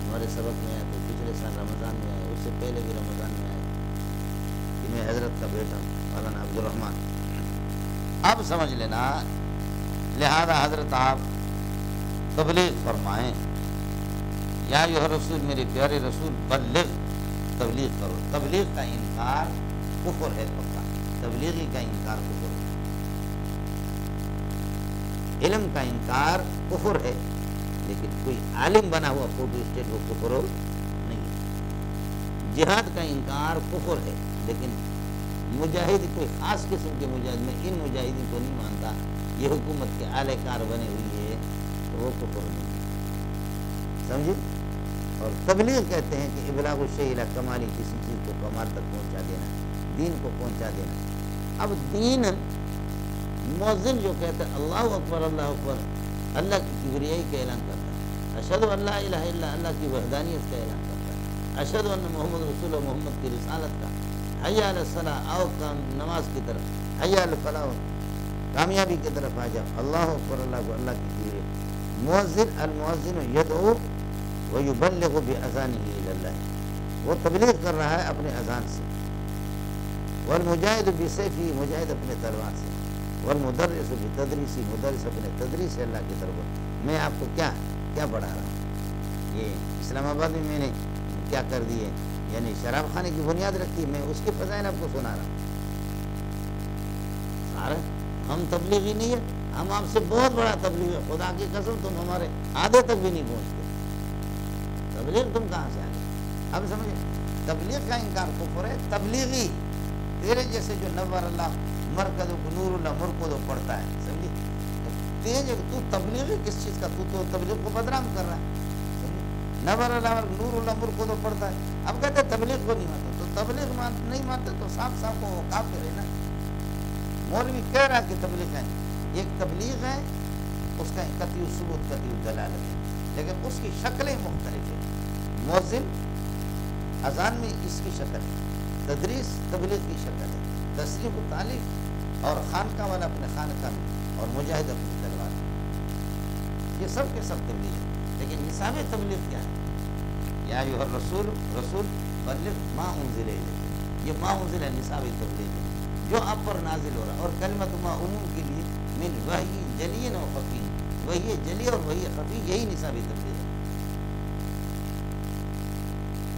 ہمارے سبق میں آیا تو پچھلے سال رمضان میں آیا، اس سے پہلے بھی رمضان میں آیا کہ میں حضرت کا بیٹا مولانا عبد الرحمن۔ اب سمجھ لینا، لہذا حضرت آپ تبلیغ فرمائیں، یا ایھا رسول، میرے پیارے رسول، بلغ، تبلیغ کرو۔ تبلیغ کا انکار کفر ہے پکا، تبلیغی کا انکار کفر ہے، علم کا انکار کفر ہے، لیکن کوئی عالم بنا ہوا فوٹو اسٹیٹ وہ کفر ہو نہیں ہے۔ جہاد کا انکار کفر ہے، لیکن مجاہد کوئی خاص قسم کے مجاہد، میں ان مجاہدین کو نہیں مانتا، یہ حکومت کے اعلی کار بنے ہوئی ہے، تو وہ کفر نہیں ہے، سمجھے؟ اور تبلیغ کہتے ہیں کہ ابلاغ الشیء الی کمالی، کسی چیز کو کمال تک پہنچا دینا، دین کو پہنچا دینا۔ اب دین، مؤذن جو کہتا ہے اللہ اکبر اللہ اکبر، اللہ کی کبریائی کا اعلان کرتا ہے، اشہد ان لا الہ الا اللہ کی وحدانیت کا اعلان کرتا ہے، اشہد ان محمد رسول اللہ، محمد کی رسالت کا، حی علی الصلاۃ، آؤ نماز کی طرف، حی علی الفلاح، کامیابی کی طرف آ جاؤ، اللہ اکبر اللہ کو، اللہ کی کبریائی۔ مؤذن، المؤذن یدعو ویبلغ باذانہ الی اللہ، وہ تبلیغ کر رہا ہے اپنے اذان سے، والمجاہد بسیفہ، مجاہد اپنے تلوار سے، والمدرس بتدریسی، مدرس اپنے تدریس سے اللہ کی طرف۔ میں آپ کو کیا پڑھا رہا ہوں، یہ اسلام آباد میں نے کیا کر دیے، یعنی شراب خانے کی بنیاد رکھی، میں اس کے فضائل آپ کو سنا رہا ہوں۔ سارے ہم تبلیغی نہیں ہے، ہم آپ سے بہت بڑا تبلیغ ہے، خدا کی قسم تم ہمارے آدھے تک بھی نہیں پہنچتے، تبلیغ تم کہاں سے آ گئے؟ اب سمجھے، تبلیغ کا انکار کفر ہے، تبلیغی تیرے جیسے جو نور اللہ مرکز نور اللہ مرکز پڑھتا ہے، سمجھے؟ تیج تو تبلیغی کس چیز کا، تو تبلیغ کو بدنام کر رہا ہے، نور اللہ نور اللہ مرکز پڑھتا ہے، اب کہتے ہیں تبلیغ کو نہیں مانتا، تو تبلیغ نہیں مانتے تو صاف صاف کو کافر ہے نا۔ مولوی کہہ رہا ہے کہ تبلیغ ہے، ایک تبلیغ ہے، اس کا قطعی ثبوت قطعی دلالت ہے، لیکن اس کی شکلیں مختلف ہیں۔ مؤذن اذان میں اس کی شکل ہے، تدریس تبلیغ کی شکل ہے، تصریح و تعلیف، اور خانقاہ والا اپنے خانقاہ میں، اور مجاہد اپنی تلوار میں، یہ سب کے سب تبلیغ ہے، لیکن نصاب تبلیغ کیا ہے؟ یا ایھا الرسول، رسول بلغ ما انزل الیک، یہ ما انزل ہے نصاب تبلیغ ہے، جو آپ پر نازل ہو رہا ہے، اور کلمۃ ما عموم کے لیے من وحی جلی و خفی، وحی جلی اور وحی خفی، یہی نصاب تبلیغ ہے۔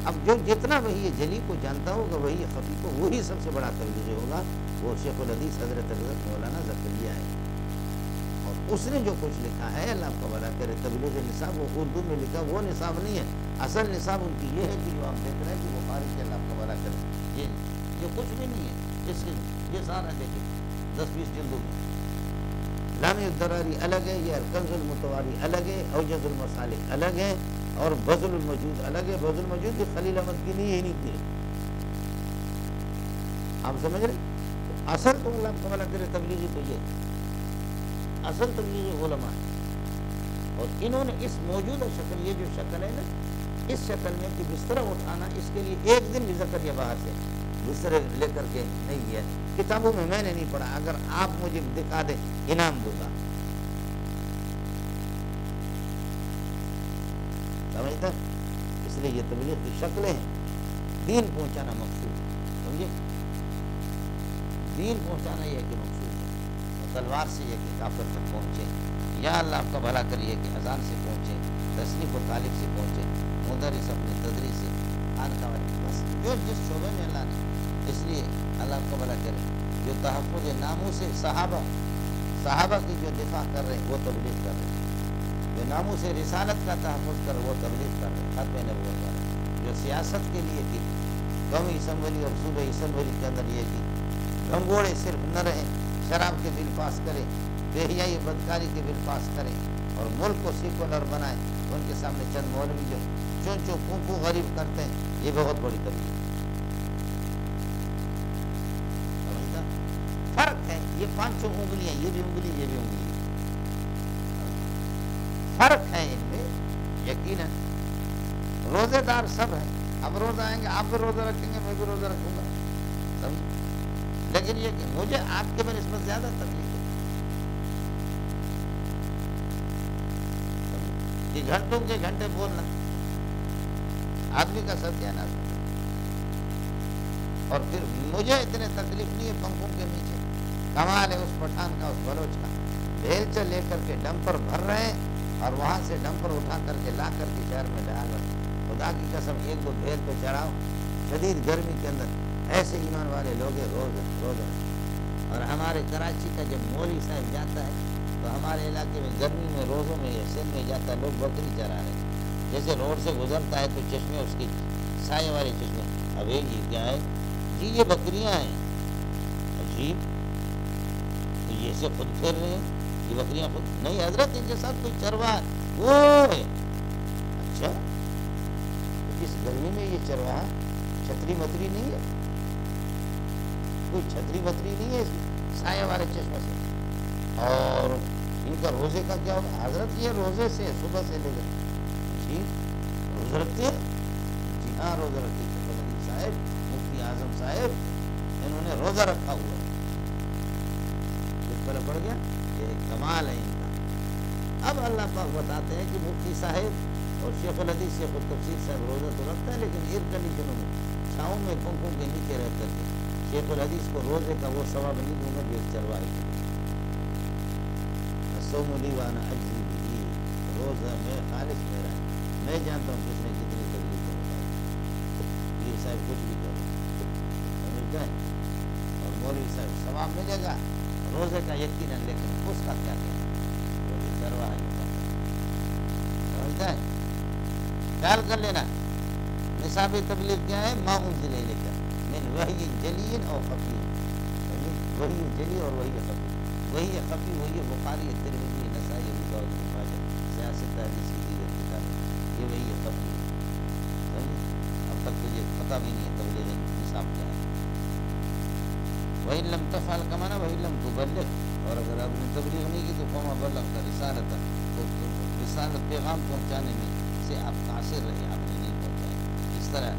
اب جو جتنا وحی جلی کو جانتا ہوگا، وحی خفی کو، وہی سب سے بڑا تبلیغ ہوگا، وہ شیخ الحدیث حضرت مولانا زکریا ہے، اور اس نے جو کچھ لکھا ہے، اللہ آپ کا بھلا کرے، تبلیغ نصاب، وہ اردو میں لکھا، وہ نصاب نہیں ہے، اصل نصاب ان کی یہ ہے کہ جو آپ دیکھ رہے ہیں کہ بخاری کے، اللہ آپ کا بھلا کرے، یہ کچھ بھی نہیں ہے، اس کے یہ سارا دیکھیں 10-20 جلدوں میں، لام الدراری الگ ہے، یہ الکنز المتواری الگ ہے، اوجز المسالک الگ ہے، اور بذل الموجود الگ ہے۔ بذل الموجود بھی خلیل احمد کی نہیں، یہ نہیں تھی، آپ سمجھ رہے؟ اصل تو اللہ کو بھلا کرے تبلیغی تو یہ اصل تبلیغی علماء ہے، اور انہوں نے اس موجودہ شکل، یہ جو شکل ہے نا، اس شکل میں کہ بستر اٹھانا، اس کے لیے ایک دن بھی زکریا باہر سے بستر لے کر کے نہیں گیا، کتابوں میں میں نے نہیں پڑھا، اگر آپ مجھے دکھا دیں انعام دوں گا، سمجھتا؟ اس لیے یہ تبلیغ کی شکلیں ہیں، دین پہنچانا مقصود، سمجھے؟ دین پہنچانا یہ کہ مقصود ہے، اور تلوار سے یہ کہ کافر تک پہنچے، یا اللہ آپ کا بھلا کریے کہ اذان سے پہنچے، تصنیف و تعلیف سے پہنچے، مدرس اپنی تدریس سے، خانقاہ والے، بس جو جس شعبے میں اللہ نے، اس لیے اللہ آپ کا بھلا کرے، جو تحفظ ناموس صحابہ کی جو دفاع کر رہے ہیں وہ تبلیغ کر رہے ہیں، جو ناموس رسالت کا تحفظ کر وہ تبلیغ کر رہے ہیں، ختم نبوت والے جو سیاست کے لیے کی قومی اسمبلی اور صوبائی اسمبلی کے اندر یہ کی لنگوڑے صرف نہ رہیں، شراب کے بل پاس کریں، بے حیائی بدکاری کے بل پاس کریں اور ملک کو سیکولر بنائیں، ان کے سامنے چند مولوی جو چون کونکو غریب کرتے ہیں، یہ بہت بڑی تبلیغ ہے۔ فرق ہے، یہ 5 انگلیاں، یہ بھی انگلی یہ بھی انگلی، فرق ہے ان میں یقیناً۔ روزے دار سب ہیں، اب روزہ آئیں گے، آپ بھی روزہ رکھیں گے، میں بھی روزہ رکھوں گا، لیکن یہ کہ مجھے آپ کے بنسبت زیادہ تکلیف ہے کہ گھنٹوں کے گھنٹے بولنا آدمی کا ستیاناش ہے، اور پھر مجھے اتنے تکلیف نہیں ہے پنکھوں کے نیچے۔ کمال ہے اس پٹھان کا، اس بلوچ کا، بھیلچا لے کر کے ڈمپر بھر رہے ہیں اور وہاں سے ڈمپر اٹھا کر کے لا کر کے شہر میں ڈال رہے ہیں۔ خدا کی قسم 1-2 بھیل پہ چڑھاؤ شدید گرمی کے اندر، ایسے ایمان والے لوگ روز اور ہمارے کراچی کا جب مولوی صاحب جاتا ہے تو ہمارے علاقے میں گرمی میں روزوں میں یا سندھ میں جاتا ہے، لوگ بکری چرا رہے ہیں، جیسے روڈ سے گزرتا ہے تو چشمے اس کی سائے والے چشمے، اب یہ کیا ہے جی، یہ بکریاں ہیں، عجیب، تو یہ سے خود پھر رہے ہیں، یہ بکریاں خود نہیں حضرت، ان کے ساتھ کوئی چروا ہے وہ ہے۔ اچھا، اس گرمی میں یہ چروا چھتری متری نہیں ہے، کوئی چھتری متری نہیں ہے اس سایہ والے چشمے سے، اور ان کا روزے کا کیا ہوگا؟ حضرت یہ روزے سے صبح سے لے کر جی روزہ رکھتے ہیں، جی ہاں روزہ رکھتے ہیں صاحب، مفتی اعظم صاحب انہوں نے روزہ رکھا ہوا ہے، اس پر پڑ گیا، یہ کمال ہے ان کا۔ اب اللہ پاک بتاتے ہیں کہ مفتی صاحب اور شیخ الحدیث شیخ التفسیر صاحب روزہ تو رکھتا ہے، لیکن ایئر کنڈیشنوں میں چھاؤں میں پنکھوں کے نیچے رہ کر کے شیخ الحدیث کو روزے کا وہ ثواب نہیں دوں گا جو اس چرواہے کے الصوم لی وانا اجزی بہ، روزہ میں خالص میرا ہے، میں جانتا ہوں کس نے کتنی تکلیف کروائی، یہ صاحب کچھ بھی کرو سمجھتے ہیں، اور مولوی صاحب ثواب ملے گا روزے کا یقیناً، لیکن اس کا کیا کیا روزے چرواہے کا سمجھتا ہے، خیال کر لینا۔ نصاب تبلیغ کیا ہے؟ ما انزل الیک من وحی جلی اور خفی، وحی جلی اور وحی خفی، وہی خفی وہی بخاری ترمذی نسائی ابو داؤد ابن ماجہ سیاست حدیث کی دیگر کتاب، یہ وہی خفی ہے، اب تک تجھے پتہ بھی نہیں ہے تبلیغ نصاب کیا ہے۔ وَإِن لَمْ تَفْعَلْ كَمَا وَإِن لَمْ تُبَلِّغْ، اور اگر آپ نے تبلیغ نہیں کی تو فَمَا بَلَّغْتَ رِسَالَتَهُ، تو رسالت پیغام پہنچانے میں سے آپ قاصر رہے، آپ نے نہیں پہنچایا، اس طرح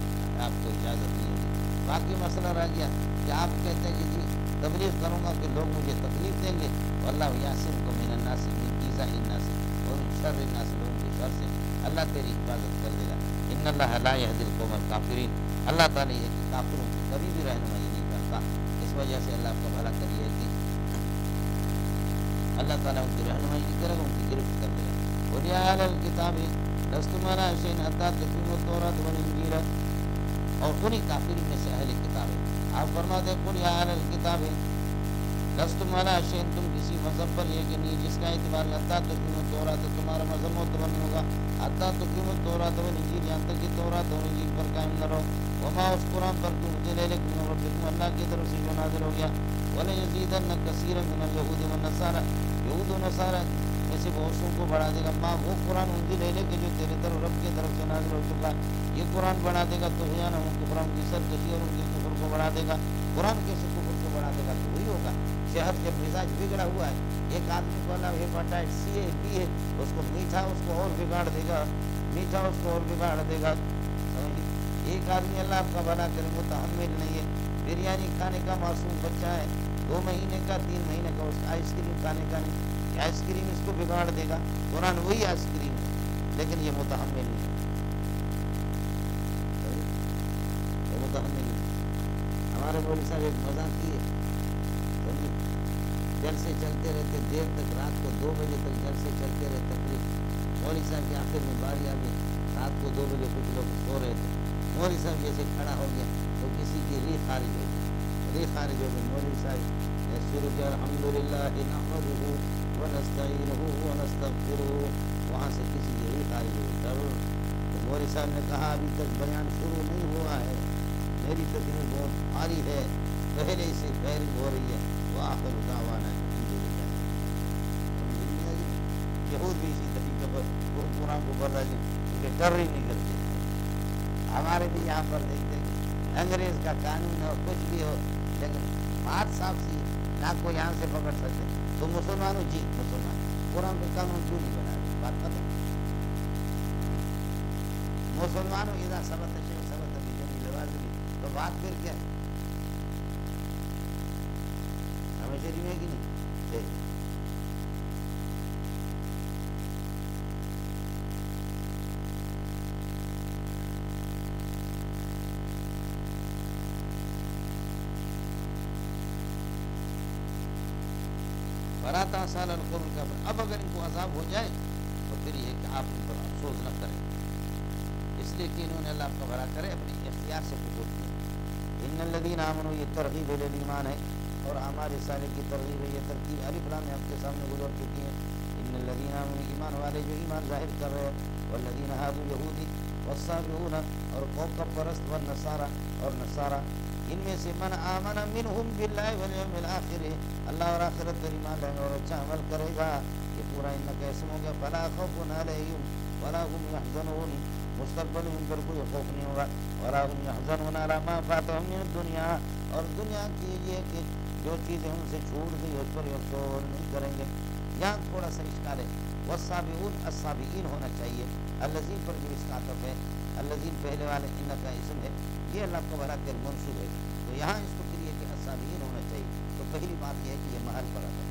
آپ کو اجازت نہیں ہوگی۔ باقی مسئلہ رہ گیا کہ آپ کہتے ہیں کہ جی تبلیغ کروں گا کہ لوگ مجھے تکلیف دیں گے، واللہ یعصمک من الناس من ایذاء الناس ومن شر الناس، لوگوں کے شر سے اللہ تیری حفاظت کر دے گا۔ ان اللہ لا یہدی القوم الکافرین، اللہ تعالیٰ یہ کافروں کی کبھی بھی رہنمائی نہیں کرتا، اس وجہ سے اللہ کا بھلا کریے کہ اللہ تعالیٰ ان کی رہنمائی نہیں کرے گا، ان کی گرفت کر دے گا۔ قل یا اہل الکتاب لستم علی شیء حتی تقیموا التوراۃ والانجیل، اور انہی کافرین میں سے اہل کتاب ہے، آپ فرما دیں قل یا اہل الکتاب لستم علی شیء، تم کسی مذہب پر یہ کہ نہیں جس کا اعتبار حتی تقیموا التوراۃ، تمہارا مذہب معتبر نہیں ہوگا، حتی تقیموا التوراۃ والانجیل، یہاں تک کہ تورات اور انجیل پر قائم نہ رہو، وما اس قرآن پر تم مجھے لیکن من ربکم، اللہ کی طرف سے جو نازل ہو گیا، وَلَيَزِيدَنَّ كَثِيرًا مِنَ الْيَهُودِ وَالنَّصَارَى، یہود و نصارہ میں سے بہت سو کو بڑھا دے گا، ماں وہ قرآن انزل لے کے جو تیرے طرف رب کی طرف سے نازل ہو چکا، یہ قرآن بڑھا دے گا طغیانہم، کفرہم کی سرکشی اور ان کے کفر کو بڑھا دے گا، قرآن کیسے کفر کو بڑھا دے گا؟ تو وہی ہوگا، شہر جب مزاج بگڑا ہوا ہے، ایک آدمی کو اللہ ہیپاٹائٹس سی ہے بی ہے، اس کو میٹھا اس کو اور بگاڑ دے گا، میٹھا اس کو اور بگاڑ دے گا، سمجھ، ایک آدمی اللہ آپ کا بھلا کرے متحمل نہیں ہے، بریانی کھانے کا معصوم بچہ ہے، 2 مہینے کا 3 مہینے کا، اس کا آئس کریم کھانے کا نہیں، آئس کریم اس کو بگاڑ دے گا، قرآن وہی آئس کریم ہے لیکن یہ متحمل نہیں ہے، یہ متحمل نہیں ہے۔ ہمارے مولوی صاحب ایک مذاق کیے، جلسے چلتے رہتے دیر تک، رات کو 2 بجے تک جلسے چلتے رہے، تقریب مولوی صاحب کے آخر میں باری آ گئی، رات کو 2 بجے کچھ لوگ سو رہے تھے، مولوی صاحب جیسے کھڑا ہو گیا تو کسی کی ریح خارج ہو گئی، یہی خارج ہو گئے مولوی صاحب شروع کیا الحمدللہ نحمدہ ونستعینہ ونستغفرہ، وہاں سے کسی یہی خارج ہو گئے. تو مولوی صاحب نے کہا ابھی تک بیان شروع نہیں ہوا ہے، میری تقریر بہت بھاری ہے، پہلے سے فائرنگ ہو رہی ہے. وآخر دعوانا الحمدللہ. یہود بھی اسی طریقے پر قرآن کو پڑھ رہے ہیں کیونکہ ڈر ہی نہیں کرتے. ہمارے بھی یہاں پر دیکھتے ہیں انگریز کا قانون ہو کچھ بھی ہو لیکن بات صاف سی نہ کوئی یہاں سے پکڑ سکتے. تو مسلمانوں جی مسلمان قرآن کا قانون کیوں نہیں بنا رہے؟ بات ختم. مسلمانوں اذا ثبت الشیء ثبت بجميع لوازمه، تو بات پھر کیا ہے؟ ہمیں شریف ہے کہ نہیں؟ براتا سال القرن کا. اب اگر ان کو عذاب ہو جائے تو پھر یہ کہ آپ ان پر افسوس نہ کریں، اس لیے کہ انہوں نے اللہ کا بھلا کرے اپنے اختیار سے قبول کیا. ان الذین آمنوا، یہ ترغیب ایمان ہے، اور اعمال صالح کی ترغیب ہے. یہ ترتیب الف لام آپ کے سامنے گزر چکی ہے. ان الذین آمنوا، ایمان والے جو ایمان ظاہر کر رہے ہیں. والذین ہادوا، یہودی. والصابئون، اور کوکب پرست. والنصارى، اور نصارى. ان میں سے من آمن منہم باللہ والیوم الآخر، اللہ اور آخرت پر ایمان لائے اور اچھا عمل کرے گا. یہ پورا ان کا اسم ہو گیا. فلا خوف علیہم ولا هم يحزنون، مستقبل ان پر کوئی خوف نہیں ہوگا. ولا هم يحزنون على ما فاتهم من الدنيا، اور دنیا کی یہ کہ جو چیزیں ان سے چھوٹ گئی اس پر افسوس نہیں کریں گے. یہاں تھوڑا سا اشکال ہے. والسابقون، السابقین ہونا چاہیے. الذین پر جو اس کا عطف ہے، الذین پہلے والے ان کا اسم ہے، یہ اللہ کو بھلا کر منصوب ہے. تو یہاں اس کو پھر یہ کہ السابقین ہونا چاہیے. تو پہلی بات یہ ہے کہ یہ محل پر عطف ہے.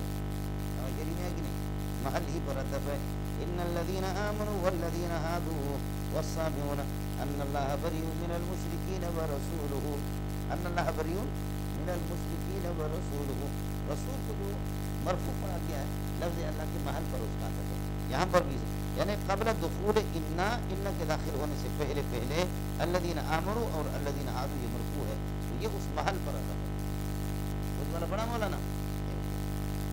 سمجھ رہی ہے کہ نہیں؟ محل ہی پر عطف ہے. ان الذین آمنوا والذین هادوا والصابئون ان اللہ بریء من المشرکین ورسولہ. ان اللہ بریء من المشرکین ورسولہ. رسول کو جو مرفوع پڑھا گیا ہے لفظ اللہ کے محل پر اس کا عطف ہے. یہاں پر بھی یعنی قبل دخول ان کے داخل ہونے سے پہلے الذین آمنوا اور الذین ہادوا یہ مرفوع ہے، تو یہ اس محل پر عطف ہے. اس والا بڑا مولانا.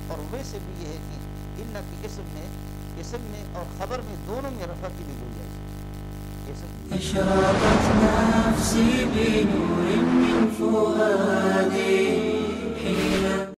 اور ویسے بھی یہ ہے کہ ان کی اسم میں اور خبر میں دونوں میں رفع کی بھی گنجائش ہے. اشرقت نفسی بنور من فؤادی